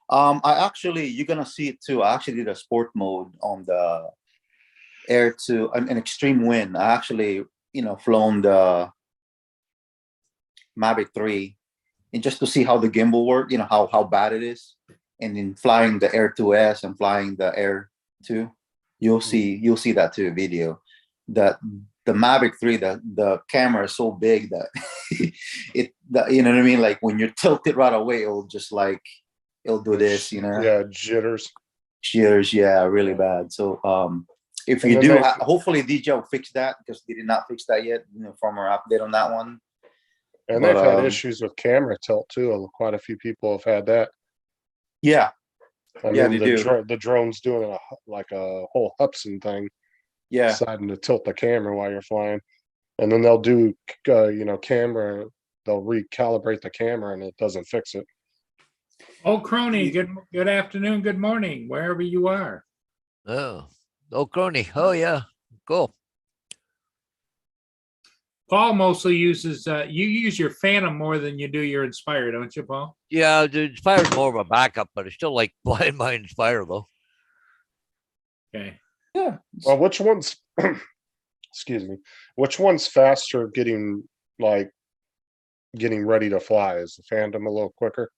I actually, you're gonna see it too. I actually did a sport mode on the Air 2, an extreme wind. I actually, flown the Mavic 3, and just to see how the gimbal worked, how bad it is, and then flying the Air 2S and flying the Air 2, you'll see that too video. That the Mavic 3, the camera is so big that you know what I mean? Like when you're tilted right away, it'll just like it'll do this, Yeah, jitters. Cheers, yeah, really bad. So if And you then do, they- hopefully DJ will fix that because they did not fix that yet. From our update on that one. And But, they've had issues with camera tilt too. Quite a few people have had that. Yeah, I Yeah, mean, they do. the drone's doing like a whole Hudson thing, yeah, deciding to tilt the camera while you're flying, and then they'll do, camera. They'll recalibrate the camera, and it doesn't fix it. Oh, Crony, good afternoon, good morning, wherever you are. Oh, crony. Oh yeah, cool. Paul mostly uses, you use your Phantom more than you do your Inspire, don't you, Paul? Yeah, the Inspire's more of a backup, but I still like flying my Inspire though. Okay. yeah. Well, which one's, excuse me, which one's faster getting ready to fly? Is the Phantom a little quicker?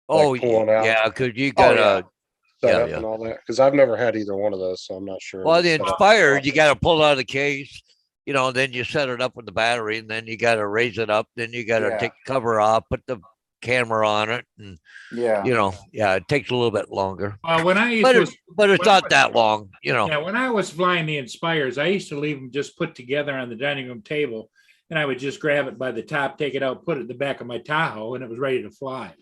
Oh pulling out. yeah, because you Oh, gotta. Set Yeah, up yeah. and all that? Because I've never had either one of those, so I'm not sure. Well, the setup. Inspire, you got to pull it out of the case, then you set it up with the battery, and then you got to raise it up. Then you got to Yeah. take the cover off, put the camera on it, and Yeah. yeah, it takes a little bit longer, When I but used to, it's not that long, yeah, when I was flying the Inspires, I used to leave them just put together on the dining room table, and I would just grab it by the top, take it out, put it in the back of my Tahoe, and it was ready to fly.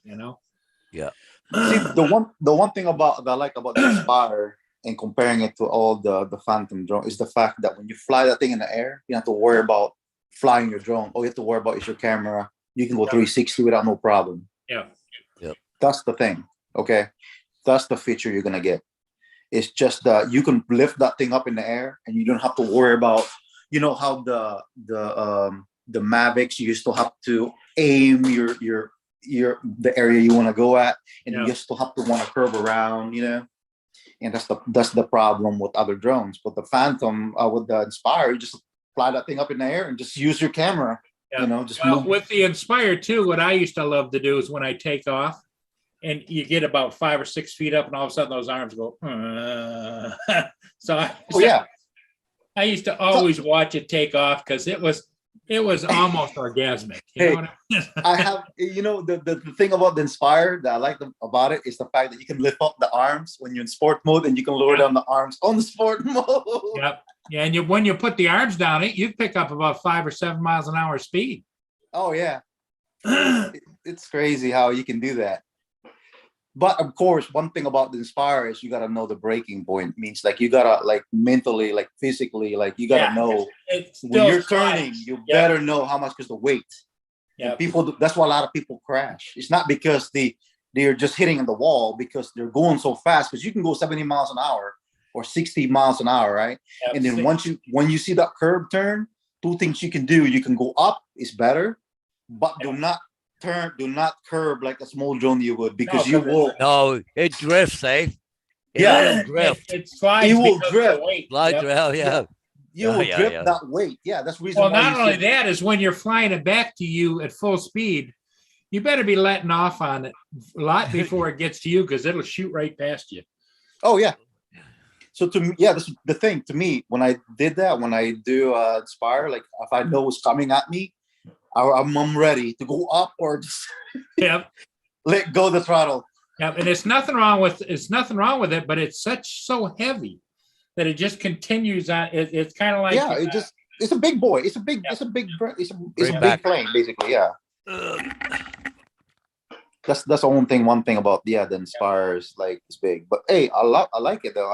See, the one thing that I like about the Inspire and comparing it to all the Phantom drone is the fact that when you fly that thing in the air, you don't have to worry about flying your drone. All you have to worry about is your camera. You can go 360 without no problem. Yeah. That's the thing. Okay. That's the feature you're gonna get. It's just that you can lift that thing up in the air and you don't have to worry about, how the Mavics, you still have to aim the area you want to go at, and Yeah. you still have to want to curve around, and that's the problem with other drones. But the Phantom, with the Inspire, you just fly that thing up in the air and just use your camera. Yeah. Just Well, move. with the Inspire too, what I used to love to do is when I take off and you get about 5 or 6 feet up and all of a sudden those arms go, so Oh yeah, I used to always watch it take off because it was almost orgasmic. You know what I mean? I have, the thing about the Inspire that I like about it is the fact that you can lift up the arms when you're in sport mode, and you can lower down the arms on the sport mode. Yep. Yeah, and when you put the arms down, you pick up about 5 or 7 miles an hour speed. Oh yeah, it's crazy how you can do that. But of course, one thing about the Inspire is you gotta know the breaking point. Means like you gotta mentally, physically, you gotta Yeah. know It's when still you're flying. turning. You Yeah. better know how much because the weight. Yeah. And that's why a lot of people crash. It's not because they're just hitting in the wall, because they're going so fast. Because you can go 70 miles an hour or 60 miles an hour, right? Yep. And then when you see that curb turn, two things you can do. You can go up is better, but do not curb like a small drone you would, because No, you 'cause will. No, it drifts, eh? Yeah. It'll drift. It slides It will because of drift. the weight. Slide Yep. through, yeah. You will Yeah, drip yeah. that weight. Yeah, that's the reason Well, why not you only see- that is when you're flying it back to you at full speed, you better be letting off on it a lot before it gets to you because it'll shoot right past you. Oh yeah. So to me, yeah, that's the thing. To me, when I did that, when I do Inspire, if I know it's coming at me, I'm ready to go up or just Yep. let go the throttle. Yep. And it's nothing wrong with it, but it's so heavy that it just continues on. It's kind of like Yeah, it's a big boy. It's a big Bring back. big plane, basically. Yeah. Ugh. That's the one thing about the Inspire is it's big. But hey, I like it though.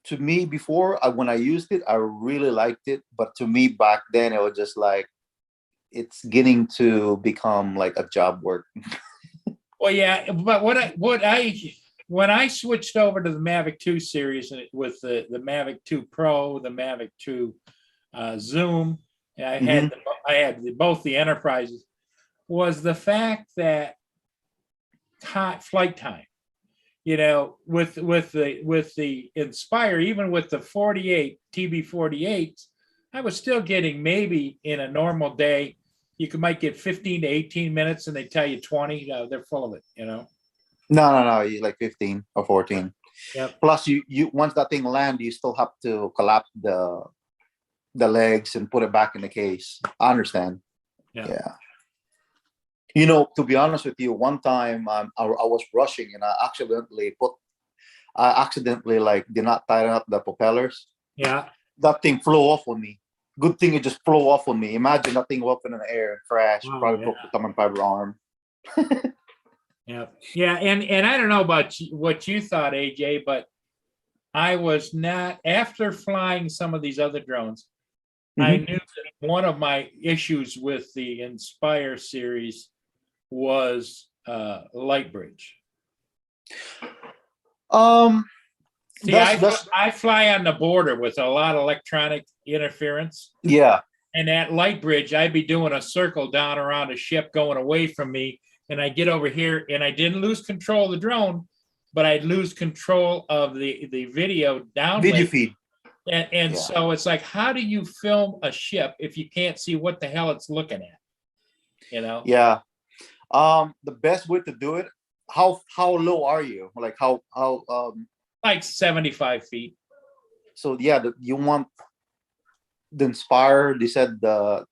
To me, before when I used it, I really liked it. But to me back then, it was just it's getting to become like a job work. well, yeah. But what I when I switched over to the Mavic 2 series with the Mavic 2 Pro, the Mavic 2 Zoom, and I had both the enterprises, was the fact that flight time, with the Inspire, even with the 48 TB48s, I was still getting, maybe in a normal day, might get 15 to 18 minutes, and they tell you 20. They're full of it, No, you like 15 or 14. Yep. Plus, you once that thing lands, you still have to collapse the legs and put it back in the case. I understand. Yeah. To be honest with you, one time I was rushing and I accidentally like did not tighten up the propellers. Yeah. That thing flew off on me. Good thing it just flew off on me. Imagine that thing up in the air and crash. Probably broke the carbon fiber arm. Yeah. And I don't know about what you thought, AJ, but I was not, after flying some of these other drones, I knew that one of my issues with the Inspire series was Lightbridge. See, I fly on the border with a lot of electronic interference. Yeah. And at Lightbridge, I'd be doing a circle down around a ship going away from me. And I get over here and I didn't lose control of the drone, but I'd lose control of the video downlink. Video feed. And so it's like, how do you film a ship if you can't see what the hell it's looking at? Yeah. The best way to do it, how low are you? Like how like 75 feet. So yeah, you want the Inspire. They said the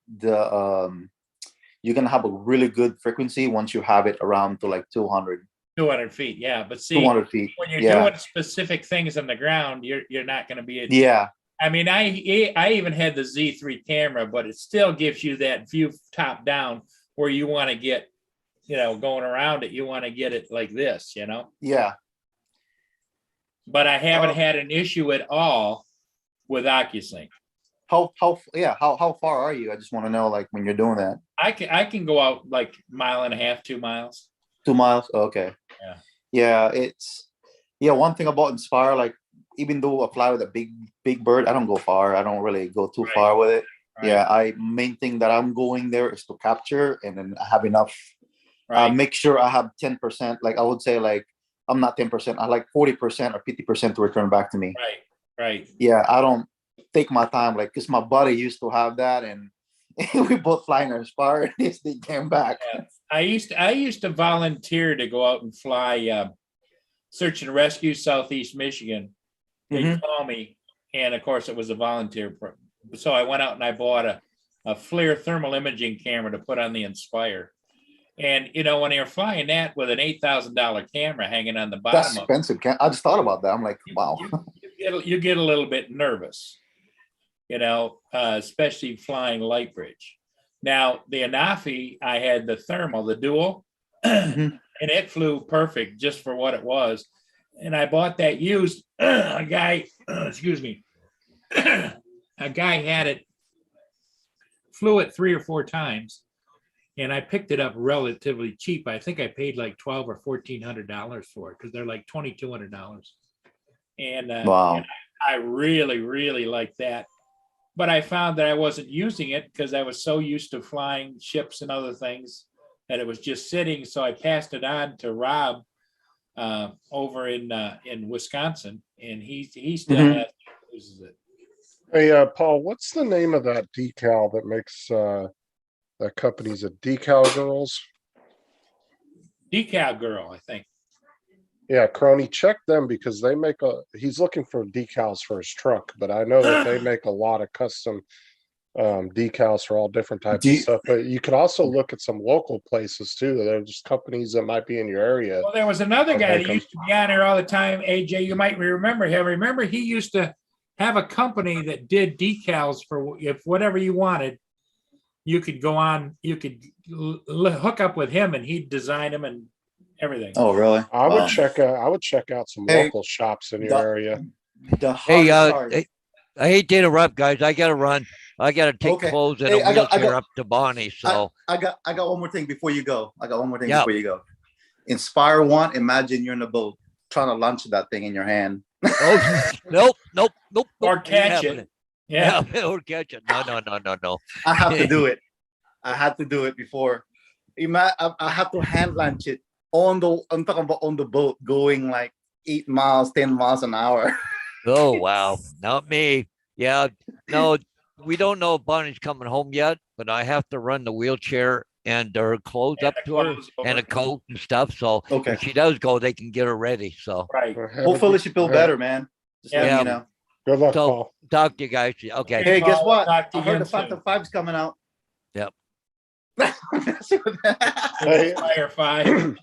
you're gonna have a really good frequency once you have it around to like 200 feet. Yeah, but see, 200 feet. When you're doing specific things on the ground, you're not going to be. I mean, I even had the Z3 camera, but it still gives you that view top down where you want to get, going around it. You want to get it like this, Yeah. But I haven't had an issue at all with OcuSync. How far are you? I just want to know, like, when you're doing that. I can go out like 1.5 miles, 2 miles. 2 miles. Okay. Yeah. One thing about Inspire, like, even though I fly with a big bird, I don't go far. I don't really go too far with it. Right. Yeah. Main thing that I'm going there is to capture, and then I have enough. Right. Make sure I have 10%. Like, I would say, like, I'm not 10%. I like 40% or 50% to return back to me. Right. Yeah. I don't take my time, like, because my buddy used to have that, and we both flying our Inspire, and they came back. Yeah. I used to volunteer to go out and fly search and rescue Southeast Michigan. They call me, and of course it was a volunteer. So I went out and I bought a FLIR thermal imaging camera to put on the Inspire. And when you're flying that with an $8,000 camera hanging on the bottom, that's expensive. I just thought about that. I'm like, wow. You get a little bit nervous, especially flying Lightbridge. Now the Anafi, I had the thermal, the dual, and it flew perfect just for what it was. And I bought that used. A guy, excuse me, a guy had it, flew it 3 or 4 times, and I picked it up relatively cheap. I think I paid like $1,200 or $1,400 for it because they're like $2,200. And wow, and I really, really liked that. But I found that I wasn't using it because I was so used to flying ships and other things that it was just sitting. So I passed it on to Rob over in Wisconsin, and he still uses it. Hey, Paul, what's the name of that decal that makes that company's a Decal Girls? Decal Girl, I think. Yeah, Crony, check them because they make he's looking for decals for his truck, but I know that they make a lot of custom decals for all different types of stuff. But you can also look at some local places too. There's companies that might be in your area. Well, there was another guy that used to be on there all the time, AJ. You might remember him. Remember, he used to have a company that did decals for if whatever you wanted. You could go on, you could hook up with him, and he'd design them and everything. Oh, really? I would check out some local shops in your area. Hey, I hate to interrupt, guys. I gotta run. I gotta take clothes in a wheelchair up to Bonnie. So I got one more thing before you go. Before you go. Inspire one. Imagine you're in a boat. trying to launch that thing in your hand. Oh, nope, nope, nope. Or nope, ain't catch it. happening. Yeah. Yeah, or catch it. No, no, no, no, no. I have to do it. I had to do it before. I have to hand launch it on the. I'm talking about on the boat, going like 8 miles, 10 miles an hour. Oh, wow. Not me. Yeah. No, we don't know if Bonnie's coming home yet, but I have to run the wheelchair and her clothes And up the to her clothes and a over. coat and stuff. So Okay. if she does go, they can get her ready. So Right. Hopefully she feel better, man. Just let Yeah. me know. Good luck, So- Paul. talk to you guys. Okay. Hey, guess Paul, we'll what? talk to I you heard the again Phantom soon. 5's coming out. Yep. Hey. Fire 5.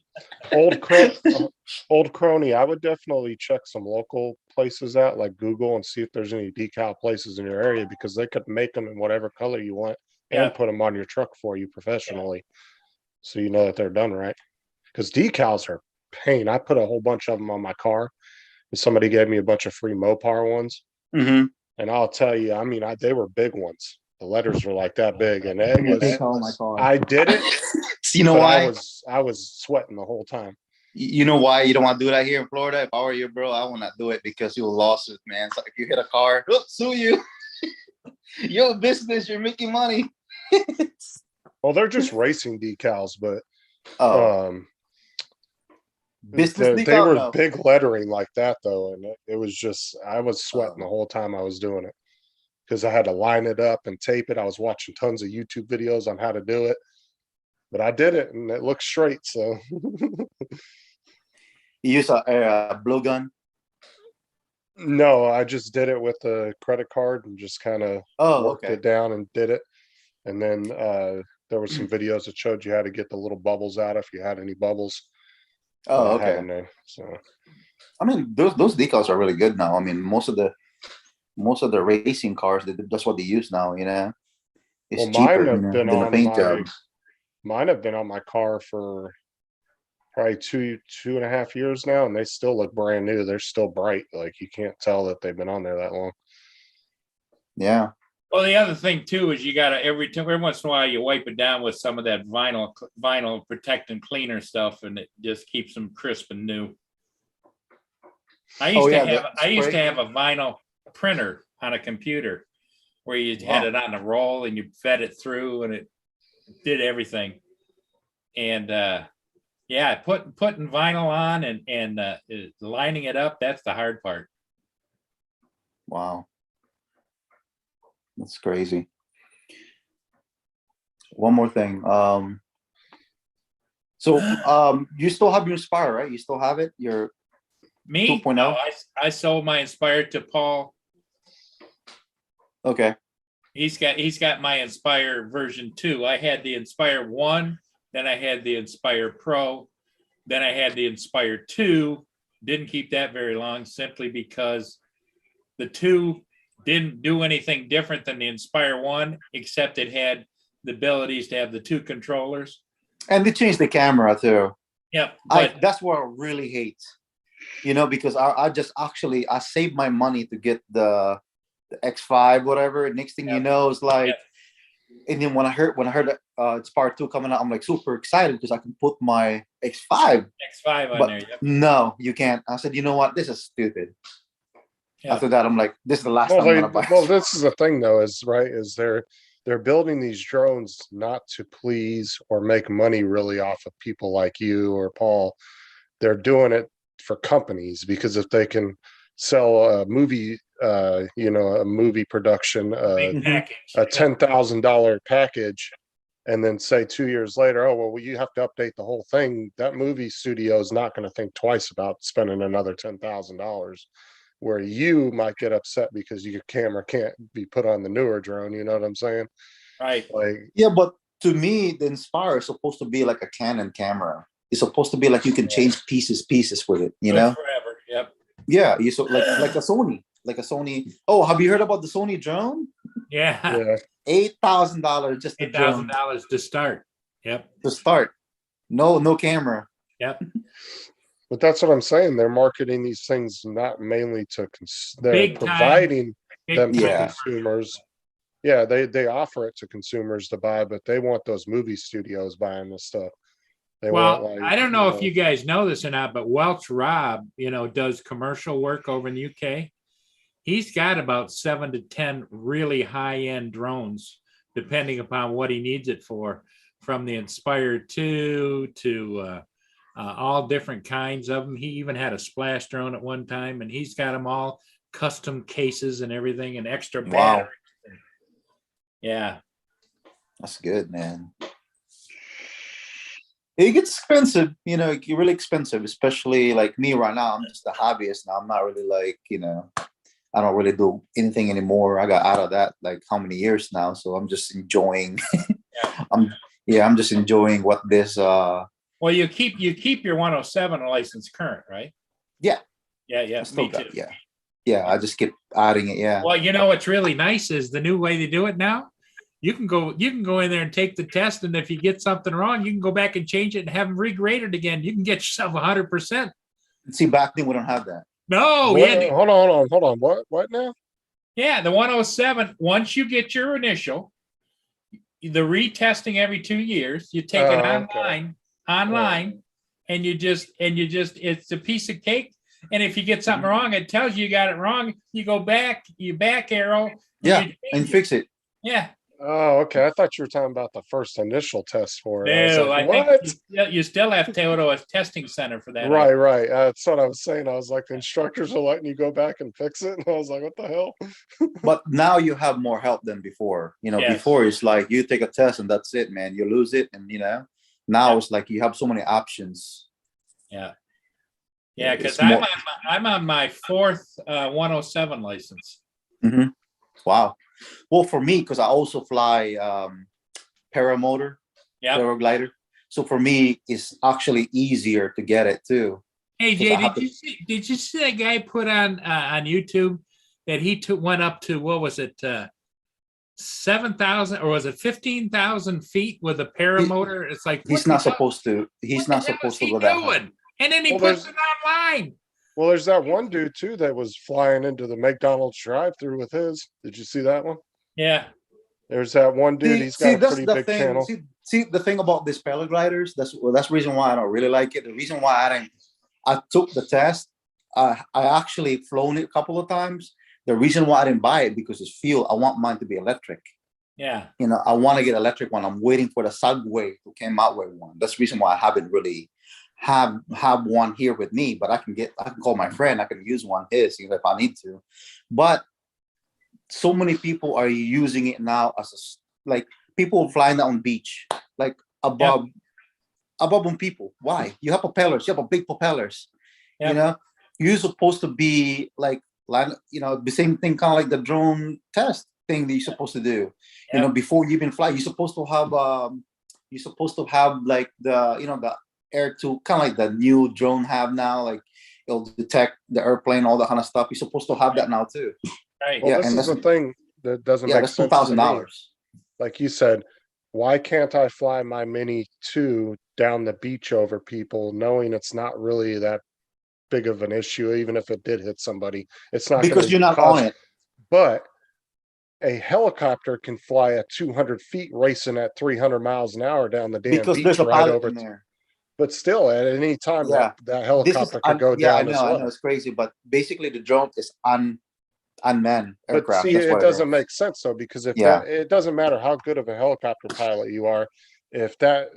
Old crony, I would definitely check some local places out, like Google, and see if there's any decal places in your area, because they could make them in whatever color you want Yeah. and put them on your truck for you professionally, so you know that they're done right. Because decals are pain. I put a whole bunch of them on my car, and somebody gave me a bunch of free Mopar ones, Mm-hmm. and I'll tell you, I mean, they were big ones. The letters were like that big, and it was. I did it. You know but why? I was sweating the whole time. You know why you don't want to do that here in Florida? If I were you, bro, I would not do it because you'll lawsuit, man. So if you hit a car, sue you. You're a business. You're making money. Well, they're just racing decals, but Oh, business they decal? were No. big lettering like that though, and it was just I was sweating the whole time I was doing it, because I had to line it up and tape it. I was watching tons of YouTube videos on how to do it, but I did it and it looked straight. So You use a blowgun? no, I just did it with a credit card and just kind of Oh, worked okay. it down and did it. And then there were some videos that showed you how to get the little bubbles out if you had any bubbles. Oh, I had okay. in there. So I mean, those decals are really good now. I mean, most of the racing cars, that's what they use now. You know, it's well, cheaper mine have been than a on paint job. mine have been on my car for probably 2.5 years now, and they still look brand new. They're still bright. Like you can't tell that they've been on there that long. Yeah. Well, the other thing too is you gotta every once in a while you wipe it down with some of that vinyl protect and cleaner stuff, and it just keeps them crisp and new. I used to have a vinyl printer on a computer where you had it on a roll and you fed it through and it did everything. And yeah, putting vinyl on and lining it up, that's the hard part. Wow. That's crazy. One more thing. So you still have your Inspire, right? You still have it? Your Me? 2.0? No, I sold my Inspire to Paul. Okay. He's got my Inspire version 2. I had the Inspire 1, then I had the Inspire Pro, then I had the Inspire 2. Didn't keep that very long simply because the 2 didn't do anything different than the Inspire 1, except it had the abilities to have the 2 controllers. And they changed the camera too. Yep. But That's what I really hate. You know, because I saved my money to get the X5, whatever. Next thing you know, it's like, and then when I heard Inspire 2 coming out, I'm like super excited because I can put my X5 on there. Yep. No, you can't. I said, you know what? This is stupid. Yeah. After that, I'm like, this is the last time I'm gonna buy. Well, this is the thing though, is they're building these drones not to please or make money really off of people like you or Paul. They're doing it for companies, because if they can sell a movie, a movie production, Big package. a $10,000 package, and then say 2 years later, oh, well, you have to update the whole thing. That movie studio is not going to think twice about spending another $10,000. Where you might get upset because your camera can't be put on the newer drone. You know what I'm saying? Right. Like, Yeah, but to me, the Inspire is supposed to be like a Canon camera. It's supposed to be like you can change pieces with it. You know? Forever. Yep. Yeah, you so like a Sony. Oh, have you heard about the Sony drone? Yeah. $8,000 just the drone $8,000 to start. Yep. to start. No camera. Yep. but that's what I'm saying. They're marketing these things not mainly to they're Big time. providing them Big to time. consumers. Yeah, they offer it to consumers to buy, but they want those movie studios buying this stuff. They want, Well, like, I don't know if you guys know this or not, but Welch Rob, does commercial work over in the UK. He's got about 7 to 10 really high-end drones, depending upon what he needs it for, from the Inspire 2 to all different kinds of them. He even had a splash drone at one time, and he's got them all custom cases and everything, and extra Wow. batteries. Yeah. That's good, man. It gets expensive, it get really expensive, especially like me right now. I'm just a hobbyist now. I'm not really like, I don't really do anything anymore. I got out of that like how many years now. So I'm just enjoying I'm just enjoying what this Well, you keep your 107 license current, right? Yeah. Yeah, I still me got, too. yeah. I just keep adding it. Yeah. Well, what's really nice is the new way they do it now. You can go in there and take the test, and if you get something wrong, you can go back and change it and have them regraded again. You can get yourself 100%. See, back then we don't have that. No, What? yeah, Hold on. What now? yeah. The 107. Once you get your initial, the retesting every 2 years. You take it Okay. online, and you just it's a piece of cake. And if you get something wrong, it tells you got it wrong. You go back, you back arrow. Yeah, and fix it. Yeah. Oh, okay. I thought you were talking about the first initial test for it. I was No, like, I what? think you still have to go to a testing center for that. Right. That's what I was saying. I was like, the instructors are letting you go back and fix it. And I was like, what the hell? But now you have more help than before. Yes. Before it's like you take a test and that's it, man. You lose it, and now it's like you have so many options. Yeah. Yeah, because It's I'm on my fourth 107 license. Mm-hmm. Wow. Well, for me, because I also fly paramotor, paraglider. So for me, it's actually easier to get it too. Hey Jay, did you see that guy put on YouTube that he went up to, what was it, 7,000 or was it 15,000 feet with a paramotor? It's like he's not supposed to. He's not supposed to go that high. And then he puts it online. Well, there's that one dude too that was flying into the McDonald's drive-through with his. Did you see that one? Yeah. There's that one dude. He's got a pretty big channel. See, the thing about these paragliders, that's the reason why I don't really like it. The reason why I took the test. I actually flown it a couple of times. The reason why I didn't buy it because it's fuel. I want mine to be electric. Yeah. I want to get electric one. I'm waiting for the Segway to come out with one. That's the reason why I haven't really have one here with me, but I can call my friend. I can use one if I need to. But so many people are using it now as like people flying down beach, like above on people. Why? You have propellers. You have a big propellers. Yep. You're supposed to be like the same thing, kind of like the drone test thing that you're supposed to do. Yep. Before you even fly, you're supposed to have like the air to kind of like the new drone have now, like it'll detect the airplane, all that kind of stuff. You're supposed to have that now too. Right. Well, this is the thing that doesn't make that's sense. $2,000. Like you said, why can't I fly my Mini 2 down the beach over people, knowing it's not really that big of an issue, even if it did hit somebody? It's not because you're not on it. But a helicopter can fly at 200 feet, racing at 300 miles an hour down the damn Because beach there's a right pilot over in there. But still, at any time, that helicopter could go down as well. I know it's crazy, but basically the drone is unmanned aircraft. But see, it doesn't make sense though, because if it doesn't matter how good of a helicopter pilot you are, if that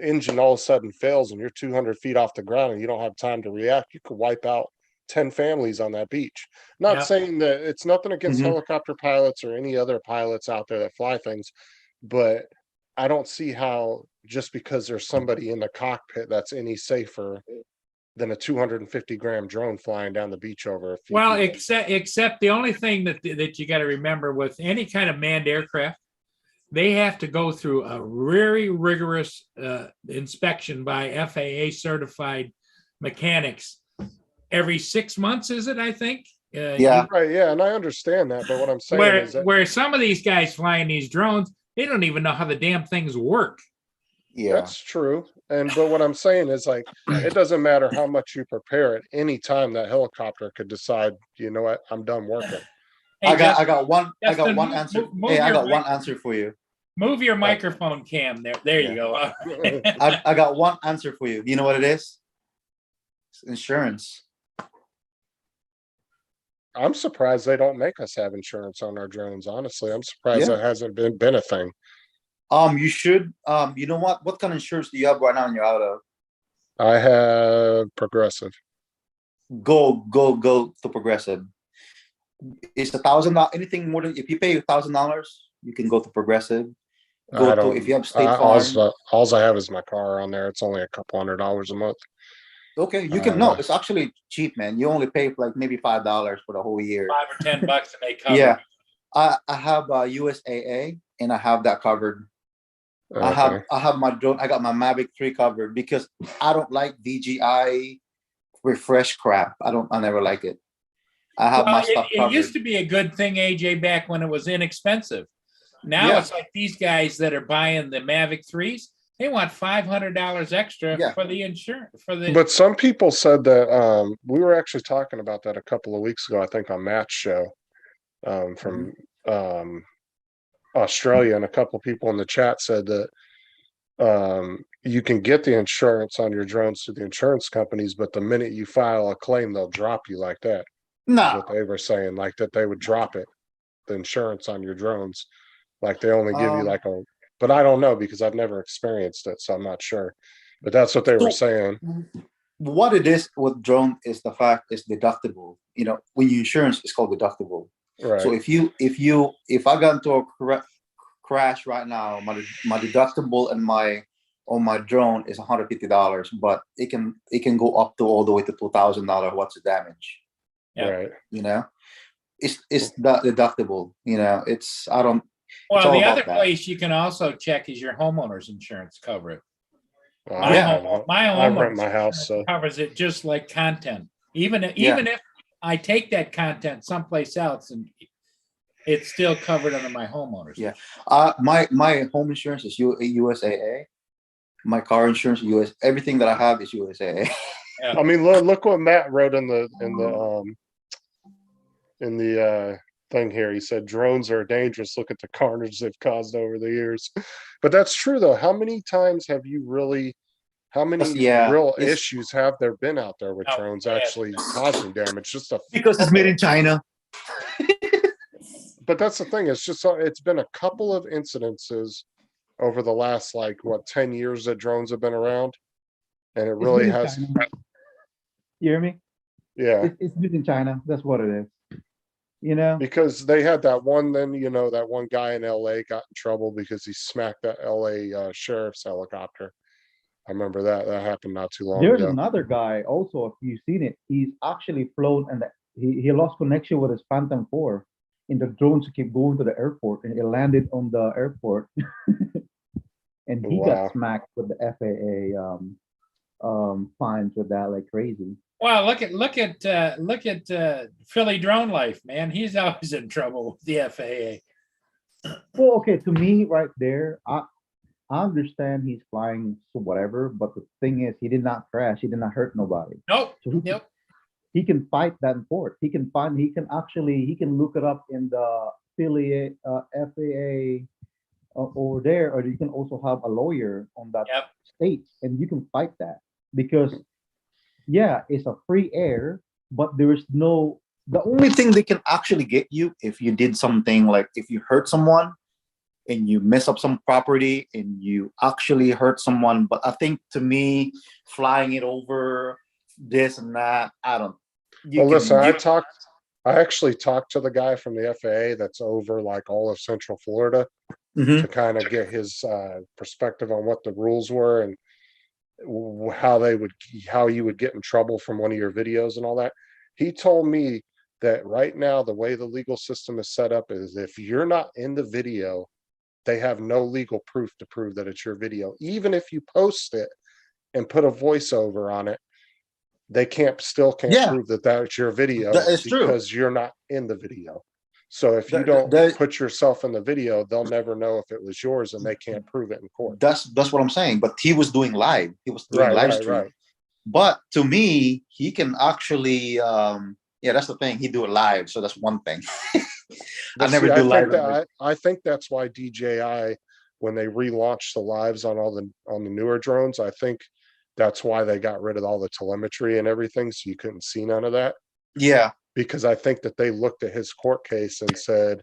engine all of a sudden fails and you're 200 feet off the ground and you don't have time to react, you could wipe out 10 families on that beach. Not saying that it's nothing against helicopter pilots or any other pilots out there that fly things, but I don't see how just because there's somebody in the cockpit that's any safer than a 250-gram drone flying down the beach over a few people. Except the only thing that you got to remember with any kind of manned aircraft, they have to go through a very rigorous inspection by FAA certified mechanics every 6 months, is it? I think. Right. Yeah, and I understand that, but what I'm saying is that where some of these guys flying these drones, they don't even know how the damn things work. Yeah, that's true. But what I'm saying is, like, it doesn't matter how much you prepare it. Any time that helicopter could decide, you know what, I'm done working. Hey, I got one answer. Hey, I got one answer for you. Move your microphone cam there. There you go. I got one answer for you. You know what it is? It's insurance. I'm surprised they don't make us have insurance on our drones. Honestly, I'm surprised Yeah. that hasn't been a thing. You should. You know what? What kind of insurance do you have right now in your auto? I have Progressive. Go to Progressive. It's $1,000. Anything more than if you pay $1,000, you can go to Progressive. I don't. If you have State Farm. All I have is my car on there. It's only a couple $100 a month. Okay, you can no. It's actually cheap, man. You only pay like maybe $5 for the whole year. $5 or $10 and they cover. Yeah, I have USAA and I have that covered. Okay. I have my drone. I got my Mavic 3 covered because I don't like DJI refresh crap. I never like it. I have my stuff covered. It used to be a good thing, AJ, back when it was inexpensive. Now Yeah. it's like these guys that are buying the Mavic 3s, they want $500 extra Yeah. for the insurance. But some people said that we were actually talking about that a couple of weeks ago, I think on Matt's show, from Australia, and a couple of people in the chat said that you can get the insurance on your drones through the insurance companies, but the minute you file a claim, they'll drop you like that. No, What they were saying, like that they would drop it, the insurance on your drones, like they only give you like a. But I don't know because I've never experienced it, so I'm not sure. But that's what they were saying. what it is with drone is the fact is deductible. You know, when you insurance, it's called deductible. Right. So if I got into a crash right now, my deductible and on my drone is $150, but it can go up to all the way to $2,000. What's the damage? Yeah. Right. You know, it's that deductible. You know, Well, all the about other that. place you can also check is your homeowner's insurance cover it. Well, My Yeah. I rent homeowner's my house, so covers it just like content. Even if I take that content someplace else and it's still covered under my homeowner's. Yeah. My home insurance is USAA. My car insurance US. Everything that I have is USAA. I mean, look what Matt wrote in the thing here. He said drones are dangerous. Look at the carnage they've caused over the years. But that's true though. How many times have you really? How many real issues have there been out there with drones actually causing damage? Just Because it's made in China. But that's the thing. It's been a couple of incidences over the last 10 years that drones have been around, and it really has. You hear me? Yeah, It's made in China. That's what it is. You know, because they had that one. Then that one guy in LA got in trouble because he smacked that LA sheriff's helicopter. I remember that happened not too long there's ago. another guy also. If you've seen it, he's actually flown and he lost connection with his Phantom 4. And the drones keep going to the airport, and it landed on the airport, and he got smacked with the FAA fines with that like crazy. Well, look at Philly Drone Life, man. He's always in trouble with the FAA. Well, okay, to me, right there, I understand he's flying so whatever, but the thing is, he did not crash. He did not hurt nobody. Nope. So he can fight that in court. He can look it up in the Philly FAA over there, or you can also have a lawyer on that state, and you can fight that because, it's a free air, but there's no. The only thing they can actually get you if you did something like if you hurt someone and you mess up some property and you actually hurt someone. But I think to me, flying it over this and that, I don't. I actually talked to the guy from the FAA that's over all of Central Florida to kind of get his perspective on what the rules were and how you would get in trouble from one of your videos and all that. He told me that right now the way the legal system is set up is if you're not in the video, they have no legal proof to prove that it's your video. Even if you post it and put a voiceover on it, they can't prove that that's your video because you're not in the video. So if you don't put yourself in the video, they'll never know if it was yours, and they can't prove it in court. That's what I'm saying. But he was doing live. He was doing live stream. Right. But to me, he can actually. That's the thing. He do it live, so that's one thing. I never do live. I think that's why DJI when they relaunched the lives on on the newer drones, I think that's why they got rid of all the telemetry and everything, so you couldn't see none of that. Yeah. Because I think that they looked at his court case and said,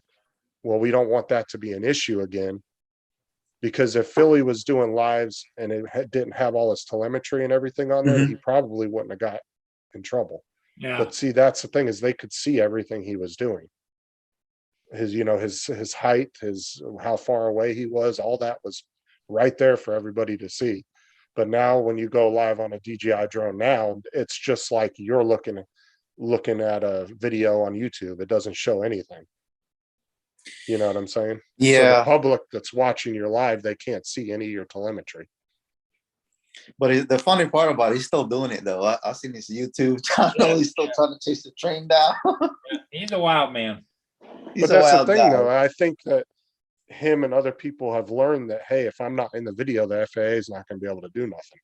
well, we don't want that to be an issue again. Because if Philly was doing lives and it didn't have all his telemetry and everything on there, he probably wouldn't have got in trouble. Yeah. But see, that's the thing, is they could see everything he was doing. His, you know, his height, his how far away he was, all that was right there for everybody to see. But now when you go live on a DJI drone now, it's just like you're looking at a video on YouTube. It doesn't show anything. You know what I'm saying? So the Yeah. public that's watching your live, they can't see any of your telemetry. But the funny part about it, he's still doing it though. I've seen his YouTube channel. He's still trying to chase the train down. He's a wild man. He's But a that's the wild thing, guy. though. I think that him and other people have learned that, hey, if I'm not in the video, the FAA is not going to be able to do nothing.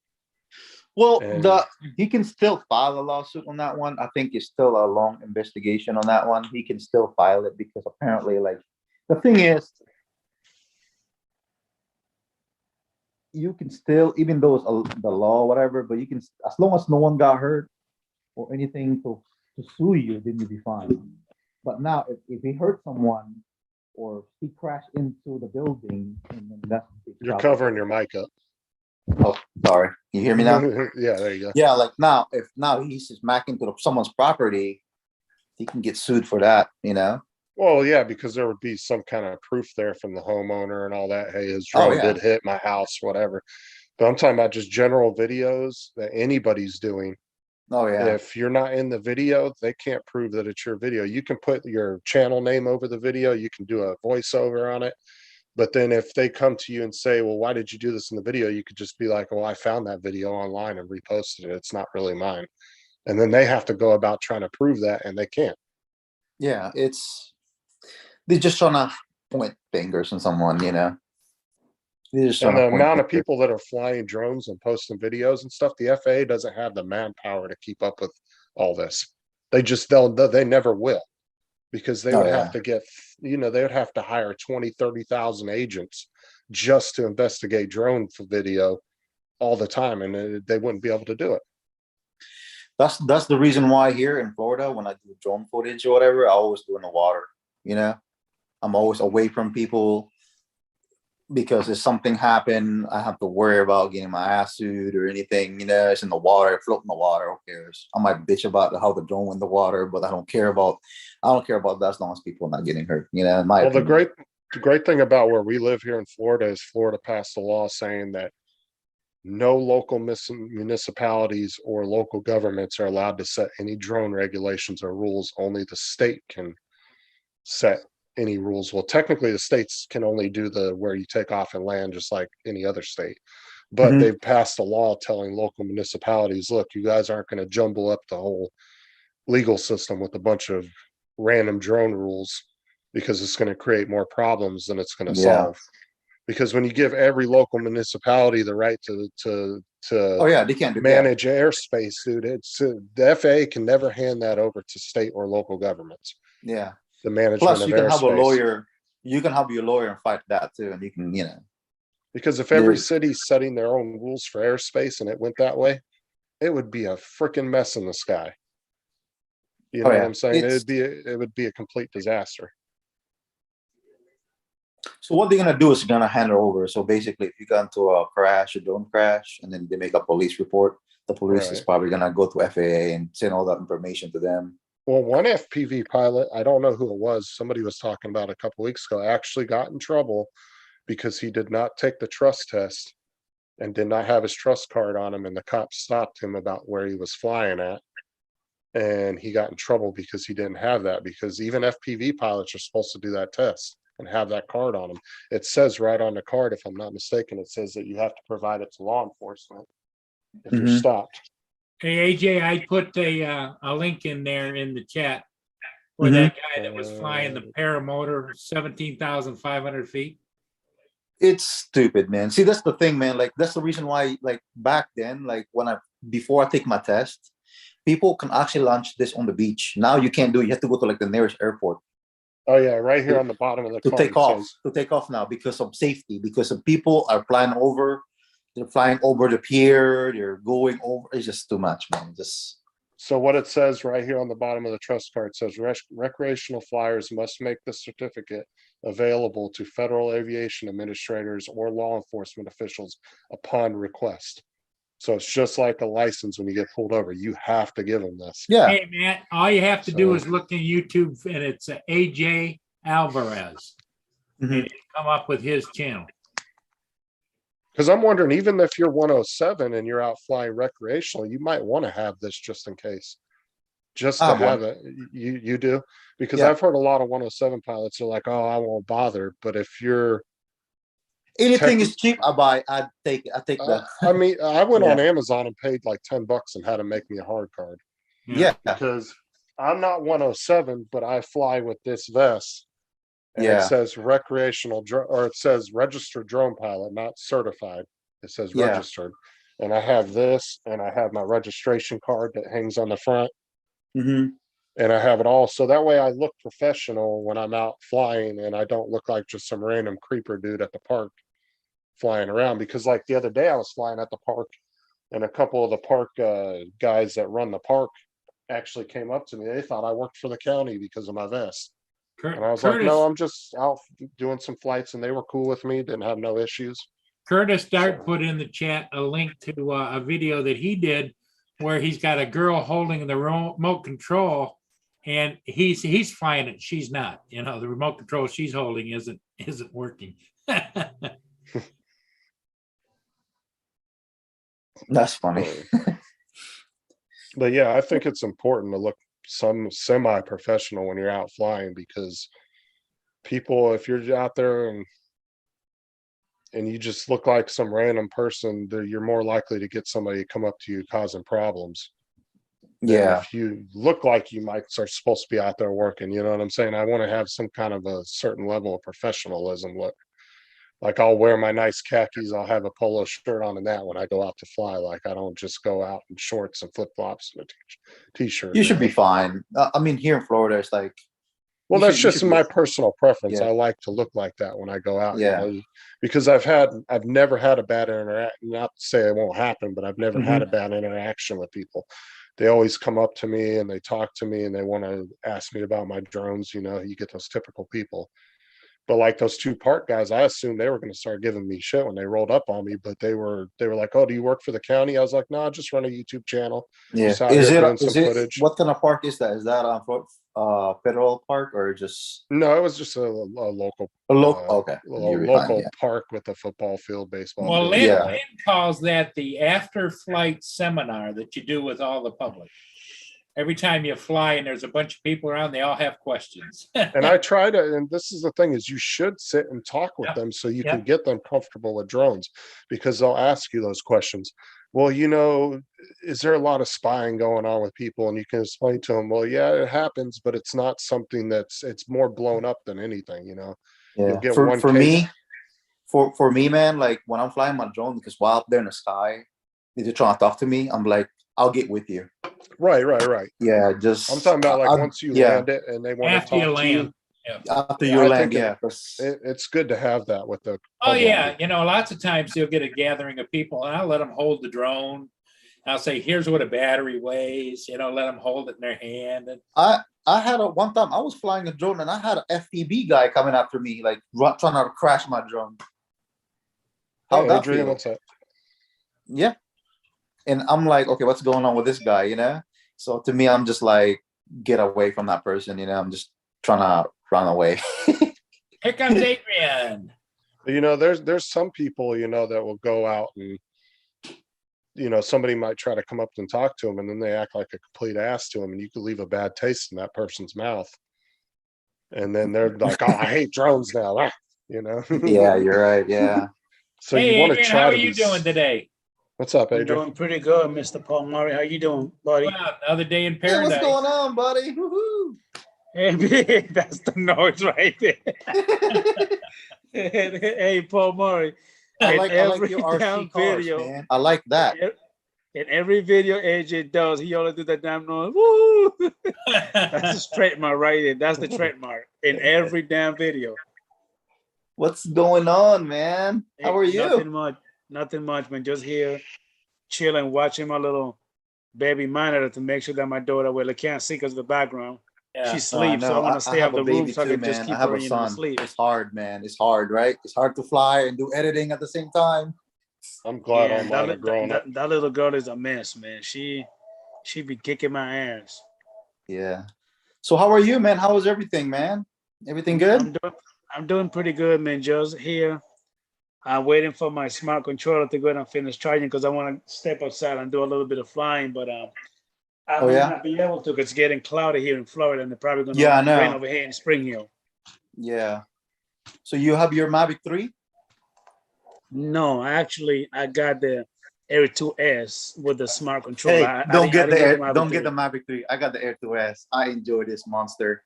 Well, And- he can still file a lawsuit on that one. I think it's still a long investigation on that one. He can still file it because apparently, like, the thing is, you can still, even though it's the law, whatever, but you can, as long as no one got hurt or anything to sue you, then you'll be fine. But now, if he hurt someone or he crashed into the building, and then that's a big You're problem. covering your mic up. Oh, sorry. You hear me now? Yeah, there you go. Yeah, like now, if now he's smacking to someone's property, he can get sued for that, you know? Well, yeah, because there would be some kind of proof there from the homeowner and all that. Hey, his Oh, drone yeah. did hit my house, whatever. But I'm talking about just general videos that anybody's doing. Oh, yeah. If you're not in the video, they can't prove that it's your video. You can put your channel name over the video. You can do a voiceover on it. But then if they come to you and say, well, why did you do this in the video? You could just be like, well, I found that video online and reposted it. It's not really mine. And then they have to go about trying to prove that, and they can't. Yeah, they're just trying to point fingers on someone, you know? They're just And trying the to point amount of fingers. people that are flying drones and posting videos and stuff, the FAA doesn't have the manpower to keep up with all this. They never will, because they Oh, would yeah. have to get, they would have to hire 20, 30,000 agents just to investigate drone video all the time. And they wouldn't be able to do it. That's the reason why here in Florida, when I do drone footage or whatever, I always do in the water, you know? I'm always away from people, because if something happened, I have to worry about getting my ass sued or anything, you know? It's in the water, float in the water, who cares? I might bitch about how the drone went in the water, but I don't care about that as long as people are not getting hurt, you know? In my Well, the opinion. great thing about where we live here in Florida is Florida passed a law saying that no local municipalities or local governments are allowed to set any drone regulations or rules. Only the state can set any rules. Well, technically the states can only do the where you take off and land, just like any other state. But Mhm. they've passed a law telling local municipalities, look, you guys aren't going to jumble up the whole legal system with a bunch of random drone rules, because it's going to create more problems than it's going to Yeah. solve. Because when you give every local municipality the right to Oh, yeah, they can't do that. manage airspace, dude, it's the FAA can never hand that over to state or local governments. Yeah. The management Plus, of you can have a airspace. lawyer. You can have your lawyer and fight that too, and you can, you know. Because if every Yeah. city's setting their own rules for airspace and it went that way, it would be a freaking mess in the sky. You know Oh, what yeah. I'm saying? It's- It would be a complete disaster. So what they're gonna do is they're gonna hand it over. So basically, if you got into a crash, a drone crash, and then they make a police report, the police is Right. probably gonna go to FAA and send all that information to them. Well, one FPV pilot, I don't know who it was, somebody was talking about a couple weeks ago, actually got in trouble because he did not take the trust test and did not have his trust card on him, and the cops stopped him about where he was flying at. And he got in trouble because he didn't have that, because even FPV pilots are supposed to do that test and have that card on them. It says right on the card, if I'm not mistaken, it says that you have to provide it to law enforcement if you're Mhm. stopped. Hey, AJ, I put a link in there in the chat for Mhm. that guy that was flying the paramotor 17,500 feet. It's stupid, man. See, that's the thing, man. Like, that's the reason why, like, back then, like, before I take my test, people can actually launch this on the beach. Now you can't do it. You have to go to like the nearest airport. Oh yeah, right here on the bottom of the to card. take it off says- to take off now because of safety, because of people are flying over. They're flying over the pier. They're going over. It's just too much, man. Just So what it says right here on the bottom of the trust card says recreational flyers must make the certificate available to federal aviation administrators or law enforcement officials upon request. So it's just like a license when you get pulled over. You have to give them this. yeah. Hey, Matt, all you have to do So- is look in YouTube and it's AJ Alvarez. Mhm. Come up with his channel. Because I'm wondering, even if you're 107 and you're out flying recreational, you might want to have this just in case. Just I to have have one. it. You do? Because Yeah. I've heard a lot of 107 pilots are like, oh, I won't bother. But if you're Anything Tech- is cheap, I buy. I take it. I take the. I mean, I went on Yeah. Amazon and paid like $10 and had to make me a hard card Yeah. because I'm not 107, but I fly with this vest. And Yeah. it says recreational or it says registered drone pilot, not certified. It says Yeah. registered. And I have this and I have my registration card that hangs on the front Hmm. and I have it all. So that way I look professional when I'm out flying and I don't look like just some random creeper dude at the park flying around. Because like the other day I was flying at the park and a couple of the park guys that run the park actually came up to me. They thought I worked for the county because of my vest. And I was like, no, I'm just out doing some flights and they were cool with me, didn't have no issues. Curtis Dart put in the chat a link to a video that he did where he's got a girl holding the remote control and he's flying it. She's not, you know, the remote control she's holding isn't working. That's funny. But yeah, I think it's important to look some semi-professional when you're out flying because people, if you're out there and you just look like some random person, you're more likely to get somebody to come up to you causing problems. than Yeah. If you look like you might are supposed to be out there working, you know what I'm saying? I want to have some kind of a certain level of professionalism. Look, like I'll wear my nice khakis, I'll have a polo shirt on and that when I go out to fly. Like I don't just go out in shorts and flip flops and a t-shirt. You should know? be fine. I mean, here in Florida, it's like. Well, you that's should- you just should be- my personal preference. Yeah. I like to look like that when I go out. you Yeah. know, because I've never had a bad interaction. Not to say it won't happen, but I've never had Mm-hmm. a bad interaction with people. They always come up to me and they talk to me and they want to ask me about my drones. You know, you get those typical people. But like those two park guys, I assumed they were going to start giving me shit when they rolled up on me. But they were like, "Oh, do you work for the county?" I was like, "No, I just run a YouTube channel." Yeah. Just out Is here it? doing Is some it? footage. What kind of park is that? Is that federal park or just No, it was just a local a local? Uh, Okay. You'll be fine, local yeah. park with a football field, baseball Well, field. Lynn, Yeah. Lynn calls that the after flight seminar that you do with all the public. Every time you fly and there's a bunch of people around, they all have questions. And I try to, and this is the thing is you should sit and talk with Yeah. them so you Yeah. can get them comfortable with drones because they'll ask you those questions. Well, you know, is there a lot of spying going on with people? And you can explain to them, well, yeah, it happens, but it's not something it's more blown up than anything, you know? Yeah. You'll get For one for case. me, for me, man, like when I'm flying my drone, because while up there in the sky, if they're trying to talk to me, I'm like, I'll get with you. Right. Yeah, just. I'm talking about like I- once you yeah. land it and they want to After you talk to you. land. After Yeah, you I land, think yeah. 'cause- It's good to have that with the. Oh public. yeah, you know, lots of times you'll get a gathering of people, and I'll let them hold the drone. I'll say, "Here's what a battery weighs." You know, let them hold it in their hand. And I had one time I was flying a drone and I had an FPV guy coming after me, like trying to crash my drone. How'd Hey, that Adrian, feel? what's up? Yeah. And I'm like, okay, what's going on with this guy, you know? So to me, I'm just like, get away from that person, you know? I'm just trying to run away. here comes Adrian. You know, there's some people, you know, that will go out and, you know, somebody might try to come up and talk to them and then they act like a complete ass to them and you could leave a bad taste in that person's mouth. And then they're like, oh, I hate drones now. Ah, you know? Yeah, you're right. Yeah. So Hey, you want to Adrian, try how are to you be doing today? What's up, I'm Adrian? doing pretty good, Mr. Paul Murray. How you doing, buddy? Well, another day in Hey, paradise. what's going on, buddy? Woohoo. Hey, that's the noise right there. Hey, Paul Murray. I in like every your damn RC cars, video, man. I like that. In every video AJ does, he only do that damn noise. Woo! That's the trademark right there. That's the trademark in every damn video. What's going on, man? How are Nothing you? much. Nothing much, man. Just here, chilling, watching my little baby monitor to make sure that my daughter, well, I can't see because of the background. She sleeps, so I want to stay out the room so I can just keep her, asleep. It's hard, man. It's hard, right? It's hard to fly and do editing at the same time. I'm glad Yeah, all mine are grown up. that little girl is a mess, man. She be kicking my ass. Yeah. So how are you, man? How is everything, man? Everything good? I'm doing pretty good, man. Just here. I'm waiting for my smart controller to go ahead and finish charging because I want to step outside and do a little bit of flying, but I Oh, may yeah? not be able to because it's getting cloudy here in Florida and they're probably going to Yeah, I know. rain over here in Spring Hill. Yeah. So you have your Mavic 3? No, I got the Air 2S with the smart controller. Hey, don't get the Mavic 3. I got the Air 2S. I enjoy this monster.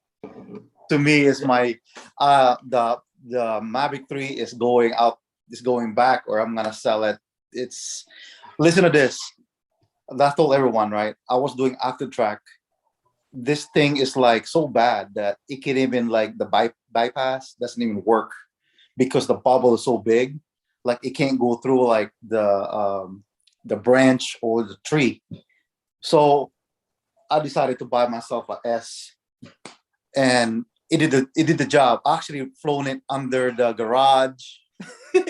To me, it's my the Mavic 3 is going out, is going back, or I'm gonna sell it. It's listen to this. I told everyone, right? I was doing after track. This thing is like so bad that it can even like the bypass doesn't even work because the bubble is so big. Like it can't go through like the branch or the tree. So I decided to buy myself a S, and it did the job. I actually flown it under the garage,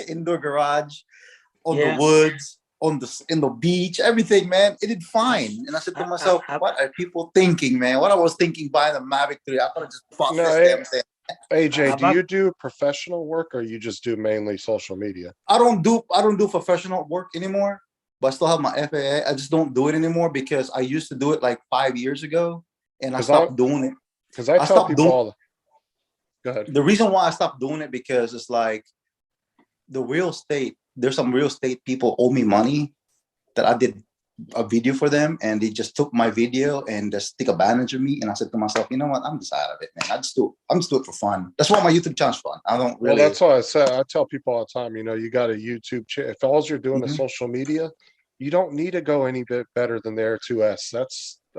indoor garage, on the woods, in the beach, everything, man. It did fine. And I said to myself, what are people thinking, man? What I was thinking buying the Mavic 3, I could have just bought this damn thing. AJ, do you do professional work or you just do mainly social media? I don't do professional work anymore, but I still have my FAA. I just don't do it anymore because I used to do it like 5 years ago, and I stopped doing it. Because I tell people all go ahead. The reason why I stopped doing it because it's like the real estate. There's some real estate people owe me money that I did a video for them, and they just took my video and just take advantage of me. And I said to myself, you know what? I'm just out of it, man. I'm just do it for fun. That's why my YouTube channel's fun. I don't really. Well, that's what I said. I tell people all the time, you know, you got a YouTube channel. If all you're doing is social media, you don't need to go any bit better than the Air 2S.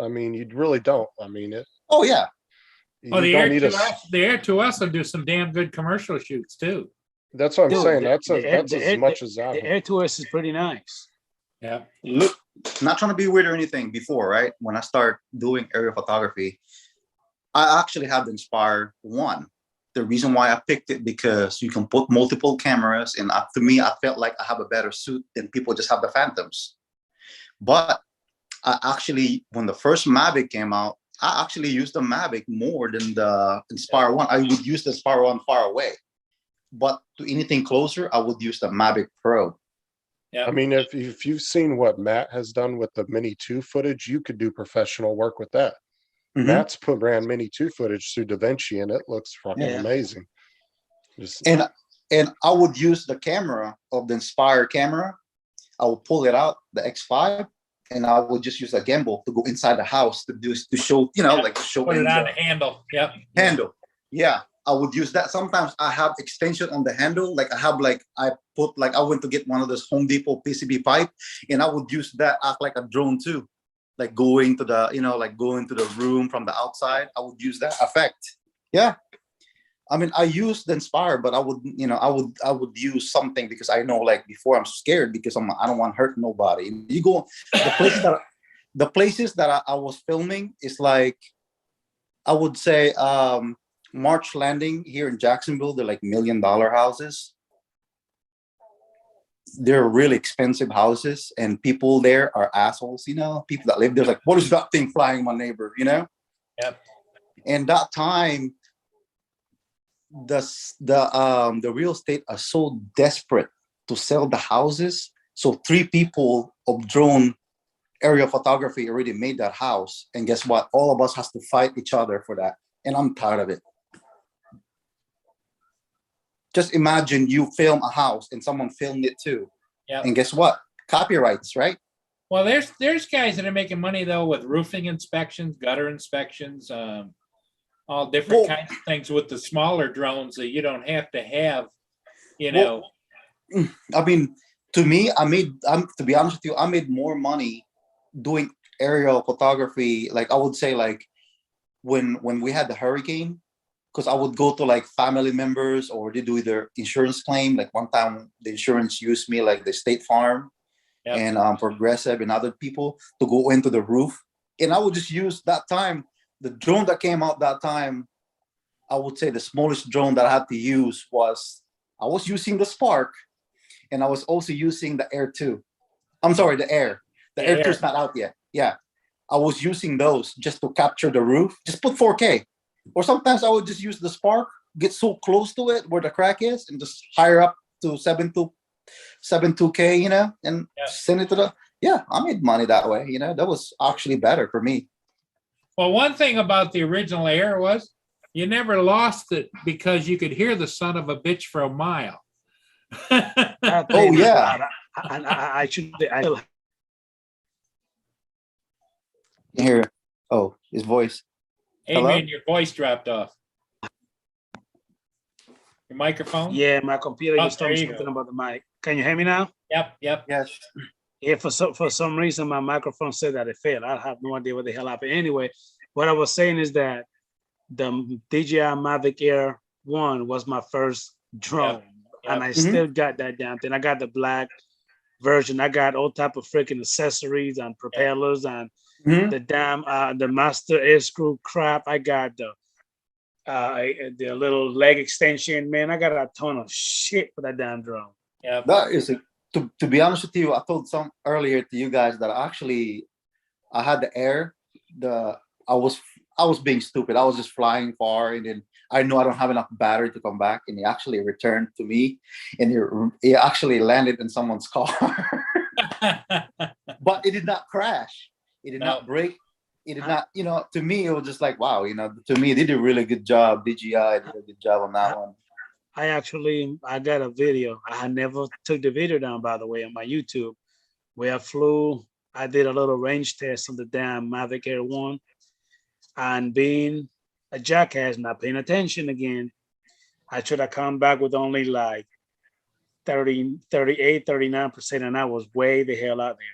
I mean, you really don't. I mean it. Oh yeah. Oh, the Air 2S will do some damn good commercial shoots too. That's what I'm saying. That's as much as that. The Air 2S is pretty nice. Yeah. Look, not trying to be weird or anything. Before, right, when I start doing aerial photography, I actually have the Inspire 1. The reason why I picked it because you can put multiple cameras, and to me, I felt like I have a better suit than people just have the Phantoms. But I actually, when the first Mavic came out, I actually used the Mavic more than the Inspire 1. I would use the Inspire 1 far away. But to anything closer, I would use the Mavic Pro. Yeah. I mean, if you've seen what Matt has done with the Mini 2 footage, you could do professional work with that. Matt's ran Mini 2 footage through DaVinci, and it looks fucking amazing. And I would use the camera of the Inspire camera. I would pull it out, the X5, and I would just use a gimbal to go inside the house to show, you know, like to show. Put it on the handle. Yep. Handle. Yeah. I would use that. Sometimes I have extension on the handle. Like I went to get one of those Home Depot PCB pipe, and I would use that act like a drone too. Like going to the room from the outside. I would use that effect. Yeah. I mean, I use the Inspire, but I would use something because I know, like before, I'm scared because I don't want to hurt nobody. You go the places that I was filming is like, I would say, March Landing here in Jacksonville, they're like $1 million houses. They're really expensive houses, and people there are assholes, you know. People that live there like, what is that thing flying my neighbor, you know? Yep. And that time, the real estate are so desperate to sell the houses. So 3 people of drone aerial photography already made that house. And guess what? All of us has to fight each other for that. And I'm tired of it. Just imagine you film a house and someone filmed it too. Yeah. And guess what? Copyrights, right? Well, there's guys that are making money though with roofing inspections, gutter inspections, all different kinds of things with the smaller drones that you don't have to have, you know. I mean, to me, to be honest with you, I made more money doing aerial photography, like I would say, like when we had the hurricane, because I would go to like family members or they do their insurance claim. Like one time, the insurance used me, like the State Farm and Progressive and other people, to go into the roof, and I would just use that time. The drone that came out that time, I would say the smallest drone that I had to use was, I was using the Spark, and I was also using the Air 2. I'm sorry, the Air. The Air 2 is not out yet. Yeah. I was using those just to capture the roof. Just put 4K. Or sometimes I would just use the Spark, get so close to it where the crack is, and just hire up to 72K, you know, and send it to the. Yeah, I made money that way. You know, that was actually better for me. Well, one thing about the original Air was you never lost it because you could hear the son of a bitch for a mile. Oh yeah. I should. Hear. Oh, his voice. Hey Hello? man, your voice dropped off. Your microphone? Yeah, my computer Oh, just told me there you something go. about the mic. Can you hear me now? Yep. Yes. Yeah, for some reason my microphone said that it failed. I have no idea what the hell happened. Anyway, what I was saying is that the DJI Mavic Air 1 was my first drone, and I still got that damn thing. I got the black version. I got all type of freaking accessories and propellers and the damn the master air screw crap. I got the little leg extension. Man, I got a ton of shit for that damn drone. Yeah. That is to be honest with you, I told some earlier to you guys that actually I had the Air. I was being stupid. I was just flying far, and then I know I don't have enough battery to come back, and he actually returned to me, and he actually landed in someone's car. But it did not crash. It did not break. It did not, you know, to me, it was just like, wow, you know, to me, they did a really good job. DJI did a good job on that one. I got a video. I never took the video down, by the way, on my YouTube, where I did a little range test on the damn Mavic Air 1, and being a jackass, not paying attention again, I should have come back with only like 38, 39%, and I was way the hell out there.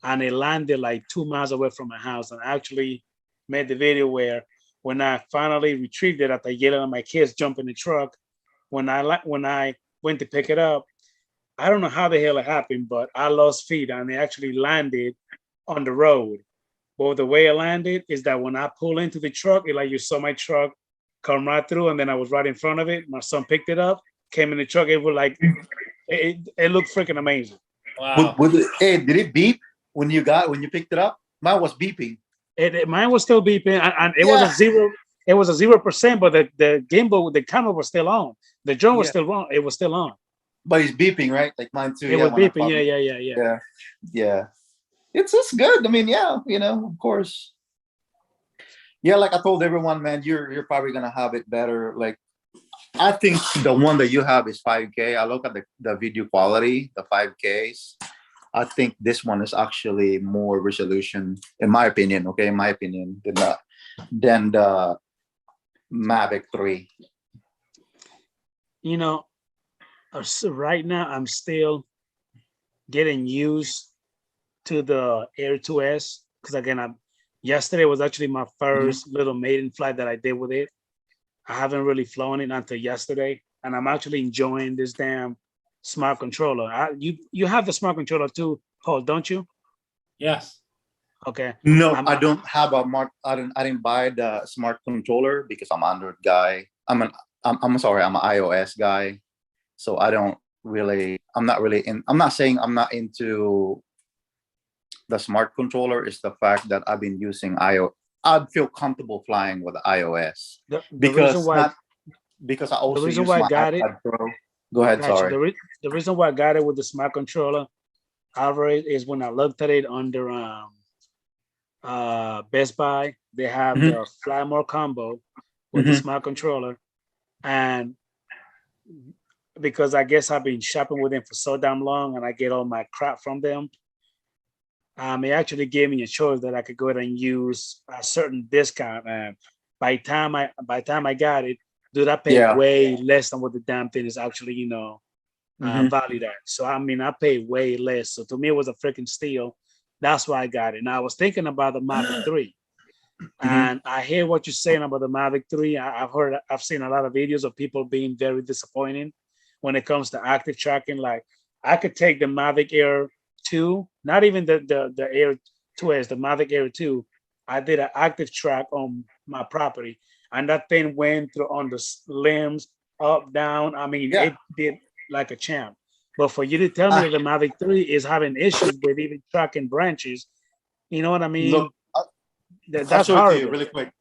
And it landed like 2 miles away from my house. And I actually made the video where when I finally retrieved it after yelling at my kids jump in the truck, when I went to pick it up, I don't know how the hell it happened, but I lost feet and it actually landed on the road. But the way it landed is that when I pull into the truck, it like you saw my truck come right through, and then I was right in front of it. My son picked it up, came in the truck. It was like it looked freaking amazing. Wow. Hey, did it beep when you picked it up? Mine was beeping. Mine was still beeping, and it was a zero. It was a 0%, but the gimbal, the camera was still on. The drone was still on. It was still on. But it's beeping, right? Like mine too. It was beeping. Yeah. It's good. I mean, yeah, you know, of course. Yeah, like I told everyone, man, you're probably gonna have it better. Like, I think the one that you have is 5K. I look at the video quality, the 5Ks. I think this one is actually more resolution, in my opinion. Okay, in my opinion, than the Mavic 3. You know, so right now I'm still getting used to the Air 2S, because again, yesterday was actually my first little maiden flight that I did with it. I haven't really flown it until yesterday, and I'm actually enjoying this damn smart controller. You have the smart controller too, Paul, don't you? Yes. Okay. No, I don't have I didn't buy the smart controller because I'm an Android guy. I'm an iOS guy. So I'm not saying I'm not into the smart controller. It's the fact that I've been using iOS. I'd feel comfortable flying with iOS because I also use my iPad Pro. Go ahead, sorry. The reason why I got it with the smart controller, Alvarez, is when I looked at it under Best Buy, they have the Fly More combo with the smart controller, and because I guess I've been shopping with them for so damn long and I get all my crap from them, it actually gave me a choice that I could go ahead and use a certain discount. And by the time I got it, dude, I paid way less than what the damn thing is actually, valued at. So I mean, I paid way less. So to me, it was a freaking steal. That's why I got it. And I was thinking about the Mavic 3. And I hear what you're saying about the Mavic 3. I've seen a lot of videos of people being very disappointed when it comes to active tracking. Like I could take the Mavic Air 2, not even the Air 2S, the Mavic Air 2. I did an active track on my property, and that thing went through on the limbs, up, down. I mean, it did like a champ. But for you to tell me that the Mavic 3 is having issues with even tracking branches, you know what I mean? Look, that's I'll show it to you horrible. really quick.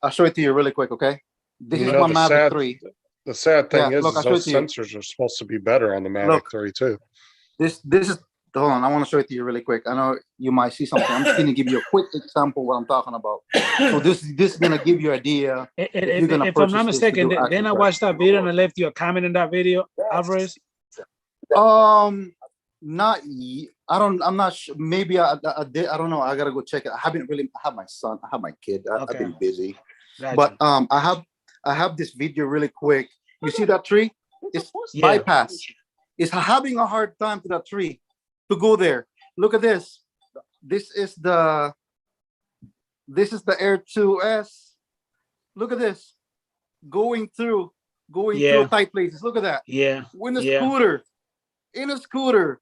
I'll show it to you really quick, okay? This You is know, my Mavic 3. The sad thing Yeah, is, look, I'll show those it to you. sensors are supposed to be better on the Mavic Look. 3 too. This is hold on. I want to show it to you really quick. I know you might see something. I'm just going to give you a quick example of what I'm talking about. So this is going to give you an idea. If I'm not mistaken, then I watched that video and I left you a comment in that video, Alvarez. I'm not sure. Maybe I did. I don't know. I gotta go check it. I haven't really. I have my son. I have my kid. I've been busy. Gotcha. But I have this video really quick. You see that tree? It's bypass. It's having a hard time to that tree to go there. Look at this. This is the Air 2S. Look at this. Going through tight places. Look at that. Yeah. In a scooter.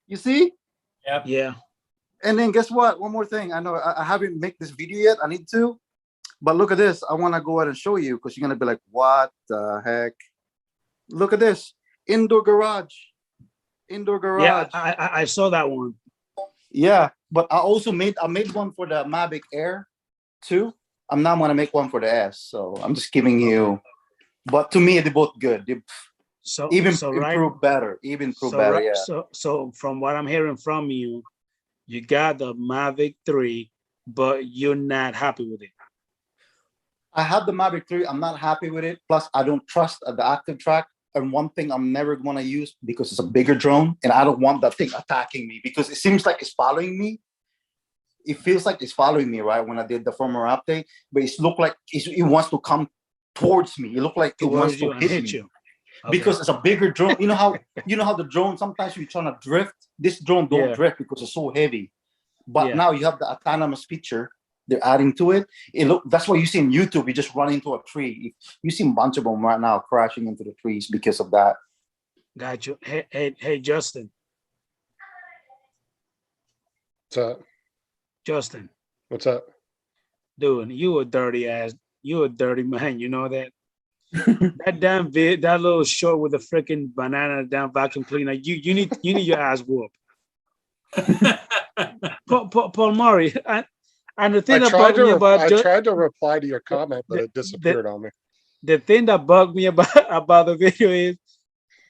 You see? Yep. Yeah. And then guess what? One more thing. I know I haven't made this video yet. I need to. But look at this. I want to go ahead and show you because you're going to be like, what the heck? Look at this. Indoor garage. Yeah, I saw that one. Yeah, but I made one for the Mavic Air too. I'm not going to make one for the S. So I'm just giving you. But to me, they're both good. They improve better. Yeah. So from what I'm hearing from you, you got the Mavic 3, but you're not happy with it. I have the Mavic 3. I'm not happy with it. Plus, I don't trust the active track. And one thing I'm never going to use because it's a bigger drone, and I don't want that thing attacking me because it seems like it's following me. It feels like it's following me, right? When I did the firmware update, but it looked like it wants to come towards me. It looked like it wants to hit me. Okay. Because it's a bigger drone. You know how the drone sometimes you're trying to drift. This drone don't drift because it's so heavy. But now you have the autonomous feature. They're adding to it. That's why you see in YouTube, you just run into a tree. You see a bunch of them right now crashing into the trees because of that. Got you. Hey, Justin. What's up? Justin. What's up? Dude, you a dirty man. You know that? that little short with the freaking banana down vacuum cleaner. You need your ass whooped. Paul Murray. And the thing that bugged me about I tried to reply to your comment, but it disappeared on me. The thing that bugged me about the video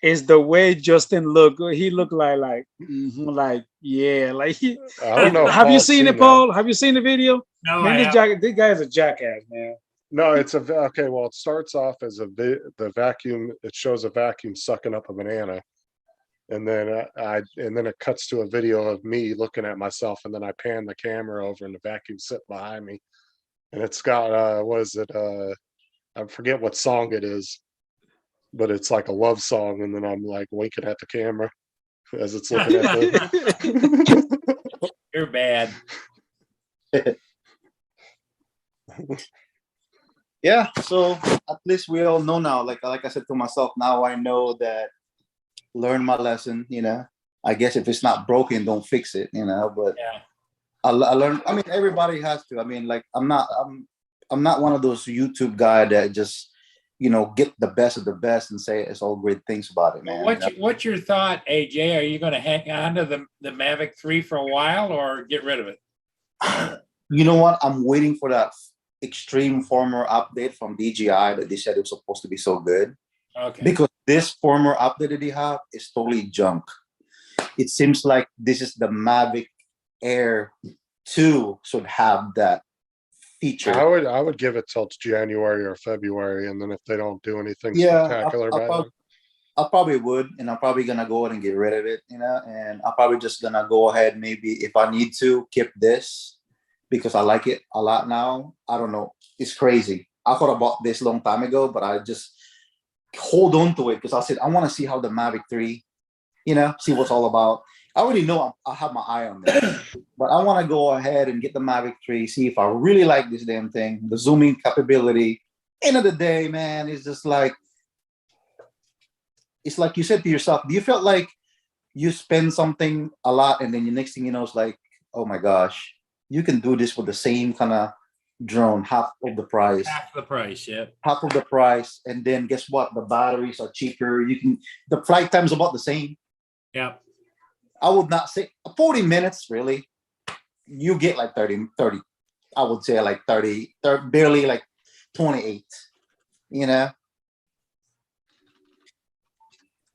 is the way Justin looked. He looked like yeah, like he. I don't know. Have you seen it, Paul? Have you seen the video? No, man, this guy is a jackass, man. No, it's okay. Well, it starts off as the vacuum. It shows a vacuum sucking up a banana. And then it cuts to a video of me looking at myself, and then I pan the camera over, and the vacuum sitting behind me, and it's got I forget what song it is, but it's like a love song, and then I'm like winking at the camera as it's looking at the. You're bad. Yeah, so at least we all know now. Like I said to myself, now I know that. Learn my lesson, I guess if it's not broken, don't fix it, but I learned. I mean, everybody has to. I mean, like I'm not one of those YouTube guy that just get the best of the best and say it's all great things about it, man. What's your thought, AJ? Are you going to hang on to the Mavic 3 for a while or get rid of it? You know what? I'm waiting for that extreme firmware update from DJI that they said it was supposed to be so good. Okay. Because this firmware update that they have is totally junk. It seems like this is the Mavic Air 2 should have that feature. I would give it till January or February, and then if they don't do anything spectacular I probably would, and I'm probably gonna go ahead and get rid of it, and I'm probably just gonna go ahead, maybe if I need to keep this because I like it a lot now. I don't know. It's crazy. I thought about this long time ago, but I just hold on to it because I said I want to see how the Mavic 3, see what's all about. I already know I have my eye on this, but I want to go ahead and get the Mavic 3, see if I really like this damn thing, the zooming capability. End of the day, man, it's just like, it's like you said to yourself, do you feel like you spend something a lot and then the next thing you know is like, oh my gosh, you can do this with the same kind of drone, half of the price. Half the price, yeah. Half of the price. And then guess what? The batteries are cheaper. The flight time's about the same. Yeah. I would not say 40 minutes, really. You get like 30, I would say like 30 barely like 28, you know?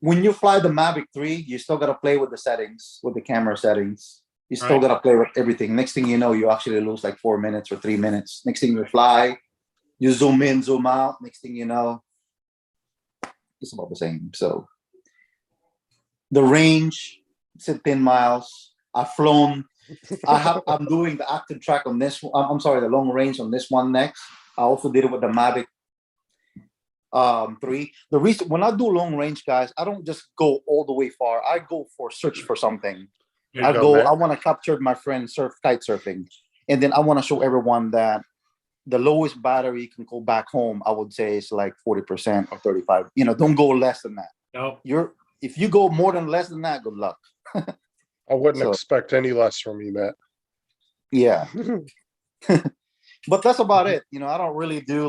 When you fly the Mavic 3, you still got to play with the settings, with the camera settings. You still got to play with everything. Next thing you know, you actually lose like 4 minutes or 3 minutes. Next thing you fly, you zoom in, zoom out. Next thing you know, it's about the same. So the range, it's at 10 miles. I've flown. I'm doing the active track on this. I'm sorry, the long range on this one next. I also did it with the Mavic 3. The reason when I do long range, guys, I don't just go all the way far. I go for search for something. I want to capture my friend kite surfing, and then I want to show everyone that the lowest battery can go back home. I would say it's like 40% or 35. Don't go less than that. No. If you go more than less than that, good luck. I wouldn't expect any less from you, Matt. Yeah. But that's about it. I don't really do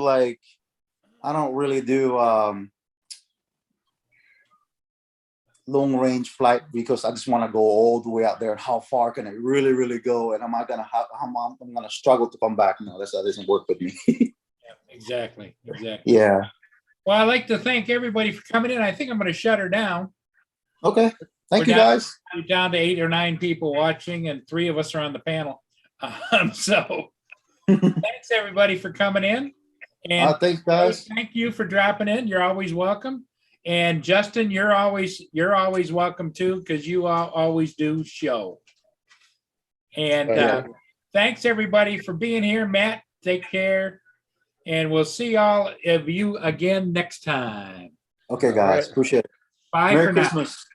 long range flight because I just want to go all the way out there. How far can it really, really go? And I'm gonna struggle to come back. No, that doesn't work with me. Exactly. Yeah. Well, I'd like to thank everybody for coming in. I think I'm going to shut her down. Okay. Thank you, guys. We're down to 8 or 9 people watching, and 3 of us are on the panel. So thanks everybody for coming in. And thanks, guys. Thank you for dropping in. You're always welcome. And Justin, you're always welcome too, because you always do show. And thanks everybody for being here. Matt, take care. And we'll see all of you again next time. Okay, guys. Appreciate it. Bye Merry for now. Christmas.